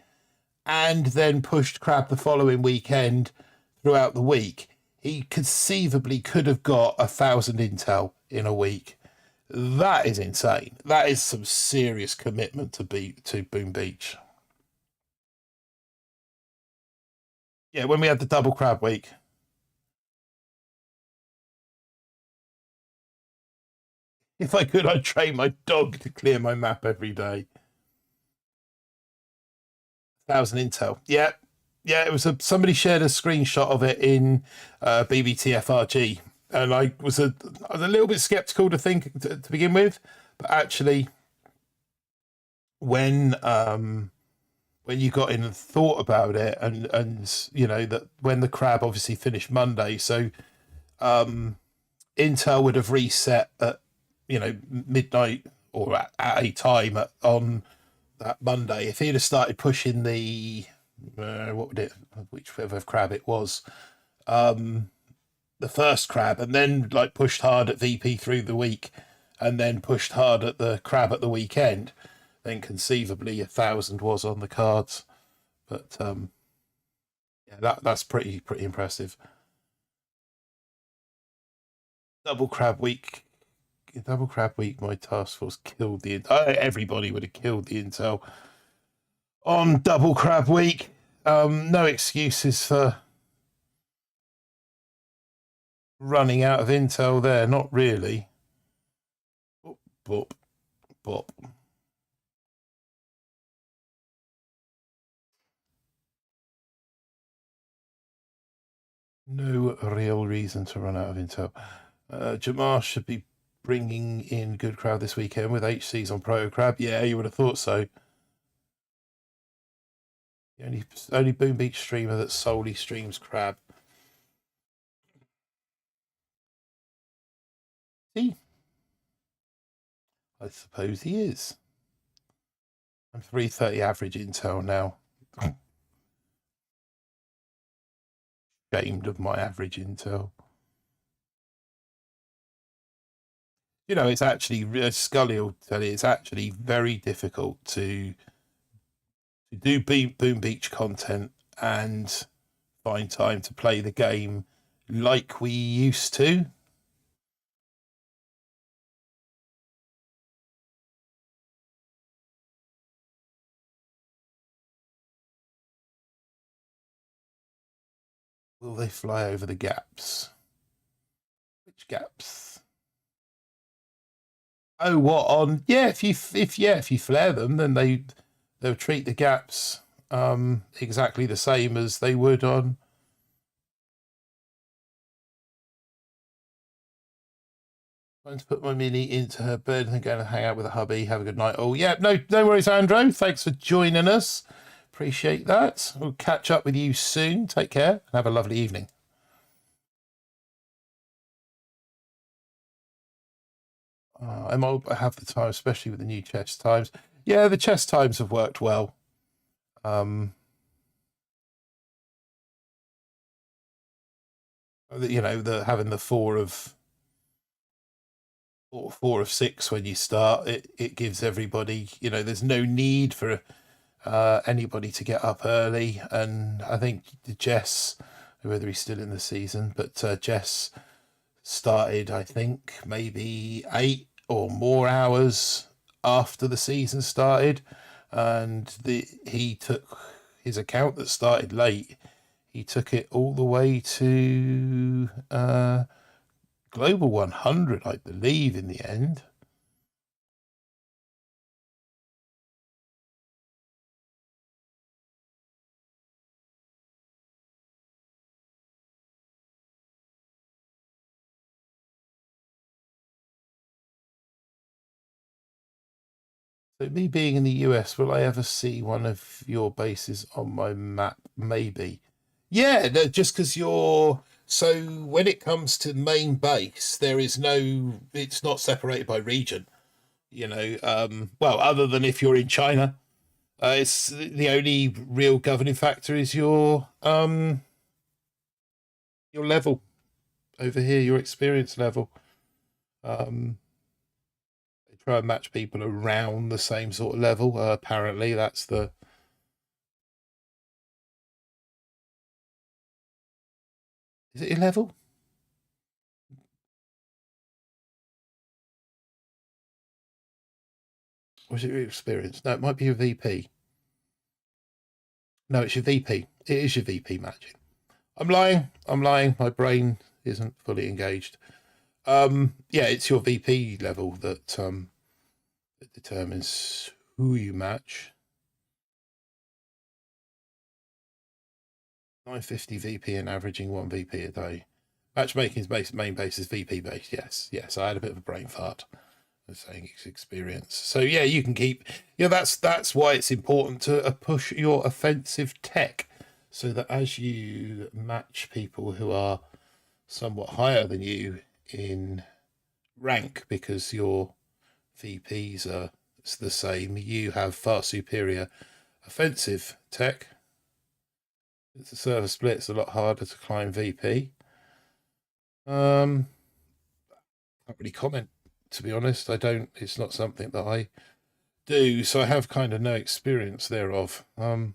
S1: and then pushed crab the following weekend throughout the week, he conceivably could have got 1,000 intel in a week. That is insane. That is some serious commitment to Boom Beach. Yeah, when we had the double crab week. If I could, I'd train my dog to clear my map every day. 1,000 intel. Yeah, yeah. It was somebody shared a screenshot of it in BBTFRG, and I was a little bit skeptical to begin with, but actually, when you got in and thought about it, and you know that when the crab obviously finished Monday, so intel would have reset at midnight or at a time on that Monday. If he'd have started pushing the whichever crab it was, the first crab, and then like pushed hard at VP through the week, and then pushed hard at the crab at the weekend, then conceivably 1,000 was on the cards. But yeah, that's pretty impressive. Double crab week. Double crab week, my task force killed everybody would have killed the intel on double crab week. No excuses for running out of intel there, not really. Bop, bop. No real reason to run out of intel. Jamar should be bringing in good crowd this weekend with HCs on Proto Crab. Yeah, you would have thought so. The only Boom Beach streamer that solely streams crab. See? I suppose he is. I'm 330 average intel now. Ashamed of my average intel. You know, it's actually, Scully will tell you, it's actually very difficult to do Boom Beach content and find time to play the game like we used to. Will they fly over the gaps? Which gaps? Oh, what on? Yeah, if you flare them, then they'll treat the gaps exactly the same as they would on. Going to put my mini into her bed and going to hang out with a hubby. Have a good night. Oh yeah, no worries, Andrew. Thanks for joining us. Appreciate that. We'll catch up with you soon. Take care and have a lovely evening. I have the time, especially with the new chess times. Yeah, the chess times have worked well. You know, having the four of 6 when you start, it gives everybody, you know, there's no need for anybody to get up early. And I think Jess, whether he's still in the season, but Jess started, I think, maybe 8 or more hours after the season started, and he took his account that started late. He took it all the way to Global 100, I believe, in the end. So me being in the US, will I ever see one of your bases on my map? Maybe. Yeah, no, just because you're... So when it comes to main base, it's not separated by region, you know. Well, other than if you're in China, it's the only real governing factor is your level over here, your experience level. They try and match people around the same sort of level. Apparently, that's the... Is it a level? Or is it your experience? No, it might be your VP. No, it's your VP. It is your VP matching. I'm lying. My brain isn't fully engaged. Yeah, it's your VP level that determines who you match. 950 VP and averaging 1 VP a day. Matchmaking's main base is VP based. Yes. I had a bit of a brain fart. Saying experience. So yeah, you can keep. Yeah, that's why it's important to push your offensive tech, so that as you match people who are somewhat higher than you in rank, because your VPs are the same, you have far superior offensive tech. It's a server split. It's a lot harder to climb VP. Can't really comment, to be honest. It's not something that I do, so I have kind of no experience thereof. But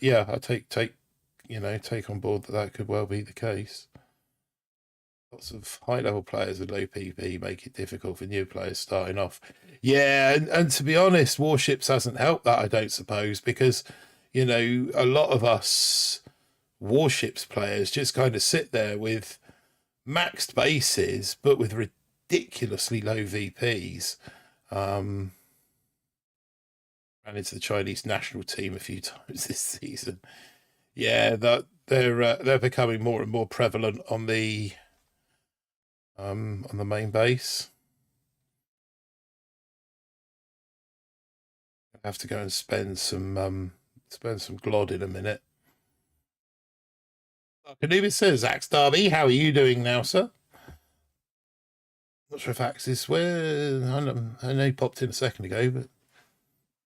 S1: yeah, I take on board that could well be the case. Lots of high-level players with low PP make it difficult for new players starting off. Yeah, and to be honest, Warships hasn't helped that, I don't suppose, because, you know, a lot of us Warships players just kind of sit there with maxed bases, but with ridiculously low VPs. Ran into the Chinese national team a few times this season. Yeah, that they're becoming more and more prevalent on the main base. I have to go and spend some Spend some glod in a minute. Anubis says, Axe Derby, how are you doing now, sir? Not sure if Axe is where. I know he popped in a second ago, but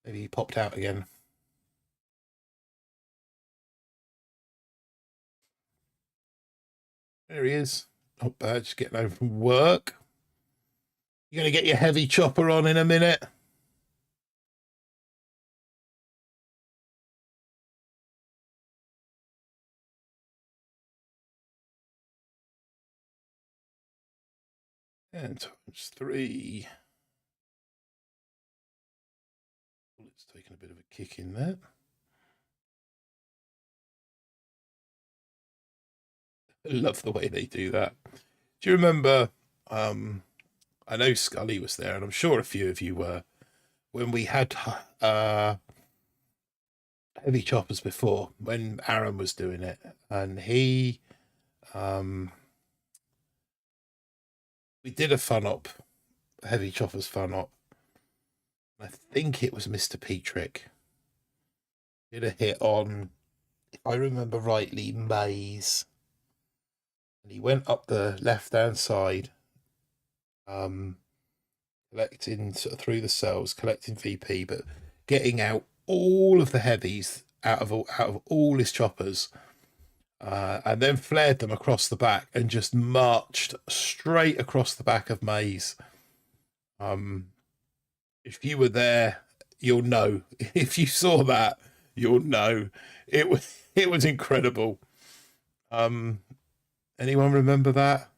S1: maybe he popped out again. There he is. Not bad, just getting home from work. You're going to get your heavy chopper on in a minute. And times 3. It's taken a bit of a kick in there. I love the way they do that. Do you remember, I know Scully was there, and I'm sure a few of you were, when we had heavy choppers before, when Aaron was doing it, and he, we did a fun op, heavy choppers fun op. I think it was Mr. Petrick. Did a hit on, if I remember rightly, Maze. And he went up the left-hand side, collecting sort of through the cells, collecting VP, but getting out all of the heavies out of all his choppers, and then flared them across the back and just marched straight across the back of Maze. If you were there, you'll know. If you saw that, you'll know. It was incredible. Anyone remember that?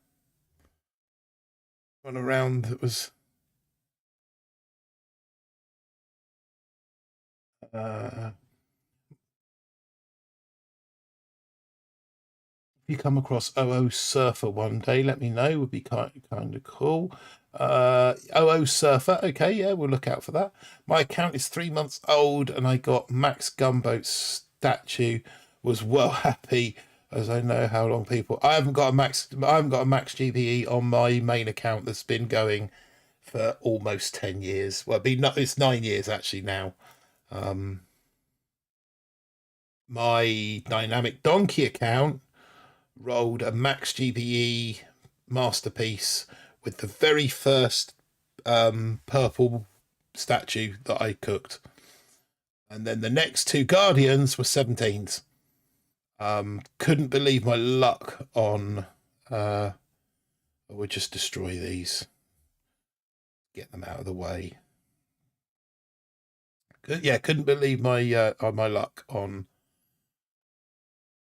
S1: One around that was if you come across OO Surfer one day, let me know. Would be kind of cool. OO Surfer, okay, yeah, we'll look out for that. My account is 3 months old, and I got Max Gumboat statue. Was well happy, as I know how long people. I haven't got a Max GBE on my main account that's been going for almost 10 years. Well, it's 9 years actually now. My Dynamic Donkey account rolled a Max GBE masterpiece with the very first purple statue that I cooked. And then the next 2 Guardians were 17s. Couldn't believe my luck on I would just destroy these. Get them out of the way. Couldn't believe my luck on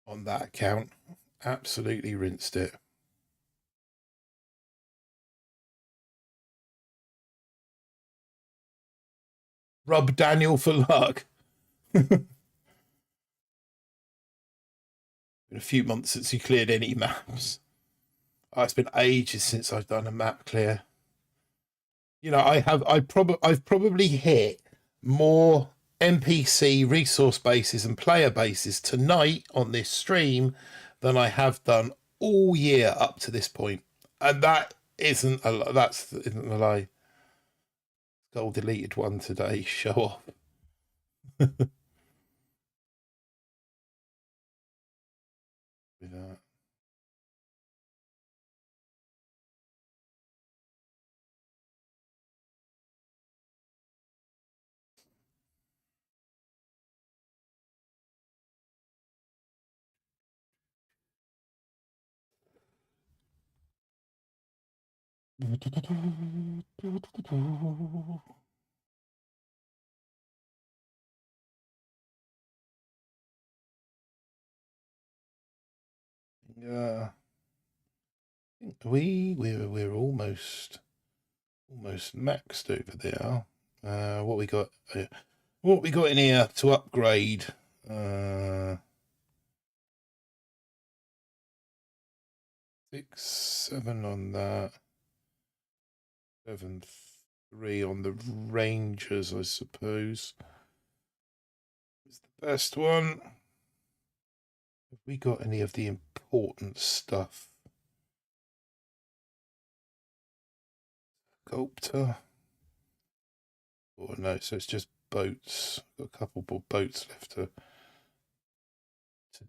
S1: that account. Absolutely rinsed it. Rub Daniel for luck. Been a few months since he cleared any maps. Oh, it's been ages since I've done a map clear. You know, I've probably hit more NPC resource bases and player bases tonight on this stream than I have done all year up to this point. And that isn't a lie. Gold deleted one today. Show off. With that. Yeah, we're almost maxed over there. What we got? What we got in here to upgrade? 6, 7 on that. 7, 3 on the Rangers, I suppose. Is the best one. Have we got any of the important stuff? Sculptor. Oh no, so it's just boats. Got a couple more boats left to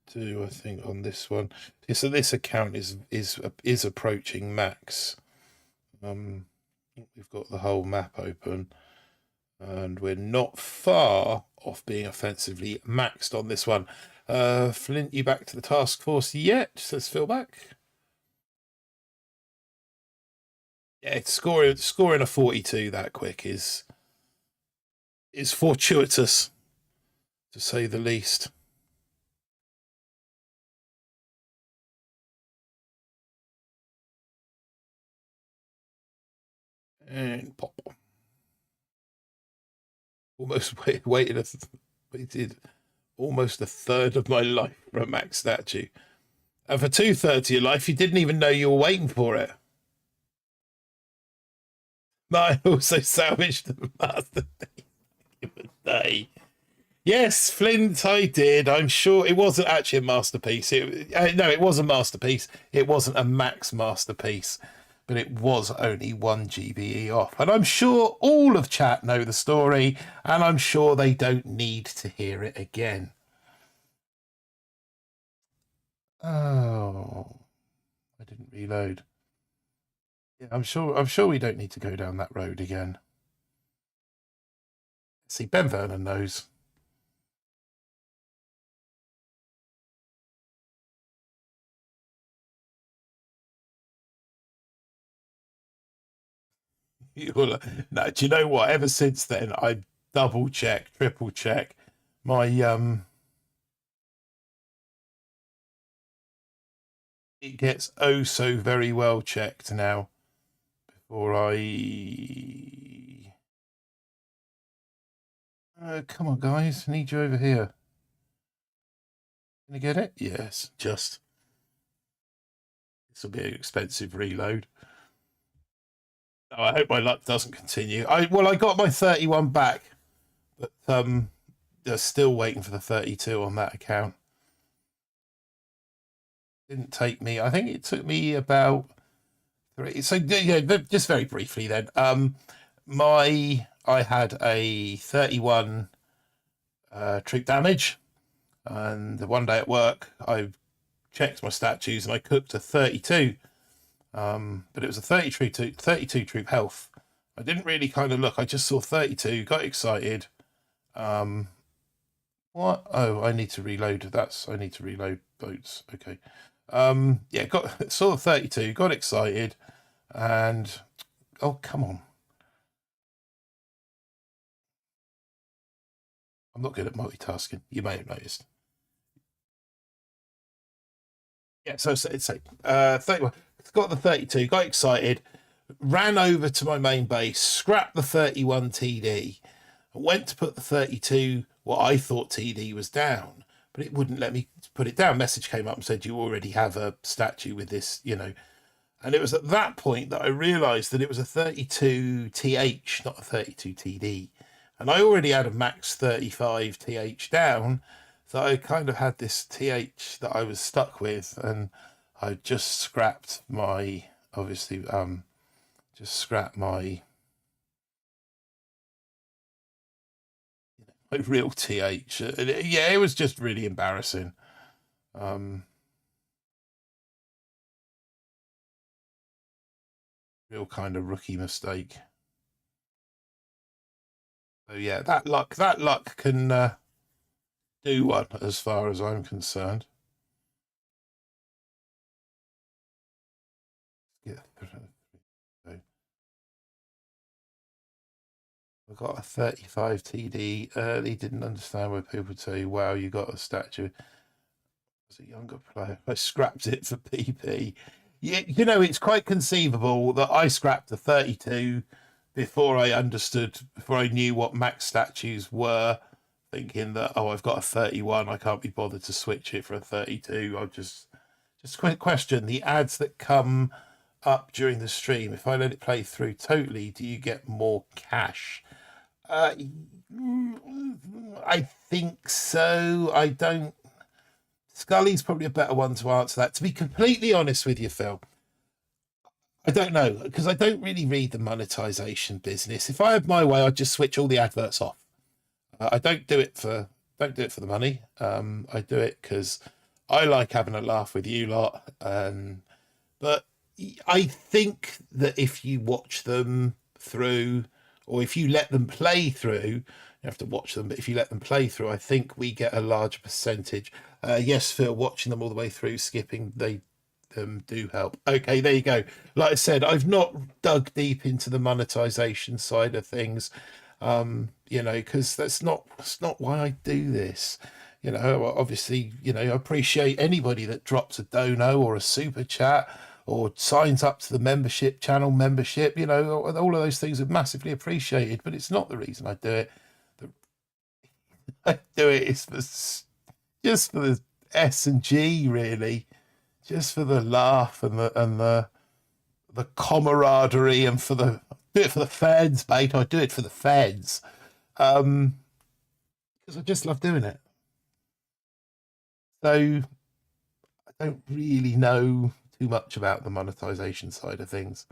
S1: to do, I think, on this one. Yeah, so this account is approaching max. We've got the whole map open, and we're not far off being offensively maxed on this one. Flint, you back to the task force yet? Says Phil back. Yeah, scoring a 42 that quick is fortuitous, to say the least. And pop. Almost waited almost a third of my life for a max statue. And for 2/3 of your life, you didn't even know you were waiting for it. I also salvaged the masterpiece. Yes, Flint, I did. I'm sure it wasn't actually a masterpiece. No, it was a masterpiece. It wasn't a max masterpiece, but it was only 1 GBE off. And I'm sure all of chat know the story, and I'm sure they don't need to hear it again. Oh, I didn't reload. Yeah, I'm sure we don't need to go down that road again. See, Ben Vernon knows. No, do you know what? Ever since then, I double check, triple check my it gets oh so very well checked now before I come on guys, I need you over here. Can you get it? Yes, just this will be an expensive reload. Oh, I hope my luck doesn't continue. I got my 31 back, but they're still waiting for the 32 on that account. Didn't take me. I think it took me about 3. So yeah, just very briefly then. I had a 31 troop damage, and one day at work I checked my statues and I cooked a 32. But it was a 32 troop health. I didn't really kind of look. I just saw 32, got excited. What? Oh, I need to reload. I need to reload boats. Okay. Yeah, saw 32, got excited, and oh come on. I'm not good at multitasking. You may have noticed. Yeah, so it's 31. Got the 32, got excited, ran over to my main base, scrapped the 31 TD, went to put the 32, what I thought TD was down, but it wouldn't let me put it down. Message came up and said, you already have a statue with this, And it was at that point that I realised that it was a 32 TH, not a 32 TD. And I already had a max 35 TH down, so I kind of had this TH that I was stuck with, and I just scrapped my, obviously, my real TH. Yeah, it was just really embarrassing. Real kind of rookie mistake. So yeah, that luck can do one as far as I'm concerned. Yeah. I got a 35 TD early, didn't understand why people tell you, wow, you got a statue. As a younger player, I scrapped it for PP. Yeah, it's quite conceivable that I scrapped a 32 before I knew what max statues were, thinking that, oh, I've got a 31, I can't be bothered to switch it for a 32. I'll just quick question, the ads that come up during the stream, if I let it play through totally, do you get more cash? I think so. I don't. Scully's probably a better one to answer that. To be completely honest with you, Phil, I don't know, because I don't really read the monetization business. If I had my way, I'd just switch all the adverts off. I don't do it for the money. I do it because I like having a laugh with you lot. But I think that if you watch them through, or if you let them play through, you have to watch them, but if you let them play through, I think we get a larger percentage. Yes, Phil, watching them all the way through, skipping, they do help. Okay, there you go. Like I said, I've not dug deep into the monetization side of things, you know, because that's not why I do this. You know, obviously, you know, I appreciate anybody that drops a dono or a super chat or signs up to the membership channel membership. You know, all of those things are massively appreciated, but it's not the reason I do it. I do it is just for the S and G, really, just for the laugh and the camaraderie, and for the do it for the fans, mate. I do it for the fans, because I just love doing it. So I don't really know too much about the monetization side of things.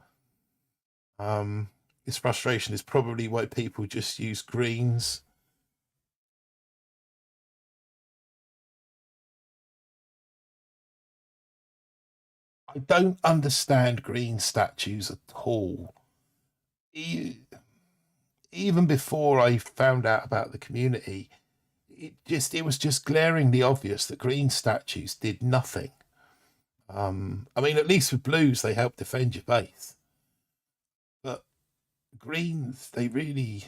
S1: This frustration is probably why people just use greens. I don't understand green statues at all. Even before I found out about the community, it was just glaringly obvious that green statues did nothing. I mean, at least with blues, they help defend your base. But greens, they really,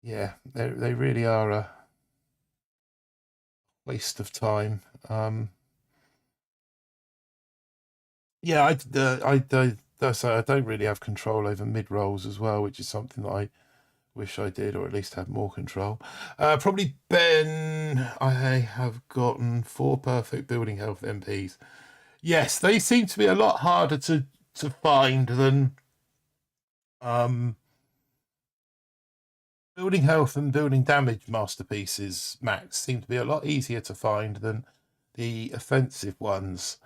S1: yeah, they really are a waste of time. Yeah, I don't really have control over mid rolls as well, which is something that I wish I did, or at least have more control. Probably Ben. I have gotten 4 perfect building health MPs. Yes, they seem to be a lot harder to find than building health and building damage masterpieces. Max seem to be a lot easier to find than the offensive ones.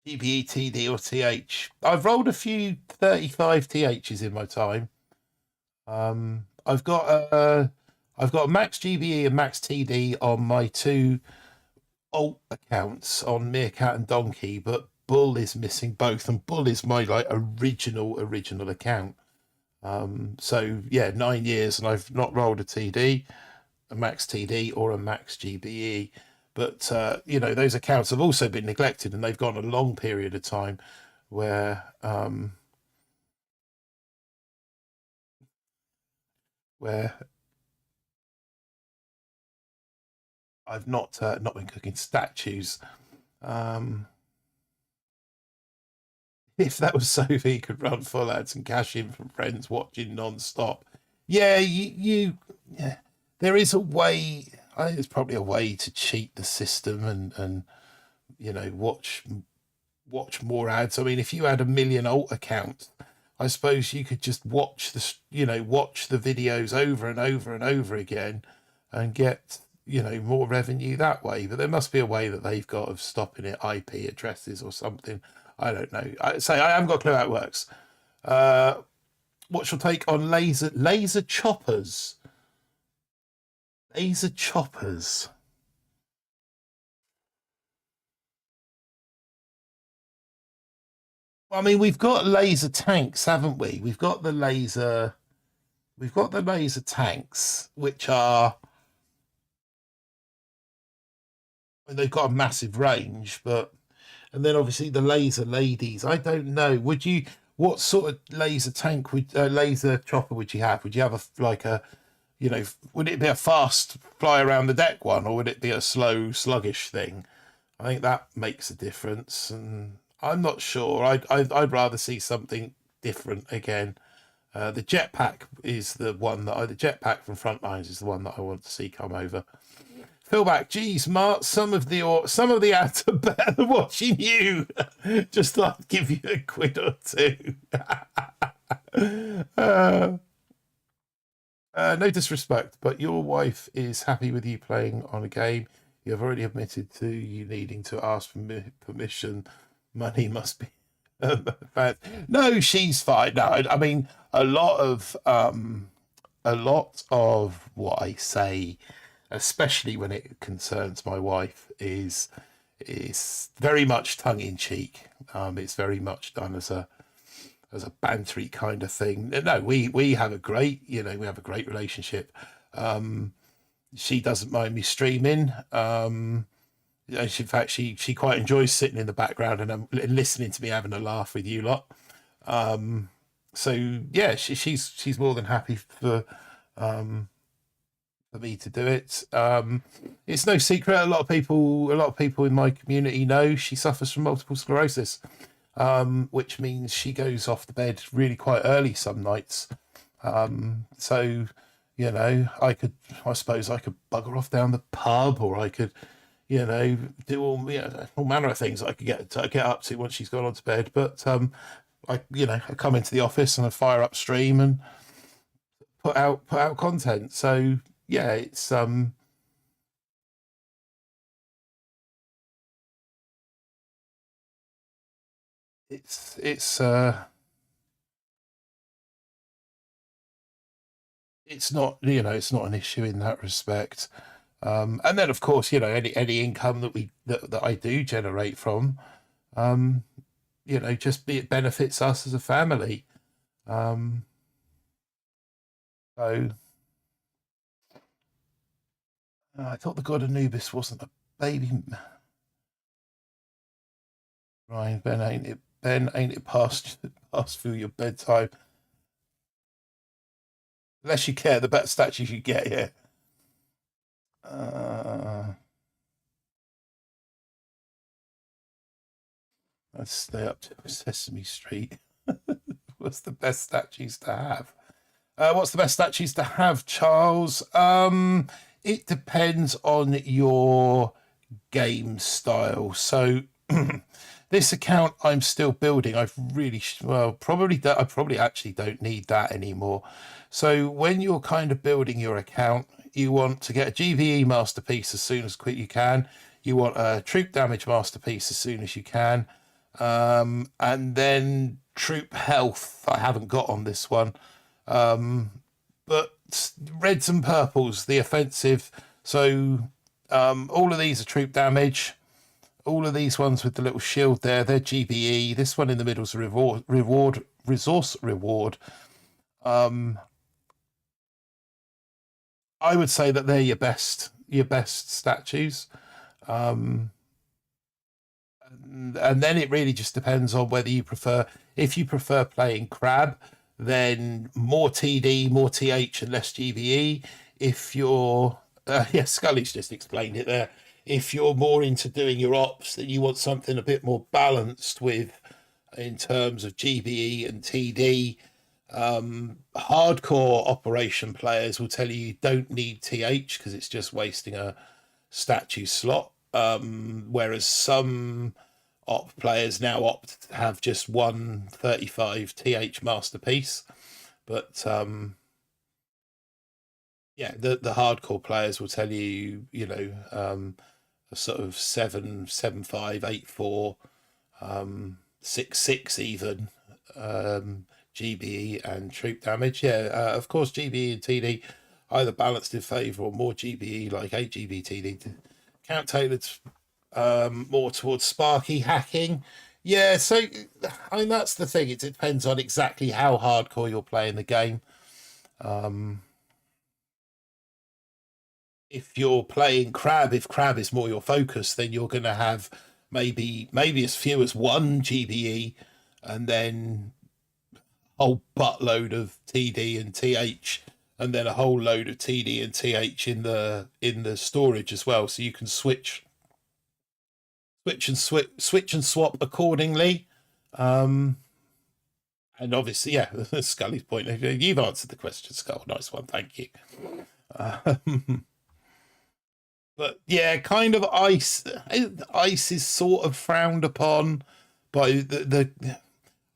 S1: GBE, TD, or TH. I've rolled a few 35 THs in my time. I've got a max GBE and max TD on my 2 alt accounts on Meerkat and Donkey, but Bull is missing both, and Bull is my like original account. So yeah, 9 years, and I've not rolled a TD, a max TD, or a max GBE. But you know, those accounts have also been neglected, and they've gone a long period of time where I've not been cooking statues. If that was so that you could run full ads and cash in from friends watching non-stop, yeah, yeah, there is a way. I think there's probably a way to cheat the system and you know, watch more ads. I mean, if you had a million alt accounts, I suppose you could just watch watch the videos over and over and over again and get, you know, more revenue that way. But there must be a way that they've got of stopping it, IP addresses or something. I don't know. I haven't got a clue how it works. What's your take on laser choppers? Laser choppers. I mean, we've got laser tanks, haven't we? We've got the laser tanks, which are, they've got a massive range, but, and then obviously the laser ladies. I don't know. What sort of laser tank laser chopper would you have? Would you have like a, you know, would it be a fast fly around the deck one, or would it be a slow, sluggish thing? I think that makes a difference, and I'm not sure. I'd rather see something different again. The jetpack is the one the jetpack from Frontlines is the one that I want to see come over. Philback, geez, Mark, some of the ads are better than watching you. Just thought I'd give you a quid or two. No disrespect, but your wife is happy with you playing on a game. You have already admitted to you needing to ask for permission. Money must be But no, she's fine. No, I mean a lot of what I say, especially when it concerns my wife, is very much tongue in cheek. It's very much done as a bantery kind of thing. No, we have a great, we have a great relationship. She doesn't mind me streaming. In fact, she quite enjoys sitting in the background and listening to me having a laugh with you lot. So yeah, she's more than happy for me to do it. It's no secret. A lot of people in my community know she suffers from multiple sclerosis, which means she goes off to bed really quite early some nights. So I suppose I could bugger off down the pub, or I could, do all manner of things I could get up to once she's gone on to bed. But I come into the office and I fire up stream and put out content. So yeah, it's not, it's not an issue in that respect. And then of course, any income that I do generate from, um, it benefits us as a family. Um, so I thought the god Anubis wasn't a baby. Ryan, Ben, ain't it? Ben, ain't it past through your bedtime? Unless you care, the better statues you get here. Let's stay up to Sesame Street. What's the best statues to have? What's the best statues to have, Charles? It depends on your game style. So this account I'm still building. I've really I probably actually don't need that anymore. So when you're kind of building your account, you want to get a GVE masterpiece as soon as quick you can. You want a troop damage masterpiece as soon as you can, and then troop health. I haven't got on this one, but reds and purples, the offensive. So all of these are troop damage. All of these ones with the little shield there, they're GBE. This one in the middle is a resource reward. I would say that they're your best statues. And then it really just depends on whether you prefer. If you prefer playing crab, then more TD, more TH, and less GBE. If you're Scully's just explained it there. If you're more into doing your ops, then you want something a bit more balanced with in terms of GBE and TD. Hardcore operation players will tell you don't need TH because it's just wasting a statue slot. Whereas some op players now opt to have just one 35 TH masterpiece. But the hardcore players will tell you, a sort of 7.75, 8.4, 6.6 even, GBE and troop damage. Of course, GBE and TD either balanced in favour or more GBE, like 8 GB TD. Count tailored more towards Sparky hacking. Yeah, so I mean that's the thing. It depends on exactly how hardcore you're playing the game. If you're playing crab, if crab is more your focus, then you're going to have maybe as few as one GBE, and then a whole buttload of TD and TH, and then a whole load of TD and TH in the storage as well. So you can switch and swap accordingly. And obviously, yeah, Scully's point. You've answered the question, Skull. Nice one, thank you. But yeah, kind of ice. Ice is sort of frowned upon by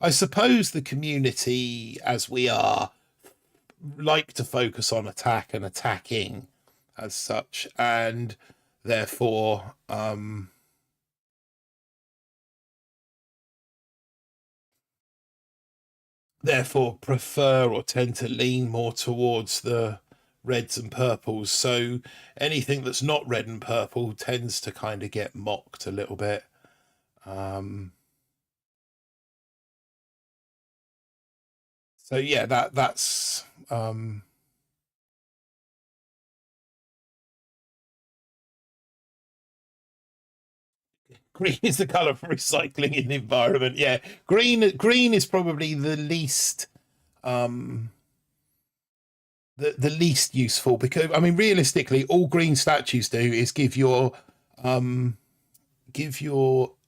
S1: I suppose the community, as we are, like to focus on attack and attacking as such, and therefore therefore prefer or tend to lean more towards the reds and purples. So anything that's not red and purple tends to kind of get mocked a little bit. So yeah, that's green is the color for recycling in the environment. Yeah, green is probably the least the least useful, because I mean realistically all green statues do is give your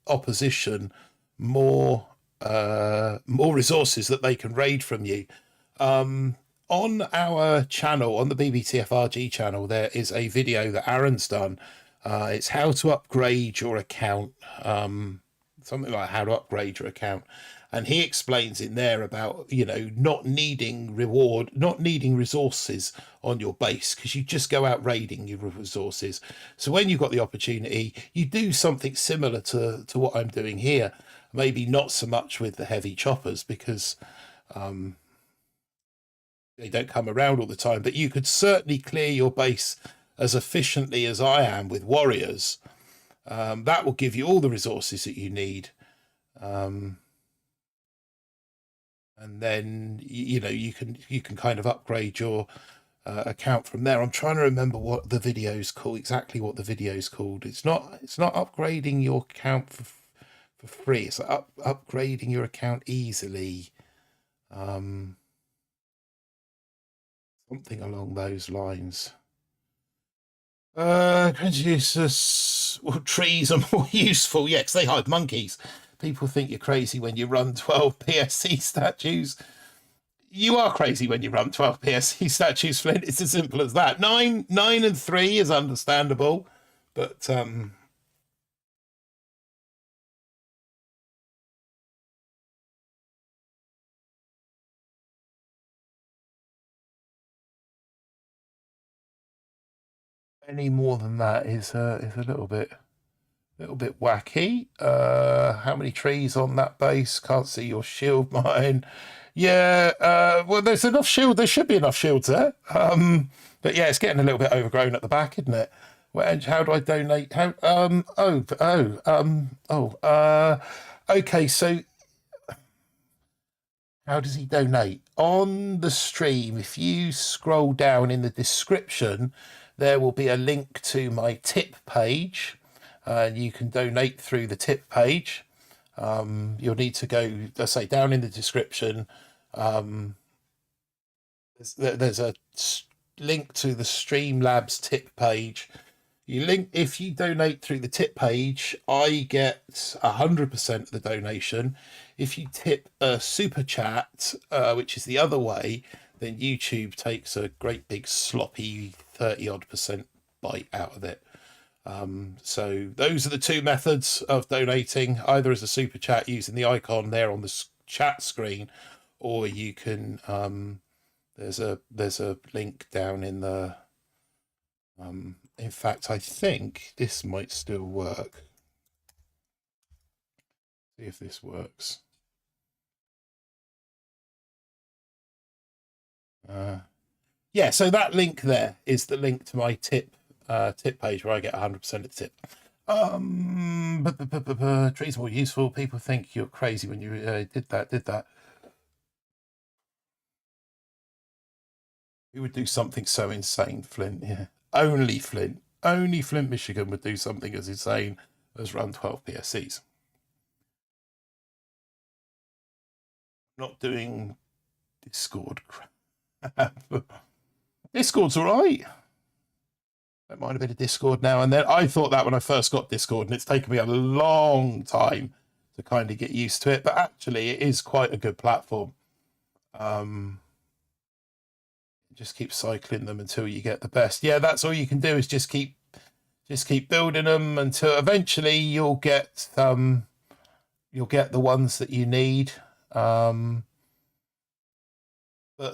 S1: opposition more more resources that they can raid from you. On our channel, on the BBTFRG channel, there is a video that Aaron's done. It's how to upgrade your account, something like how to upgrade your account. And he explains in there about, you know, not needing resources on your base, because you just go out raiding your resources. So when you've got the opportunity, you do something similar to what I'm doing here. Maybe not so much with the heavy choppers, because they don't come around all the time, but you could certainly clear your base as efficiently as I am with warriors. That will give you all the resources that you need. And then you know you can kind of upgrade your account from there. I'm trying to remember what the video's called, exactly what the video's called. It's not upgrading your account for free. It's upgrading your account easily. Something along those lines. Jesus, well, trees are more useful. Yeah, because they hide monkeys. People think you're crazy when you run 12 PSC statues. You are crazy when you run 12 PSC statues, Flint. It's as simple as that. 9 and 3 is understandable, but any more than that is a little bit wacky. How many trees on that base? Can't see your shield mine. Yeah, well, there's enough shield. There should be enough shields there. But yeah, it's getting a little bit overgrown at the back, isn't it? Well, how do I donate? How? Okay. So how does he donate? On the stream, if you scroll down in the description, there will be a link to my tip page, and you can donate through the tip page. You'll need to go, let's say, down in the description. There's a link to the Streamlabs tip page. If you donate through the tip page, I get 100% of the donation. If you tip a super chat, which is the other way, then YouTube takes a great big sloppy 30-odd% bite out of it. So those are the two methods of donating, either as a super chat using the icon there on the chat screen, or you can there's a link down in the in fact, I think this might still work. See if this works. Yeah, so that link there is the link to my tip page where I get 100% of the tip. Trees more useful. People think you're crazy when you did that. Who would do something so insane, Flint? Yeah, only Flint, Michigan would do something as insane as run 12 PSCs. Not doing Discord crap. Discord's all right. Don't mind a bit of Discord now and then. I thought that when I first got Discord, and it's taken me a long time to kind of get used to it, but actually it is quite a good platform. Just keep cycling them until you get the best. Yeah, that's all you can do, is just keep building them until eventually you'll get the ones that you need. But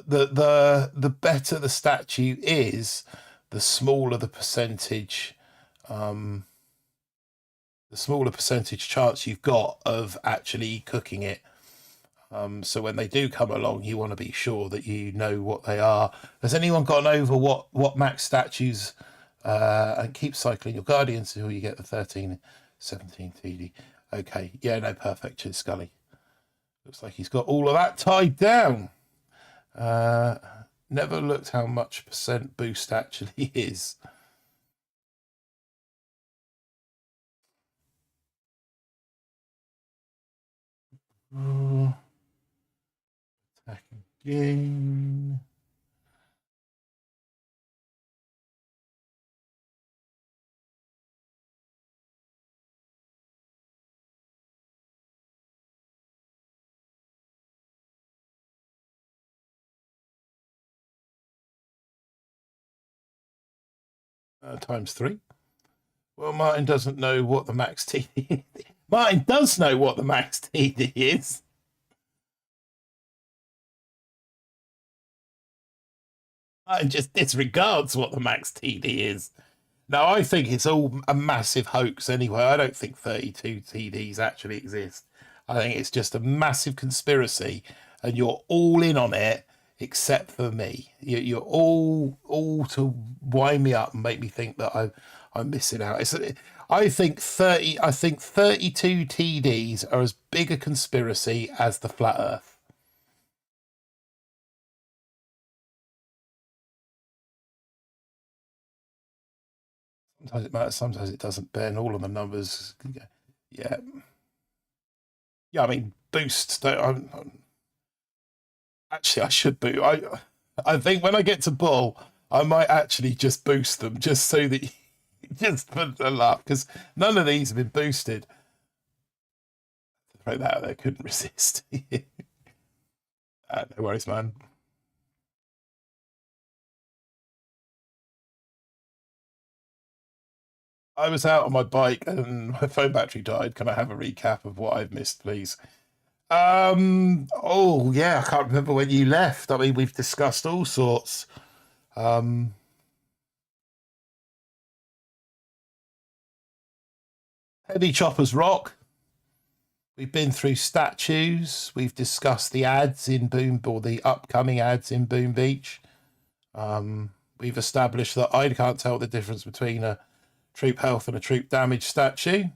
S1: the better the statue is, the smaller the percentage chance you've got of actually cooking it. So when they do come along, you want to be sure that you know what they are. Has anyone gone over what max statues and keep cycling your guardians until you get the 13, 17 TD? Okay, yeah, no, perfect. Cheers, Scully. Looks like he's got all of that tied down. Never looked how much percent boost actually is. Attack again. Times 3. Well, Martin doesn't know what the max TD is. Martin does know what the max TD is. Martin just disregards what the max TD is. Now, I think it's all a massive hoax anyway. I don't think 32 TDs actually exist. I think it's just a massive conspiracy, and you're all in on it except for me. You're all to wind me up and make me think that I'm missing out. I think 32 TDs are as big a conspiracy as the flat Earth. Sometimes it matters, sometimes it doesn't. Ben, all of the numbers. Yeah. Yeah, I mean, boosts. Actually, I should boost. I think when I get to bull, I might actually just boost them just so that just for the laugh, because none of these have been boosted. Throw that out there, couldn't resist. No worries, man. I was out on my bike and my phone battery died. Can I have a recap of what I've missed, please? Oh yeah, I can't remember when you left. I mean, we've discussed all sorts. Heavy choppers rock. We've been through statues. We've discussed the ads in Boom, or the upcoming ads in Boom Beach. We've established that I can't tell the difference between a troop health and a troop damage statue.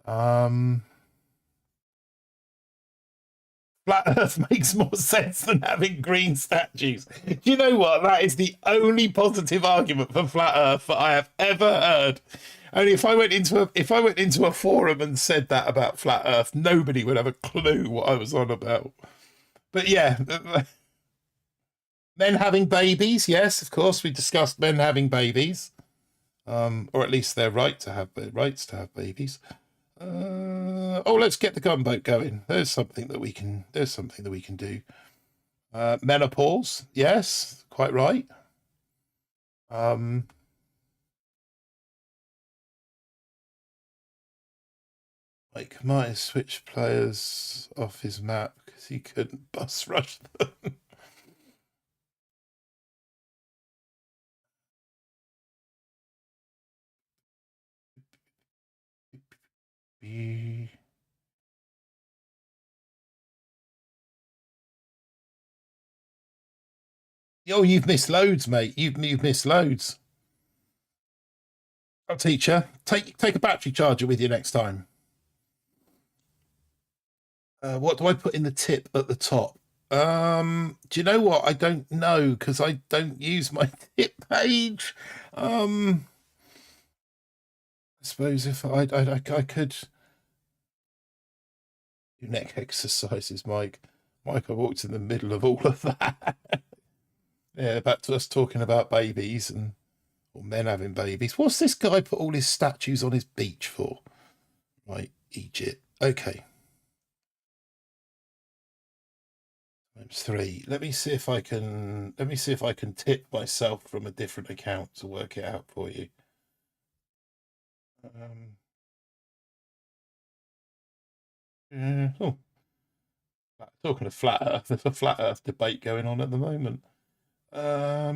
S1: Flat Earth makes more sense than having green statues. Do you know what? That is the only positive argument for Flat Earth that I have ever heard. Only if I went into a forum and said that about Flat Earth, nobody would have a clue what I was on about. But yeah, men having babies. Yes, of course, we discussed men having babies, or at least their rights to have babies. Oh, let's get the gunboat going. There's something that we can. There's something that we can do. Menopause. Yes, quite right. Like might switch players off his map because he couldn't bus rush them. Oh, you've missed loads, mate. You've missed loads. I'll teach you. Take a battery charger with you next time. What do I put in the tip at the top? Do you know what? I don't know because I don't use my tip page. I suppose if I could do neck exercises, Mike. Mike, I walked in the middle of all of that. Yeah, back to us talking about babies and or men having babies. What's this guy put all his statues on his beach for? Right, Egypt. Okay. Times 3. Let me see if I can tip myself from a different account to work it out for you. Oh, talking of flat Earth, there's a flat Earth debate going on at the moment. I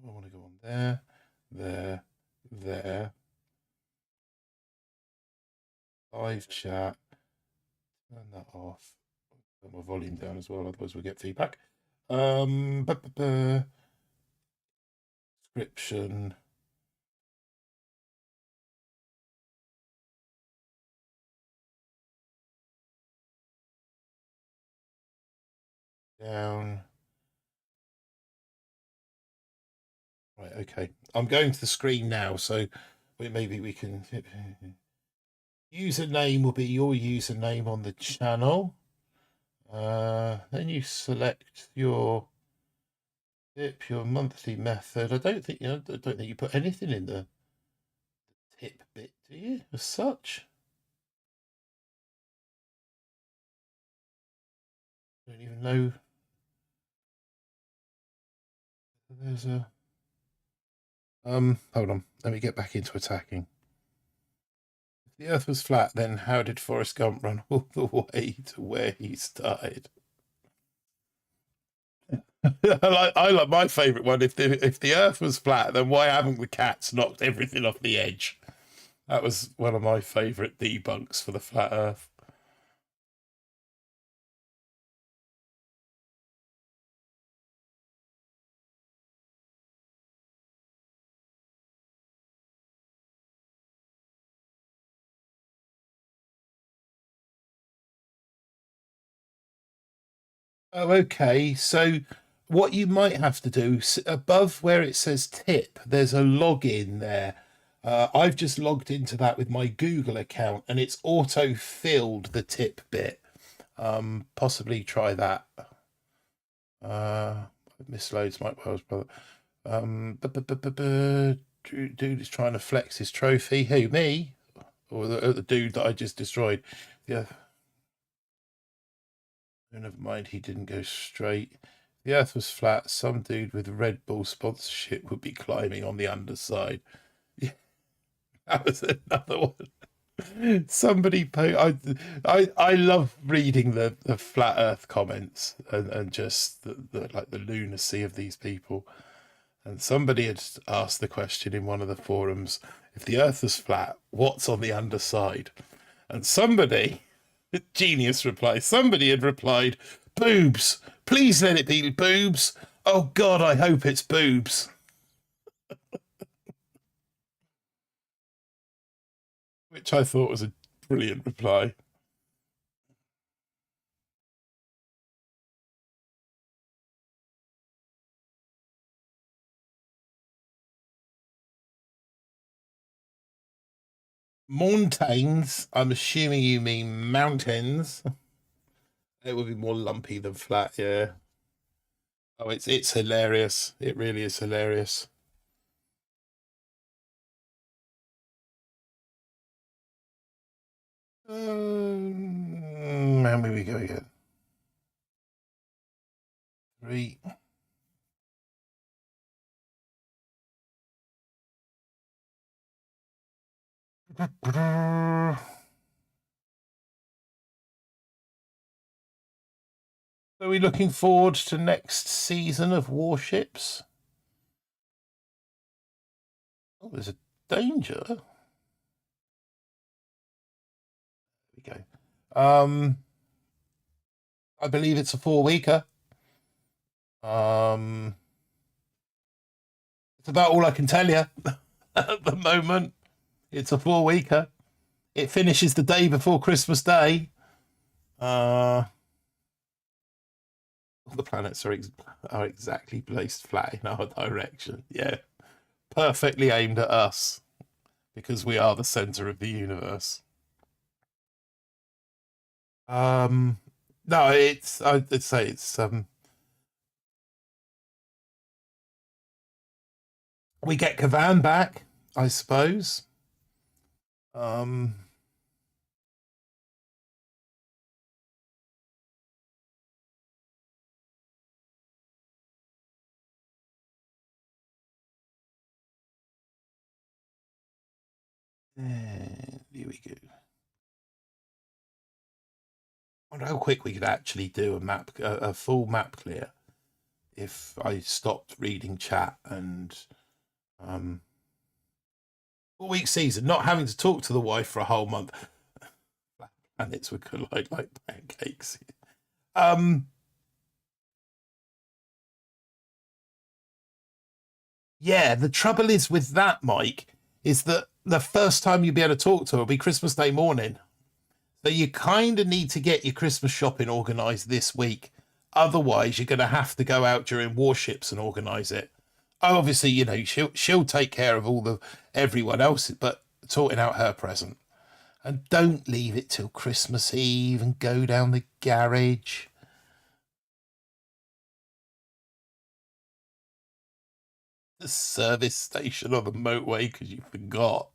S1: want to go on there, there. Live chat. Turn that off. Put my volume down as well, otherwise we'll get feedback. Description. Down. Right, okay. I'm going to the screen now, so maybe we can. Username will be your username on the channel. Then you select your tip, your monthly method. I don't think you put anything in the tip bit, do you? As such, I don't even know. There's a hold on. Let me get back into attacking. If the Earth was flat, then how did Forrest Gump run all the way to where he started? I like my favourite one. If the Earth was flat, then why haven't the cats knocked everything off the edge? That was one of my favourite debunks for the flat Earth. Oh, okay. So what you might have to do, above where it says tip, there's a login there. I've just logged into that with my Google account and it's auto-filled the tip bit. Possibly try that. Misloads Mike Wells' brother. Dude is trying to flex his trophy. Who, me? Or the dude that I just destroyed? Yeah. Never mind, he didn't go straight. The Earth was flat. Some dude with Red Bull sponsorship would be climbing on the underside. Yeah, that was another one. Somebody I love reading the flat Earth comments and just the lunacy of these people. And somebody had asked the question in one of the forums: if the Earth was flat, what's on the underside? And somebody, genius reply, somebody had replied, boobs. Please let it be boobs. Oh God, I hope it's boobs. Which I thought was a brilliant reply. Mountains. I'm assuming you mean mountains. It would be more lumpy than flat, yeah. Oh, it's hilarious. It really is hilarious. How many we go again? 3. Are we looking forward to next season of Warships? Oh, there's a danger. There we go. I believe it's a 4-weeker. It's about all I can tell you at the moment. It's a 4-weeker. It finishes the day before Christmas Day. All the planets are exactly placed flat in our direction. Yeah, perfectly aimed at us because we are the center of the universe. No, I'd say it's we get Kavan back, I suppose. And here we go. I wonder how quick we could actually do a full map clear if I stopped reading chat and 4-week season, not having to talk to the wife for a whole month. planets would collide like pancakes. Yeah, the trouble is with that, Mike, is that the first time you'll be able to talk to her will be Christmas Day morning. So you kind of need to get your Christmas shopping organised this week. Otherwise, you're going to have to go out during warships and organise it. Obviously, you know, she'll take care of all the everyone else, but sorting out her present. And don't leave it till Christmas Eve and go down the garage. The service station on the motorway because you forgot.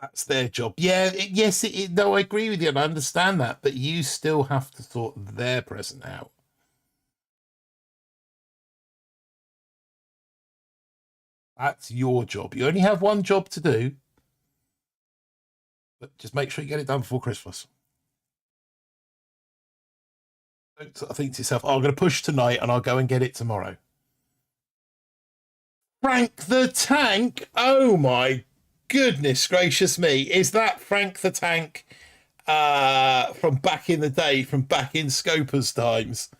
S1: That's their job. Yeah, yes, no, I agree with you, and I understand that, but you still have to sort their present out. That's your job. You only have one job to do, but just make sure you get it done before Christmas. Don't sort of think to yourself, oh, I'm going to push tonight and I'll go and get it tomorrow. Frank the Tank? Oh my goodness gracious me. Is that Frank the Tank from back in the day, from back in Scoper's times?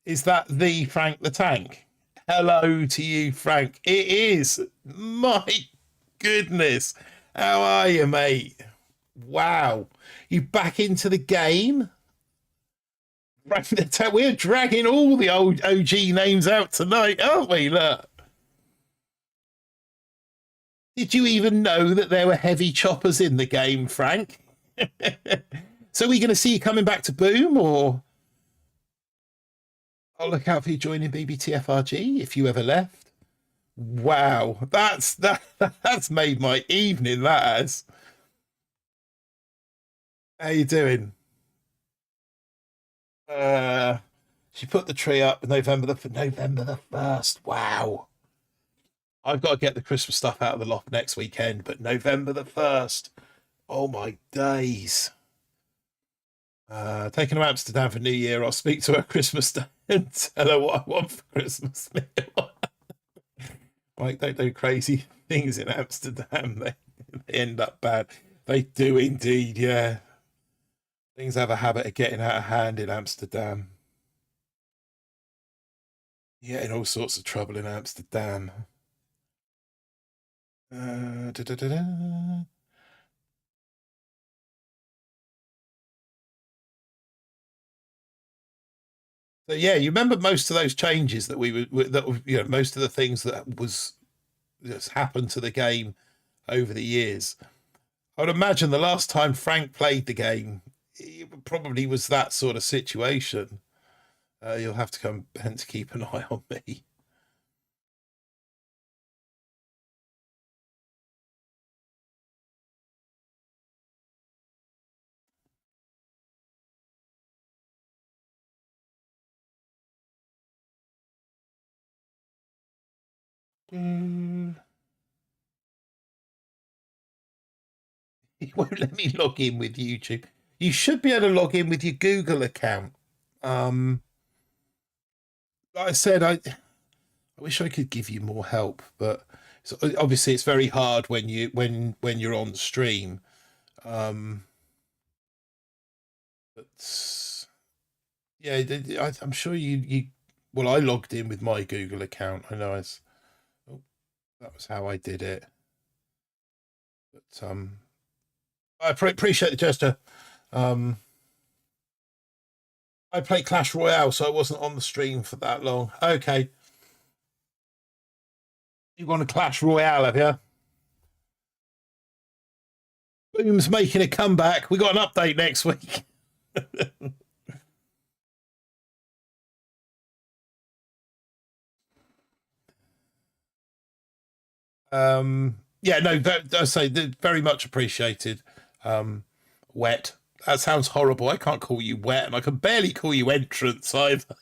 S1: Is that the Frank the Tank? Hello to you, Frank. It is. My goodness. How are you, mate? Wow. You back into the game? Frank the Tank. We're dragging all the old OG names out tonight, aren't we? Look. Did you even know that there were heavy choppers in the game, Frank? So are we going to see you coming back to Boom, or I'll look out for you joining BBTFRG if you ever left? Wow, that's made my evening. That has. How you doing? She put the tree up November the 1st. Wow. I've got to get the Christmas stuff out of the loft next weekend, but November the 1st. Oh my days. Taking her to Amsterdam for New Year. I'll speak to her Christmas Day and tell her what I want for Christmas meal. Like, don't do crazy things in Amsterdam. They end up bad. They do indeed, yeah. Things have a habit of getting out of hand in Amsterdam. Yeah, in all sorts of trouble in Amsterdam. Da, da, da, da. So yeah, you remember most of those changes that we were that you know most of the things that was that's happened to the game over the years. I would imagine the last time Frank played the game, it probably was that sort of situation. You'll have to come and to keep an eye on me. He won't let me log in with YouTube. You should be able to log in with your Google account. Like I said, I wish I could give you more help, but obviously it's very hard when you're on stream. But yeah, I'm sure you. Well, I logged in with my Google account. I know oh, that was how I did it. But I appreciate the gesture. Um, I played Clash Royale, so I wasn't on the stream for that long. Okay, you want to Clash Royale, have you? Boom's making a comeback. We got an update next week. Yeah, no, I say very much appreciated. Wet. That sounds horrible. I can't call you wet, and I can barely call you entrance either.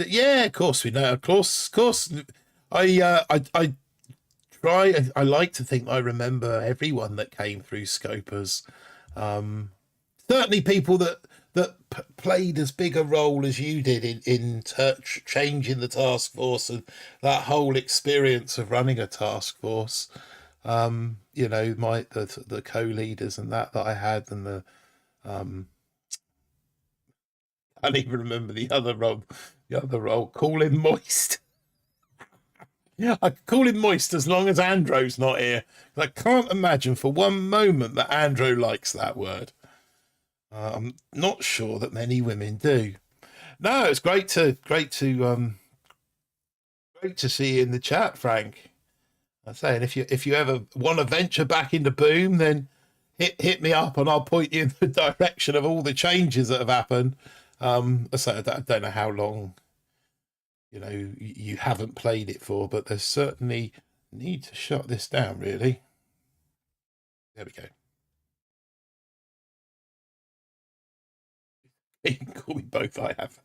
S1: Yeah, of course we know. Of course. I try. I like to think I remember everyone that came through Scopers. Certainly, people that played as big a role as you did in changing the task force and that whole experience of running a task force. You know, the co-leaders and that I had, and the I don't even remember the other role. The other role, call him Moist. Yeah, I could call him Moist as long as Andrew's not here. I can't imagine for one moment that Andrew likes that word. I'm not sure that many women do. No, it's great to see you in the chat, Frank. I'm saying if you ever want to venture back into Boom, then hit me up and I'll point you in the direction of all the changes that have happened. So I don't know how long you haven't played it for, but there's certainly need to shut this down. Really, there we go. You can call me both. I have.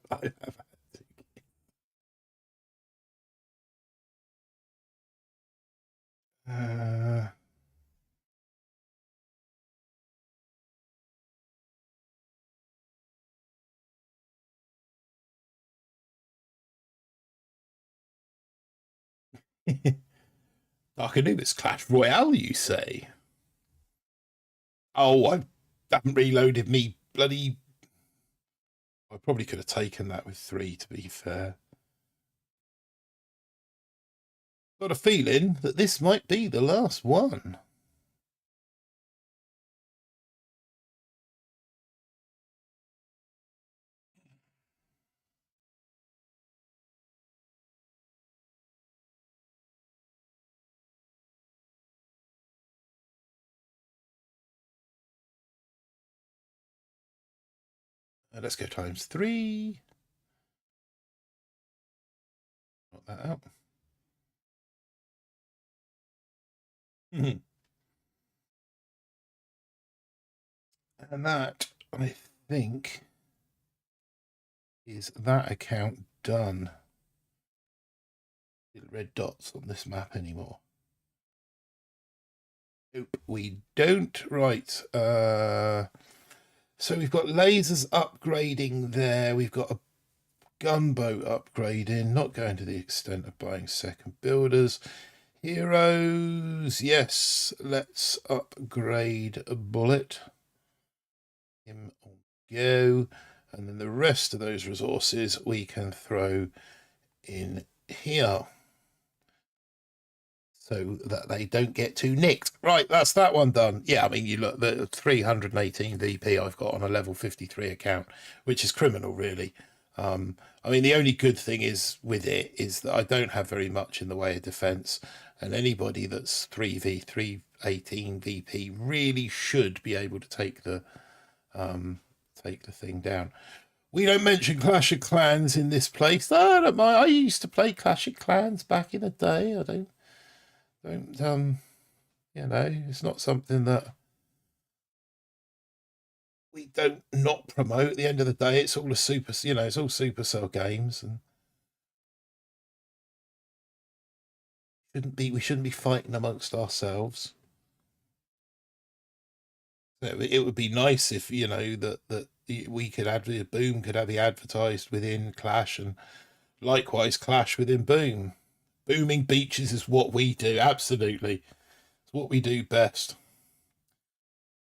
S1: Dark Anubis Clash Royale, you say? Oh, I haven't reloaded me bloody. I probably could have taken that with 3, to be fair. Got a feeling that this might be the last one. Let's go ×3. Got that out. And that, I think, is that account done. Red dots on this map anymore. Nope, we don't. Right. So we've got lasers upgrading there. We've got a gunboat upgrading. Not going to the extent of buying second builders. Heroes. Yes, let's upgrade a bullet. Him on go. And then the rest of those resources we can throw in here, so that they don't get too nicked. Right, that's that one done. Yeah, I mean, you look, the 318 VP I've got on a level 53 account, which is criminal, really. I mean, the only good thing is with it is that I don't have very much in the way of defense, and anybody that's 318 VP really should be able to take the thing down. We don't mention Clash of Clans in this place. I don't mind. I used to play Clash of Clans back in the day. I don't it's not something that we don't not promote. At the end of the day, it's all it's all Supercell games, and we shouldn't be fighting amongst ourselves. It would be nice if that we could Boom could have the advertised within Clash, and likewise Clash within Boom. Booming beaches is what we do. Absolutely, it's what we do best.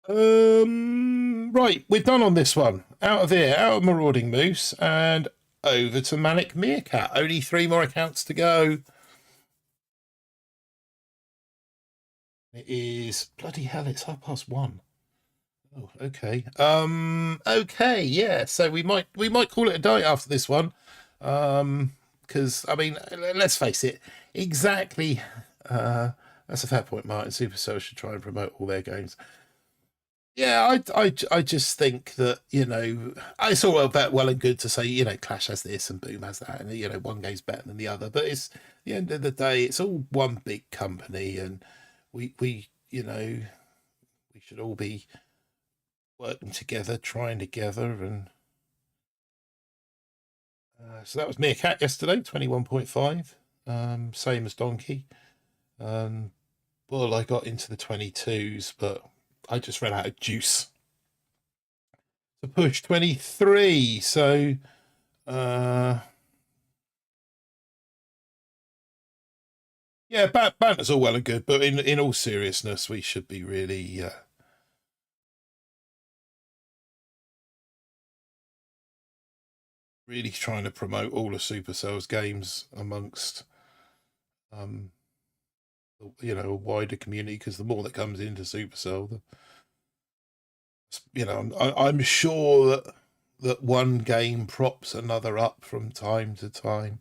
S1: Right, we're done on this one. Out of here, out of Marauding Moose, and over to Manic Meerkat. Only 3 more accounts to go. It is bloody hell. It's 1:30. Oh, okay. Okay, yeah. So we might call it a day after this one. Because I mean, let's face it. Exactly. That's a fair point, Martin. Supercell should try and promote all their games. Yeah, I just think that it's all well and good to say Clash has this and Boom has that, and one game's better than the other, but it's at the end of the day, it's all one big company, and we should all be working together, trying together, So that was Meerkat yesterday, 21.5. Same as Donkey. Bull, I got into the 22s, but I just ran out of juice to push 23. So, yeah, banter's all well and good, but in all seriousness, we should be really trying to promote all of Supercell's games amongst a wider community, because the more that comes into Supercell, I'm sure that one game props another up from time to time,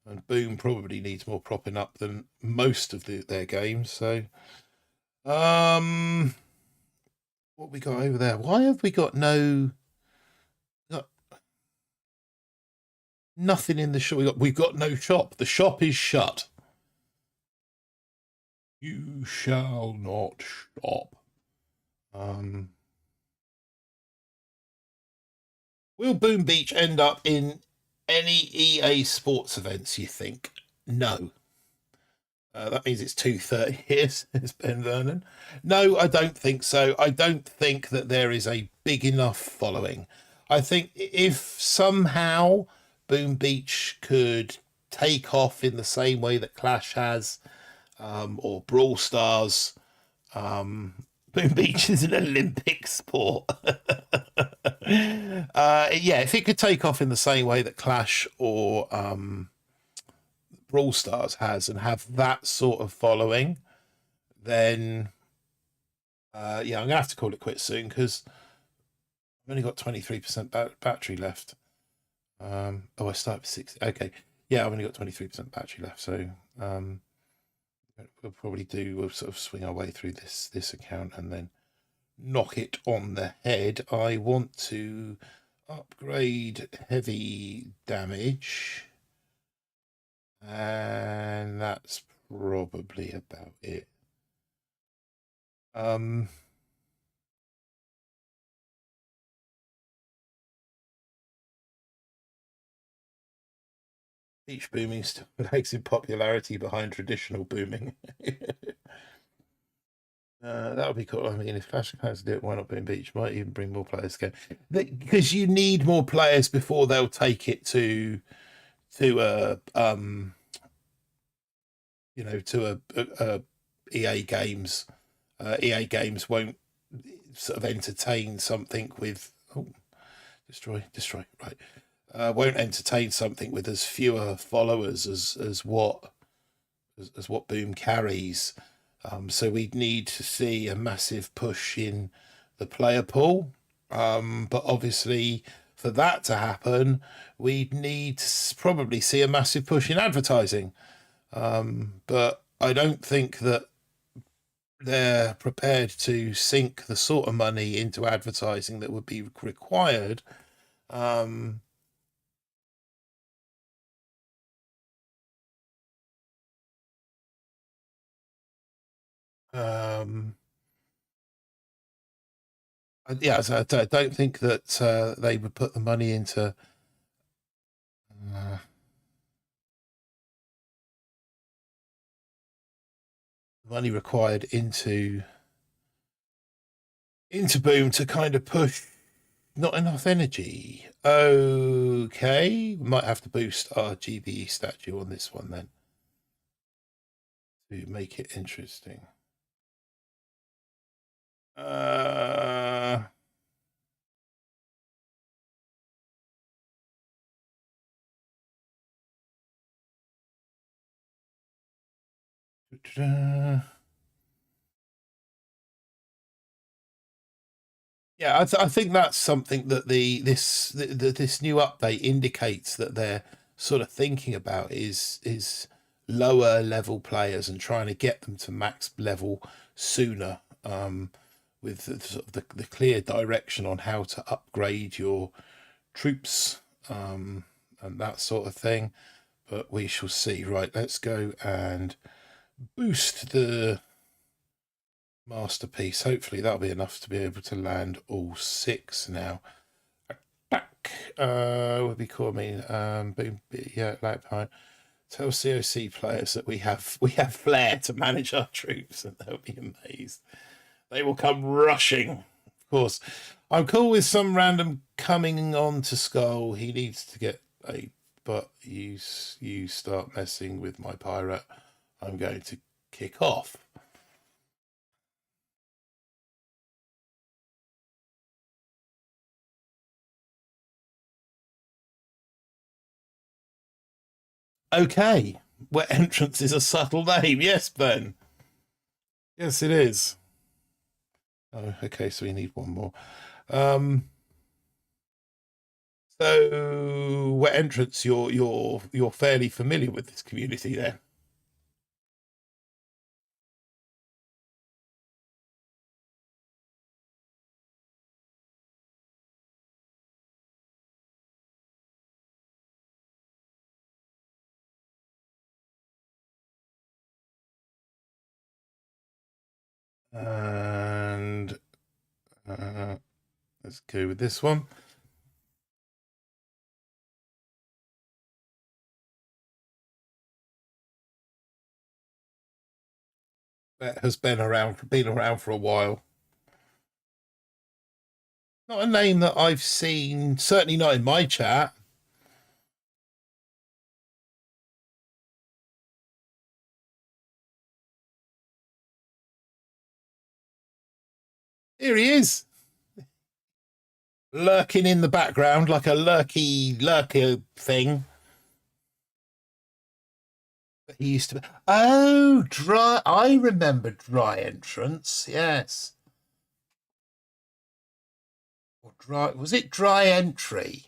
S1: and Boom probably needs more propping up than most of their games. So, what we got over there? Why have we got nothing in the shop? We've got no shop. The shop is shut. You shall not shop. Will Boom Beach end up in any EA Sports events, you think? No. That means it's 2:30 years, it's Ben Vernon. No, I don't think so. I don't think that there is a big enough following. I think if somehow Boom Beach could take off in the same way that Clash has, or Brawl Stars, Boom Beach is an Olympic sport. Yeah, if it could take off in the same way that Clash or Brawl Stars has, and have that sort of following, then yeah, I'm gonna have to call it quits soon, because I've only got 23% battery left. Oh, I start with 60. Okay, yeah, I've only got 23% battery left, so we'll sort of swing our way through this account and then knock it on the head. I want to upgrade heavy damage, and that's probably about it. Beach booming still lags in popularity behind traditional booming. That would be cool. I mean, if Clash of Clans do it, why not Boom Beach? Might even bring more players to go, because you need more players before they'll take it to a EA Games. EA Games won't sort of entertain something with destroy right. Won't entertain something with as fewer followers as what Boom carries. So we'd need to see a massive push in the player pool. But obviously, for that to happen, we'd need to probably see a massive push in advertising. But I don't think that they're prepared to sink the sort of money into advertising that would be required. Yeah, so I don't think that they would put the money into money required into Boom to kind of push. Not enough energy. Okay, we might have to boost our GBE statue on this one then to make it interesting. Yeah, I think that's something that this new update indicates that they're sort of thinking about is lower level players and trying to get them to max level sooner, with the clear direction on how to upgrade your troops, and that sort of thing. But we shall see. Right, let's go and boost the masterpiece. Hopefully that'll be enough to be able to land all 6 now. Attack. would be cool. I mean, yeah, lag behind. Tell COC players that we have flair to manage our troops, and they'll be amazed. They will come rushing. Of course, I'm cool with some random coming on to Skull. He needs to get a. But you start messing with my pirate, I'm going to kick off. Okay, where entrance is a subtle name. Yes, Ben. Yes, it is. Oh, okay, so we need one more. So where entrance, you're fairly familiar with this community then. And let's go with this one. That has been around for a while. Not a name that I've seen, certainly not in my chat. Here he is, lurking in the background like a lurker thing. He used to be. Oh, dry. I remember dry entrance. Yes. Or dry. Was it dry entry?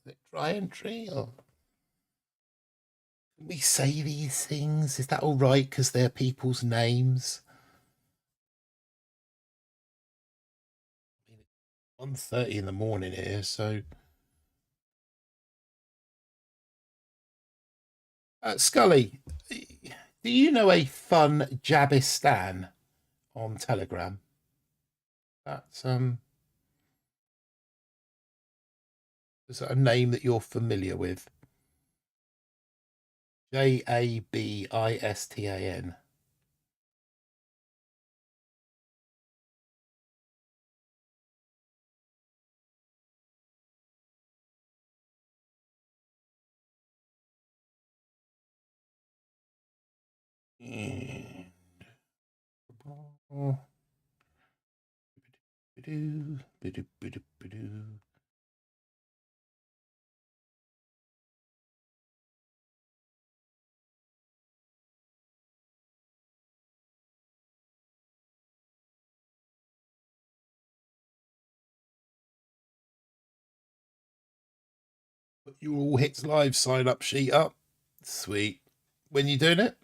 S1: Was it dry entry? Or can we say these things? Is that all right? Because they're people's names. 1:30 in the morning here, so. Scully, do you know a fun Jabistan on Telegram? That's is that a name that you're familiar with? Jabistan. Put your all hits live sign up sheet up. Sweet. When you doing it?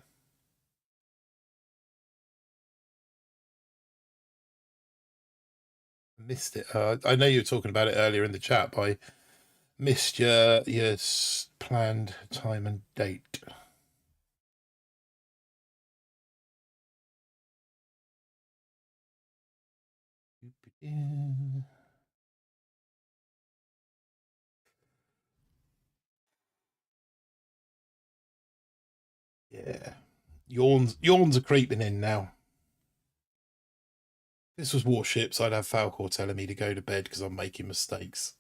S1: Missed it. I know you were talking about it earlier in the chat, but I missed your planned time and date. Yeah. Yawns are creeping in now. If this was Warships, I'd have Falcor telling me to go to bed because I'm making mistakes.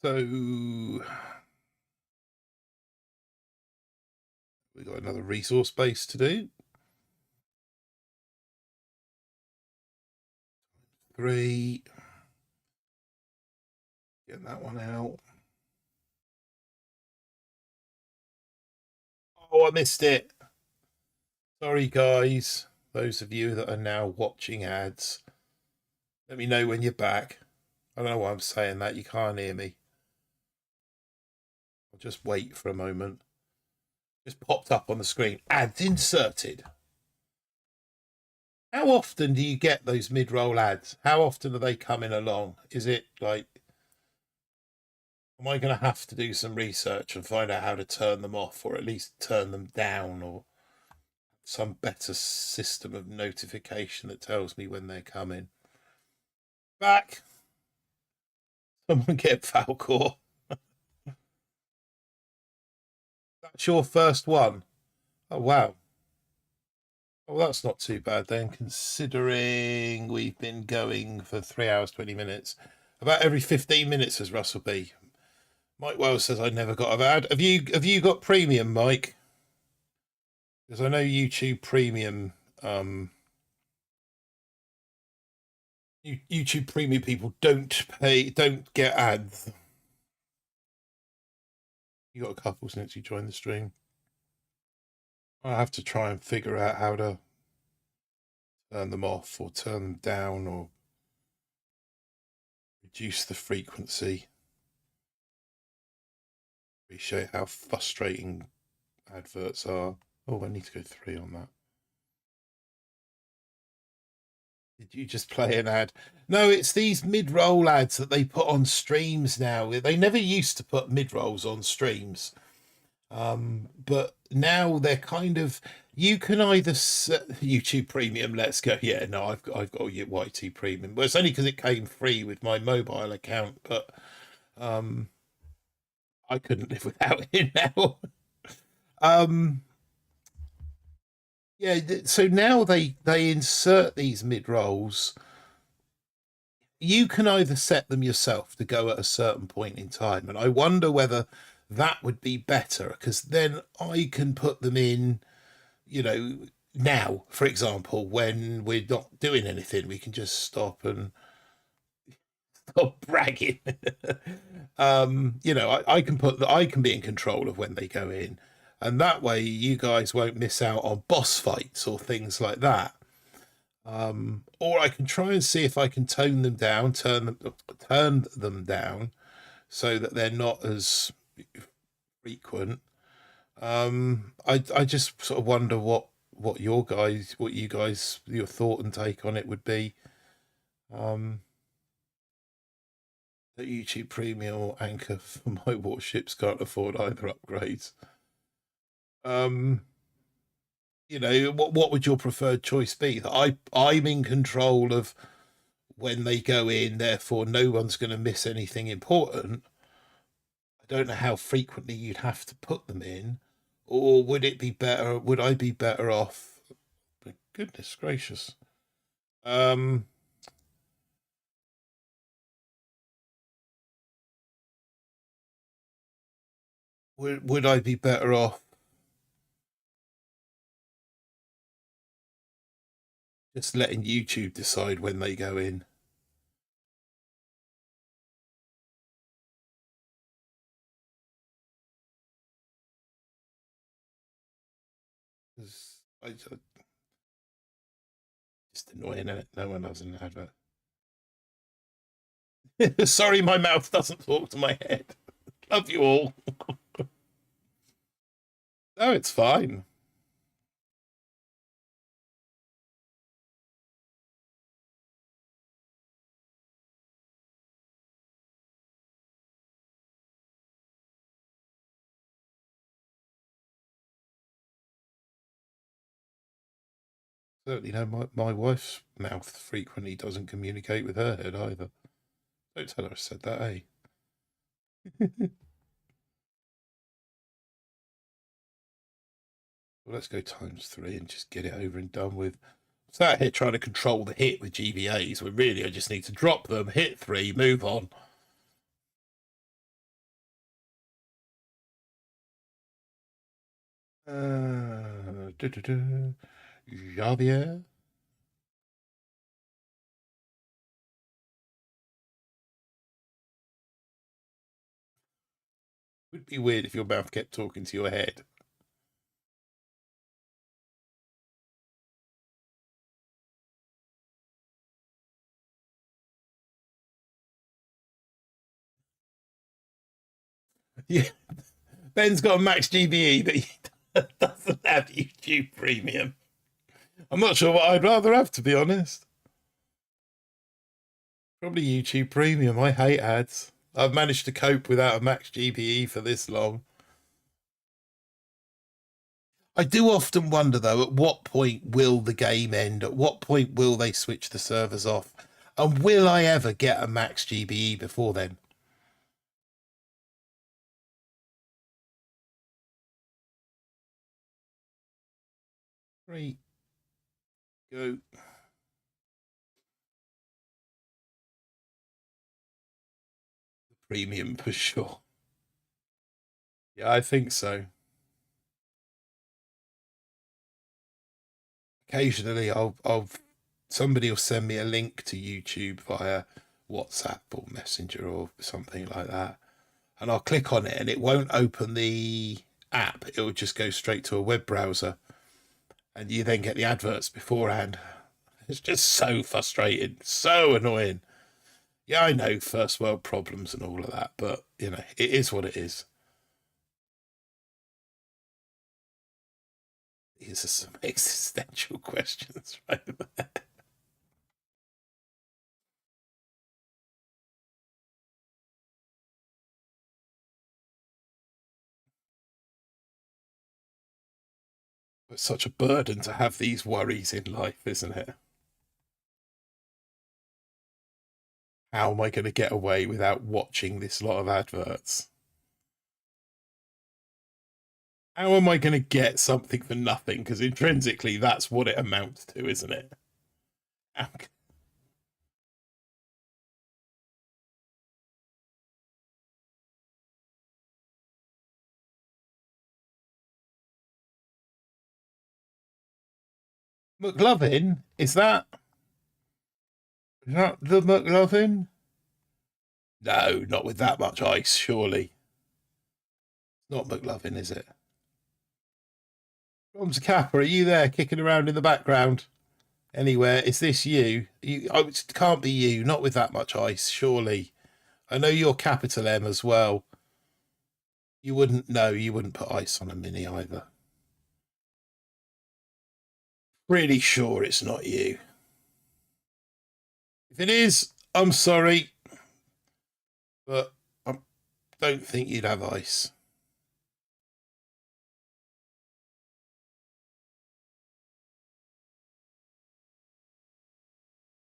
S1: So we got another resource base to do. 3. Get that one out. Oh, I missed it. Sorry, guys. Those of you that are now watching ads, let me know when you're back. I don't know why I'm saying that. You can't hear me. I'll just wait for a moment. Just popped up on the screen. Ads inserted. How often do you get those mid-roll ads? How often are they coming along? Is it like, am I going to have to do some research and find out how to turn them off, or at least turn them down, or some better system of notification that tells me when they're coming? Back. Someone get Falcor. That's your first one. Oh, wow. Well, that's not too bad then, considering we've been going for 3 hours, 20 minutes. About every 15 minutes, says Russell B. Mike Wells says I never got an ad. Have you got premium, Mike? Because I know YouTube Premium, YouTube Premium people don't get ads. You got a couple since you joined the stream. I have to try and figure out how to turn them off or turn them down or reduce the frequency. Appreciate how frustrating adverts are. Oh, I need to go 3 on that. Did you just play an ad? No, it's these mid-roll ads that they put on streams now. They never used to put mid-rolls on streams. But now they're kind of, you can either YouTube Premium, let's go. Yeah, no, I've got YT Premium. Well, it's only because it came free with my mobile account, but I couldn't live without it now. Yeah, so now they insert these mid rolls. You can either set them yourself to go at a certain point in time, and I wonder whether that would be better, because then I can put them in, now, for example, when we're not doing anything, we can just stop and stop bragging. I can I can be in control of when they go in, and that way you guys won't miss out on boss fights or things like that. Or I can try and see if I can tone them down, turn them down, so that they're not as frequent. I just sort of wonder what your thought and take on it would be. The YouTube Premium or Anchor for my warships can't afford either upgrades. What would your preferred choice be? That I'm in control of when they go in, therefore no one's going to miss anything important. I don't know how frequently you'd have to put them in, or would it be better? Would I be better off? My goodness gracious. Would I be better off just letting YouTube decide when they go in? I just annoying, isn't it? No one has an advert. Sorry, my mouth doesn't talk to my head. Love you all. No, it's fine. Certainly, my wife's mouth frequently doesn't communicate with her head either. Don't tell her I said that, eh? Well, let's go ×3 and just get it over and done with. Sat here trying to control the hit with GVAs, when really I just need to drop them, hit 3, move on. Javier. Would be weird if your mouth kept talking to your head. Yeah, Ben's got a max GBE, but he doesn't have YouTube Premium. I'm not sure what I'd rather have, to be honest. Probably YouTube Premium. I hate ads. I've managed to cope without a max GBE for this long. I do often wonder, though, at what point will the game end? At what point will they switch the servers off? And will I ever get a max GBE before then? Three, go. Premium for sure. Yeah, I think so. Occasionally, somebody will send me a link to YouTube via WhatsApp or Messenger or something like that, and I'll click on it, and it won't open the app. It will just go straight to a web browser, and you then get the adverts beforehand. It's just so frustrating, so annoying. Yeah, I know first world problems and all of that, but you know, it is what it is. These are some existential questions right there. It's such a burden to have these worries in life, isn't it? How am I going to get away without watching this lot of adverts? How am I going to get something for nothing? Because intrinsically, that's what it amounts to, isn't it? McLovin? Is that not the McLovin? No, not with that much ice, surely. Not McLovin, is it? Rom's Kappa, are you there kicking around in the background? Anywhere? Is this you? Oh, it can't be you, not with that much ice, surely. I know you're capital M as well. You wouldn't know, you wouldn't put ice on a mini either. Really sure it's not you. If it is, I'm sorry, but I don't think you'd have ice.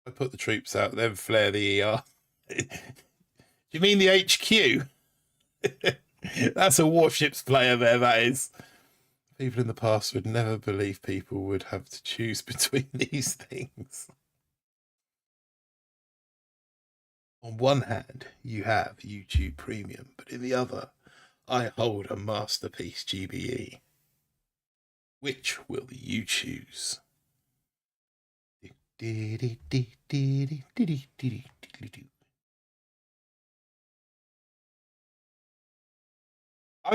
S1: I put the troops out, then flare the ER. Do you mean the HQ? That's a warships player there, that is. People in the past would never believe people would have to choose between these things. On one hand, you have YouTube Premium, but in the other, I hold a masterpiece GBE. Which will you choose? I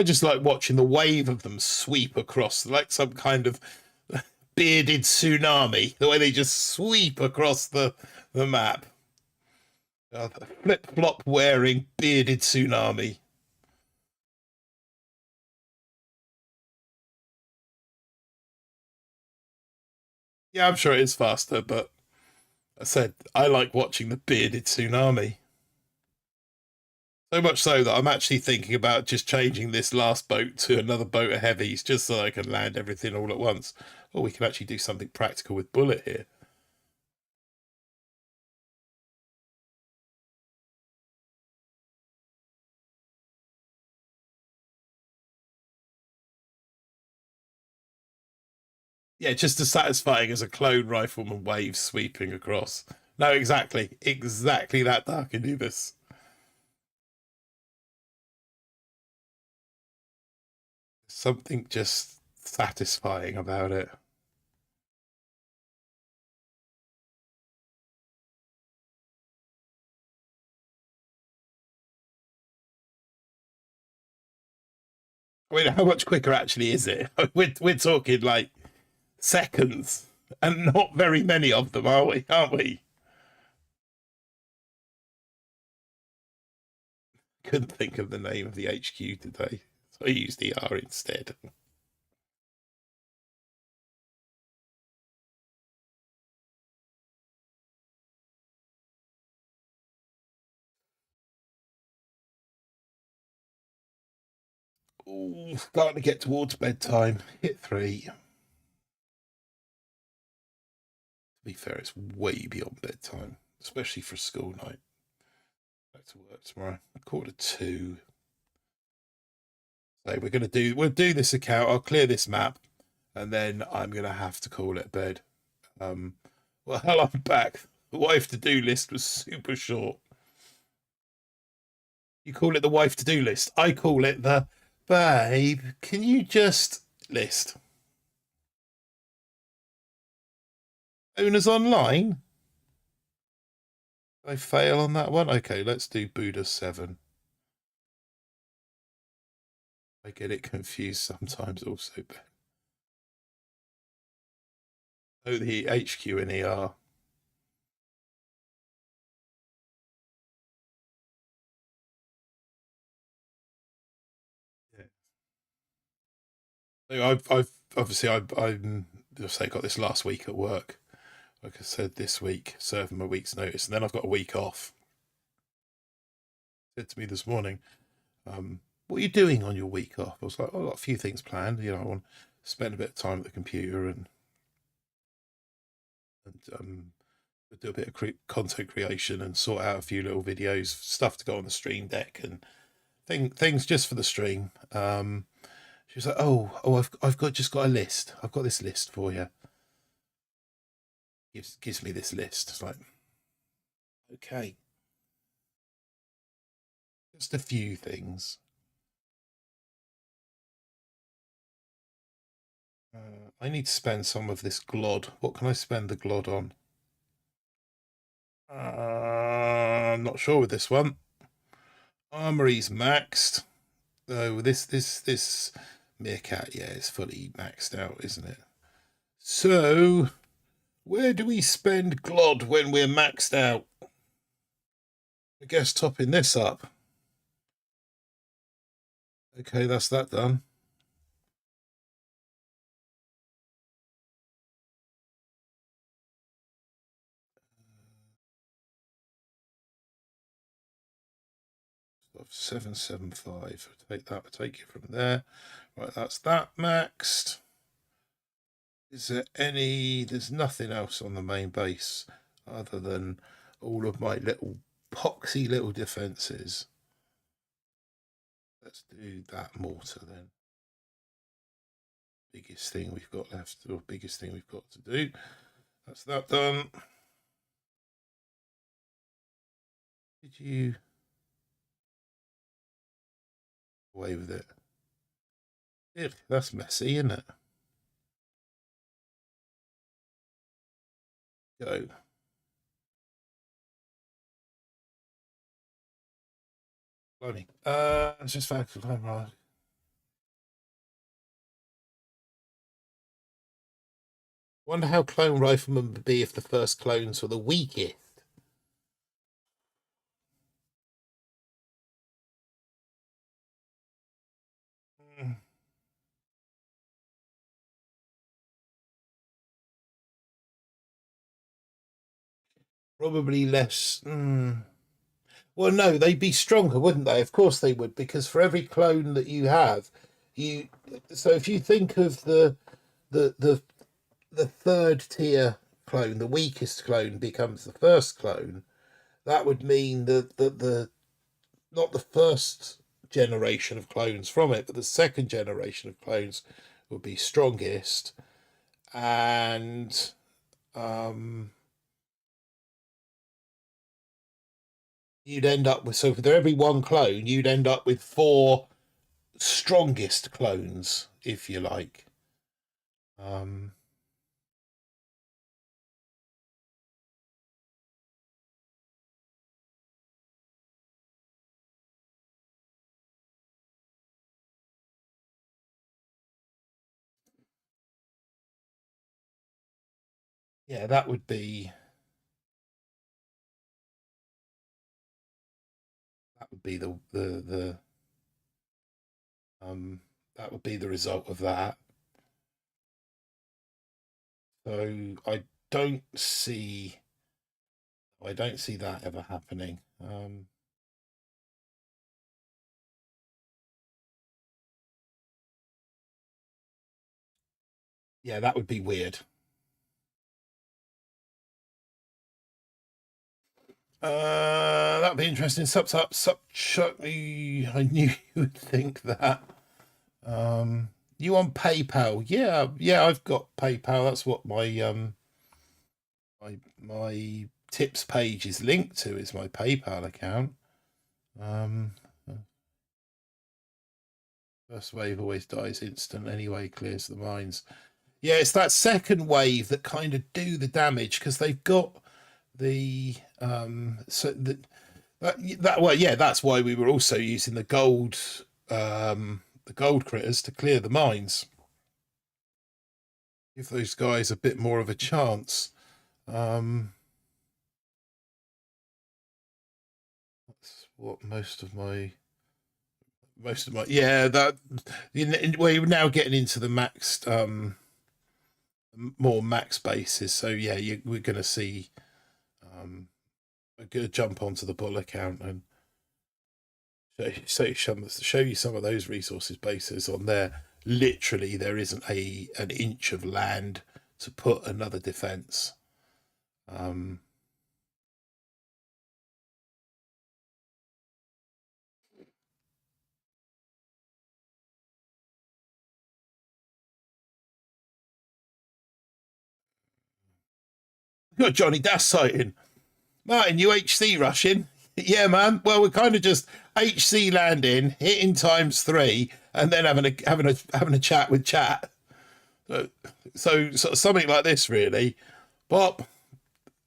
S1: just like watching the wave of them sweep across like some kind of bearded tsunami, the way they just sweep across the map. The flip-flop wearing bearded tsunami. Yeah, I'm sure it is faster, but I said I like watching the bearded tsunami. So much so that I'm actually thinking about just changing this last boat to another boat of heavies just so I can land everything all at once. Or we can actually do something practical with bullet here. Yeah, just as satisfying as a clone rifleman wave sweeping across. No, exactly. Exactly that, Dark Anubis. Something just satisfying about it. I mean, how much quicker actually is it? We're talking like seconds, and not very many of them, are we? Aren't we? Couldn't think of the name of the HQ today, so I used ER instead. Ooh, starting to get towards bedtime. Hit 3. To be fair, it's way beyond bedtime, especially for a school night. Back to work tomorrow. 1:45. So we'll do this account. I'll clear this map, and then I'm gonna have to call it a bed. Well, hell, I'm back. The wife to-do list was super short. You call it the wife to-do list. I call it the babe, can you just list? Owners online? I fail on that one. Okay, let's do Buddha 7. I get it confused sometimes also. Oh, the HQ and ER. Yeah. I've obviously I'm just say got this last week at work. Like I said, this week, serving my week's notice, and then I've got a week off. Said to me this morning, what are you doing on your week off? I was like, I've got a few things planned. You know, I want to spend a bit of time at the computer and do a bit of content creation and sort out a few little videos, stuff to go on the stream deck and things just for the stream. She was like, I've just got a list. I've got this list for you. Gives me this list. It's like, okay, just a few things. I need to spend some of this glod. What can I spend the glod on? I'm not sure with this one. Armory's maxed. Oh, this meerkat, yeah, is fully maxed out, isn't it? So, where do we spend glod when we're maxed out? I guess topping this up. Okay, that's that done. Of 775. Take that, take it from there. Right, that's that maxed. Is there any, there's nothing else on the main base other than all of my little poxy little defenses. Let's do that mortar then. Biggest thing we've got left, or biggest thing we've got to do. That's that done. Did you away with it? Yeah, that's messy, isn't it? Go. Blimey. It's just fact. Right. Wonder how clone riflemen would be if the first clones were the weakest. Probably less. Well, no, they'd be stronger, wouldn't they? Of course they would, because for every clone that you have, you. So if you think of the the the third tier clone, the weakest clone becomes the first clone. That would mean that the not the first generation of clones from it, but the second generation of clones would be strongest, and you'd end up with, so for every one clone, you'd end up with 4 strongest clones, if you like. Yeah, that would be the that would be the result of that. So I don't see that ever happening. Yeah, that would be weird. That'd be interesting. I knew you would think that. You on PayPal? Yeah, I've got PayPal. That's what my tips page is linked to, is my PayPal account. First wave always dies instant anyway, clears the mines. Yeah, it's that second wave that kind of do the damage, because they've got the well, yeah, that's why we were also using the gold critters to clear the mines. Give those guys a bit more of a chance. That's what most of my yeah, that well, you're now getting into the maxed more max bases, so yeah, we're going to see a good jump onto the bull account and show you some of those resources bases on there. Literally, there isn't an inch of land to put another defense. Got Johnny Dash sighting. Martin, you HC rushing? Yeah, man. Well, we're kind of just HC landing, hitting ×3, and then having a chat with chat. So sort of something like this, really. Pop,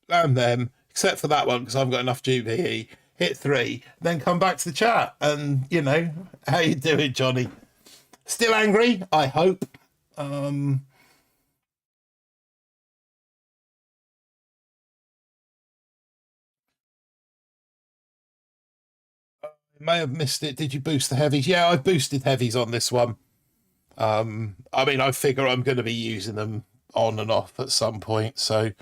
S1: land them, except for that one because I've got enough GPE. Hit 3, then come back to the chat, and how you doing, Johnny? Still angry? I hope. May have missed it. Did you boost the heavies? Yeah, I've boosted heavies on this one. I mean, I figure I'm going to be using them on and off at some point, so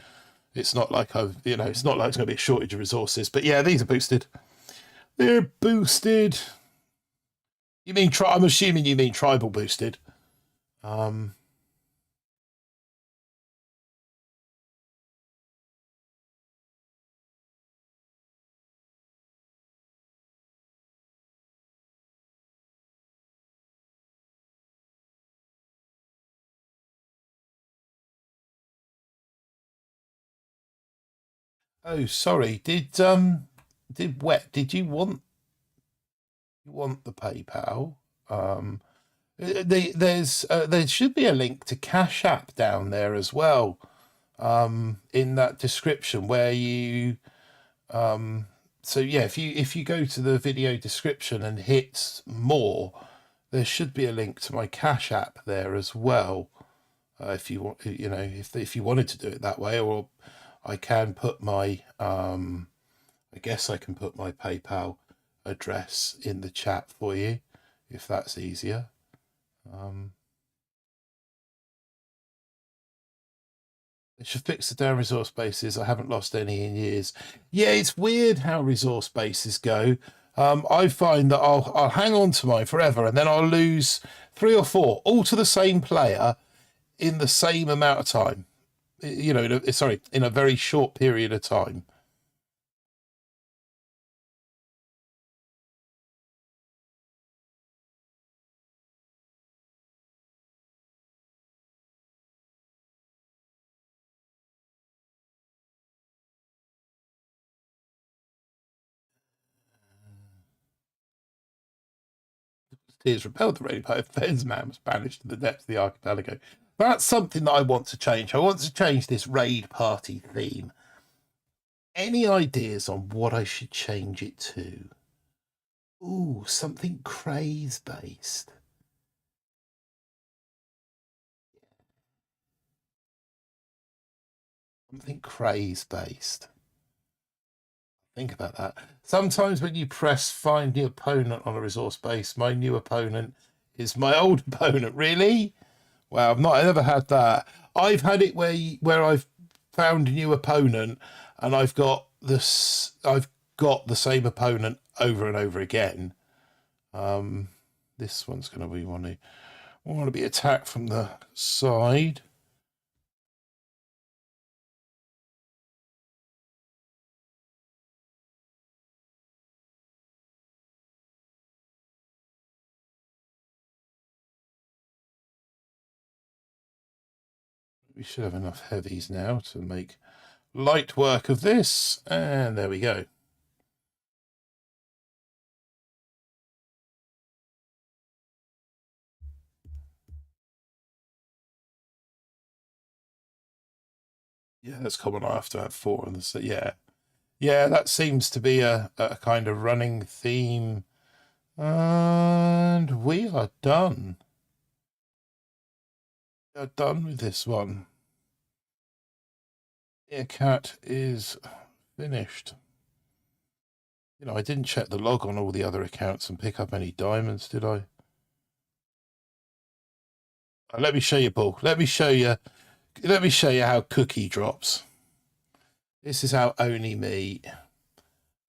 S1: it's not like it's not like it's going to be a shortage of resources. But yeah, these are boosted. They're boosted. You mean I'm assuming you mean tribal boosted. Oh, sorry. Did you want the PayPal? There should be a link to Cash App down there as well. In that description where you so yeah, if you go to the video description and hit more, there should be a link to my Cash App there as well. If you want, if you wanted to do it that way, or I can put my I guess I can put my PayPal address in the chat for you if that's easier. It should fix the down resource bases. I haven't lost any in years. Yeah, it's weird how resource bases go. I find that I'll hang on to mine forever, and then I'll lose 3 or 4 all to the same player in the same amount of time. In a very short period of time. Tears repelled the rainbow. Fenn's man was banished to the depths of the archipelago. That's something that I want to change. I want to change this raid party theme. Any ideas on what I should change it to? Ooh, something craze based. Something craze based. Think about that. Sometimes when you press find new opponent on a resource base, my new opponent is my old opponent. Really? Wow, I've never had that. I've had it where I've found a new opponent and I've got the same opponent over and over again. This one's going to be want to be attacked from the side. We should have enough heavies now to make light work of this. And there we go. Yeah, that's common. I have to have 4 on this. Yeah. Yeah, that seems to be a kind of running theme. And we are done. We are done with this one. Cat is finished. You know, I didn't check the log on all the other accounts and pick up any diamonds, did I? Let me show you, Bull. Let me show you how Cookie drops. This is how only me.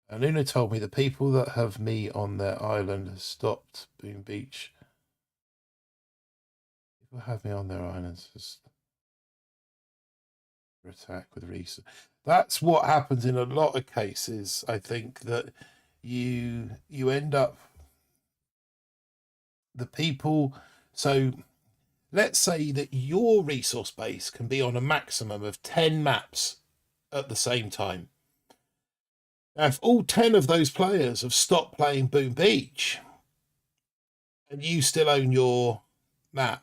S1: And Luna told me the people that have me on their island have stopped Boom Beach. People have me on their islands just attack with research. That's what happens in a lot of cases. I think that you end up the people. So let's say that your resource base can be on a maximum of 10 maps at the same time. Now, if all 10 of those players have stopped playing Boom Beach and you still own your map,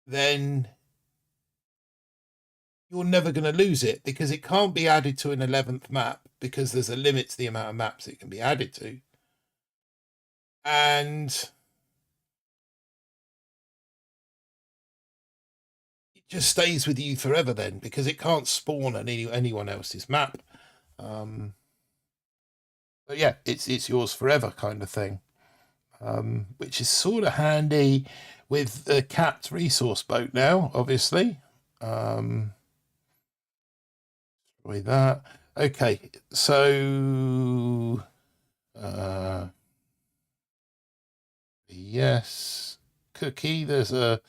S1: then you're never going to lose it because it can't be added to an 11th map because there's a limit to the amount of maps it can be added to. And it just stays with you forever then because it can't spawn on anyone else's map. But yeah, it's yours forever kind of thing, which is sort of handy with the capped resource boat now, obviously. Destroy that. Okay, so yes, Cookie. There's a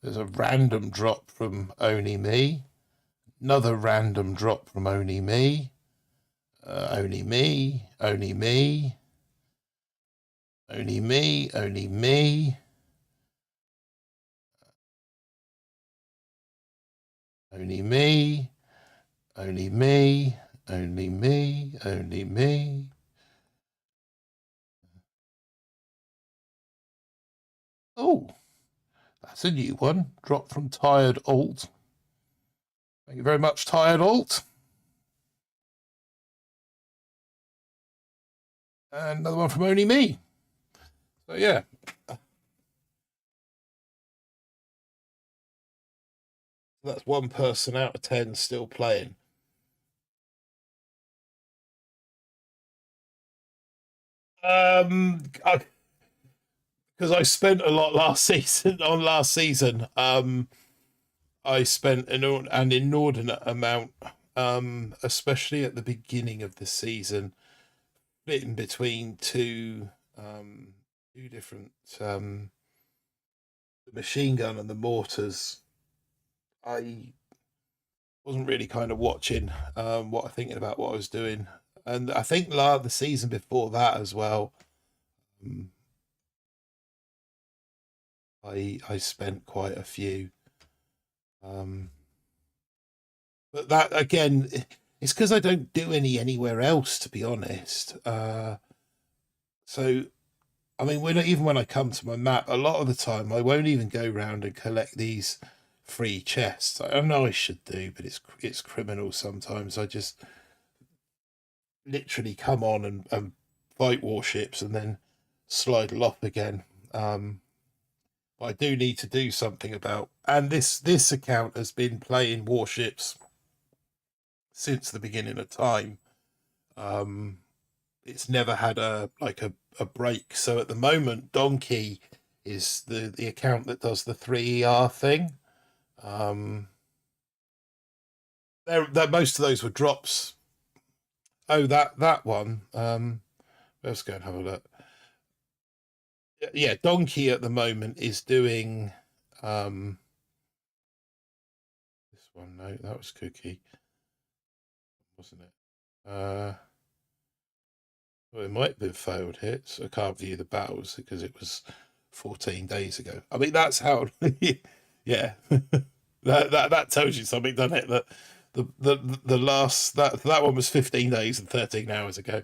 S1: random drop from Only Me. Another random drop from Only Me. Only Me. Only Me. Only Me. Only Me. Only me. Only me. Only me. Only me. Oh, that's a new one. Drop from Tired Alt. Thank you very much, Tired Alt. And another one from Only Me. So yeah. That's one person out of 10 still playing. Because I spent a lot last season. I spent an inordinate amount, especially at the beginning of the season, split in between two different the machine gun and the mortars. I wasn't really kind of watching what I thinking about what I was doing, and I think the season before that as well. I spent quite a few. But that again, it's because I don't do anywhere else, to be honest. So, I mean, even when I come to my map, a lot of the time I won't even go around and collect these free chests. I know I should do, but it's criminal sometimes. I just literally come on and fight warships and then slide off again. But I do need to do something about, and this account has been playing warships since the beginning of time. It's never had a break. So at the moment, Donkey is the account that does the 3ER thing. That most of those were drops. Oh, that one. Let's go and have a look. Yeah, Donkey at the moment is doing this one. No, that was Cookie, wasn't it? Well, it might have been failed hits. I can't view the battles because it was 14 days ago. I mean, that's how Yeah, that tells you something, doesn't it? That the last that one was 15 days and 13 hours ago.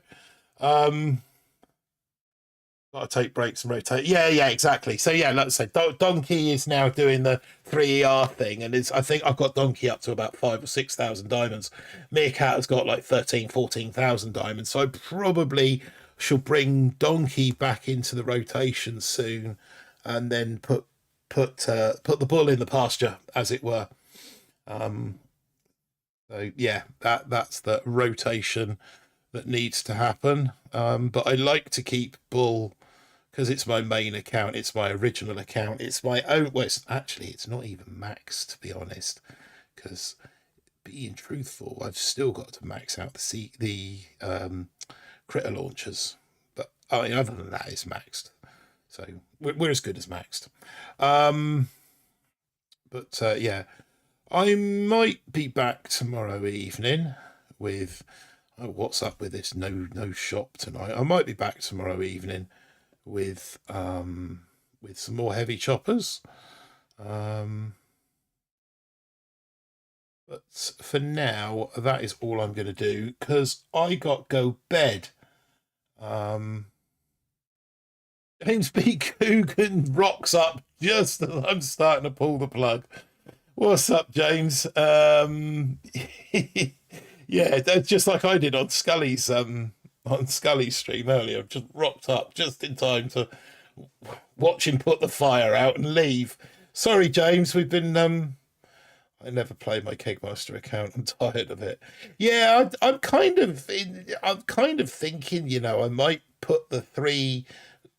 S1: Got to take breaks and rotate. Yeah, exactly. So yeah, let's say Donkey is now doing the 3ER thing, and I think I've got Donkey up to about 5,000 or 6,000 diamonds. Meerkat has got like 13,000, 14,000 diamonds. So I probably shall bring Donkey back into the rotation soon, and then put the bull in the pasture, as it were. So yeah, that's the rotation that needs to happen. But I like to keep bull because it's my main account, it's my original account, it's my own. Well, it's not even maxed, to be honest, because being truthful, I've still got to max out the critter launchers. But I mean, other than that, it's maxed, so we're as good as maxed. But yeah, I might be back tomorrow evening with. Oh, what's up with this no shop tonight? I might be back tomorrow evening with some more heavy choppers. But for now, that is all I'm going to do because I got go bed. James B. Coogan rocks up just as I'm starting to pull the plug. What's up, James? Yeah, just like I did on Scully's stream earlier. Just rocked up just in time to watch him put the fire out and leave. Sorry, James. We've been I never play my Kegmeister account. I'm tired of it. Yeah, I'm kind of thinking, you know, I might put the 3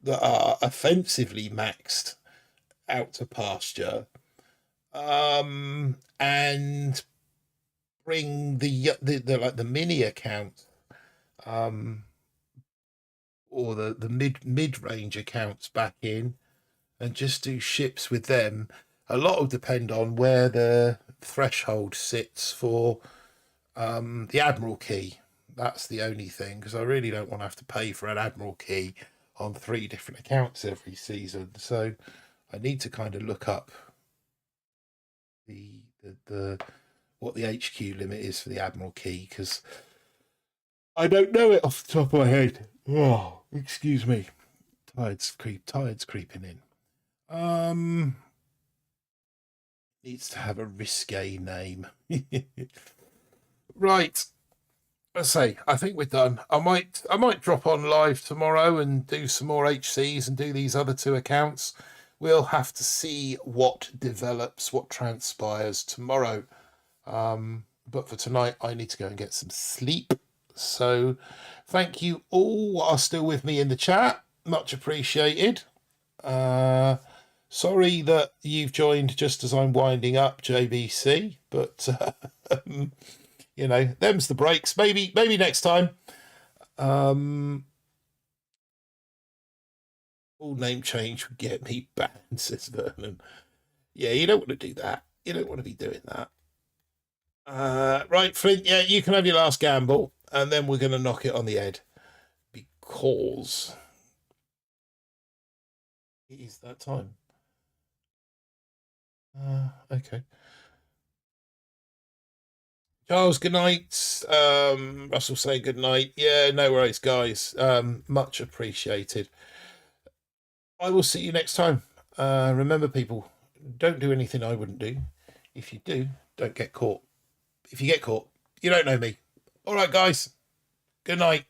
S1: that are offensively maxed out to pasture, and bring the like the mini account, or the mid range accounts back in, and just do ships with them. A lot will depend on where the threshold sits for the Admiral key. That's the only thing, because I really don't want to have to pay for an Admiral key on 3 different accounts every season. So I need to kind of look up the what the HQ limit is for the Admiral key, because I don't know it off the top of my head. Oh, excuse me. Tired's creeping in. Needs to have a risque name. Right. I say, I think we're done. I might drop on live tomorrow and do some more HCs and do these other 2 accounts. We'll have to see what develops, what transpires tomorrow. But for tonight, I need to go and get some sleep. So thank you all who are still with me in the chat. Much appreciated. Sorry that you've joined just as I'm winding up, JBC, but you know, them's the breaks. Maybe next time. Full name change would get me banned, says Vernon. Yeah, you don't want to do that. You don't want to be doing that. Right, Flint, yeah, you can have your last gamble, and then we're going to knock it on the head, because it is that time. Okay. Charles, good night. Russell saying good night. Yeah, no worries, guys. Much appreciated. I will see you next time. Remember, people, don't do anything I wouldn't do. If you do, don't get caught. If you get caught, you don't know me. All right, guys. Good night.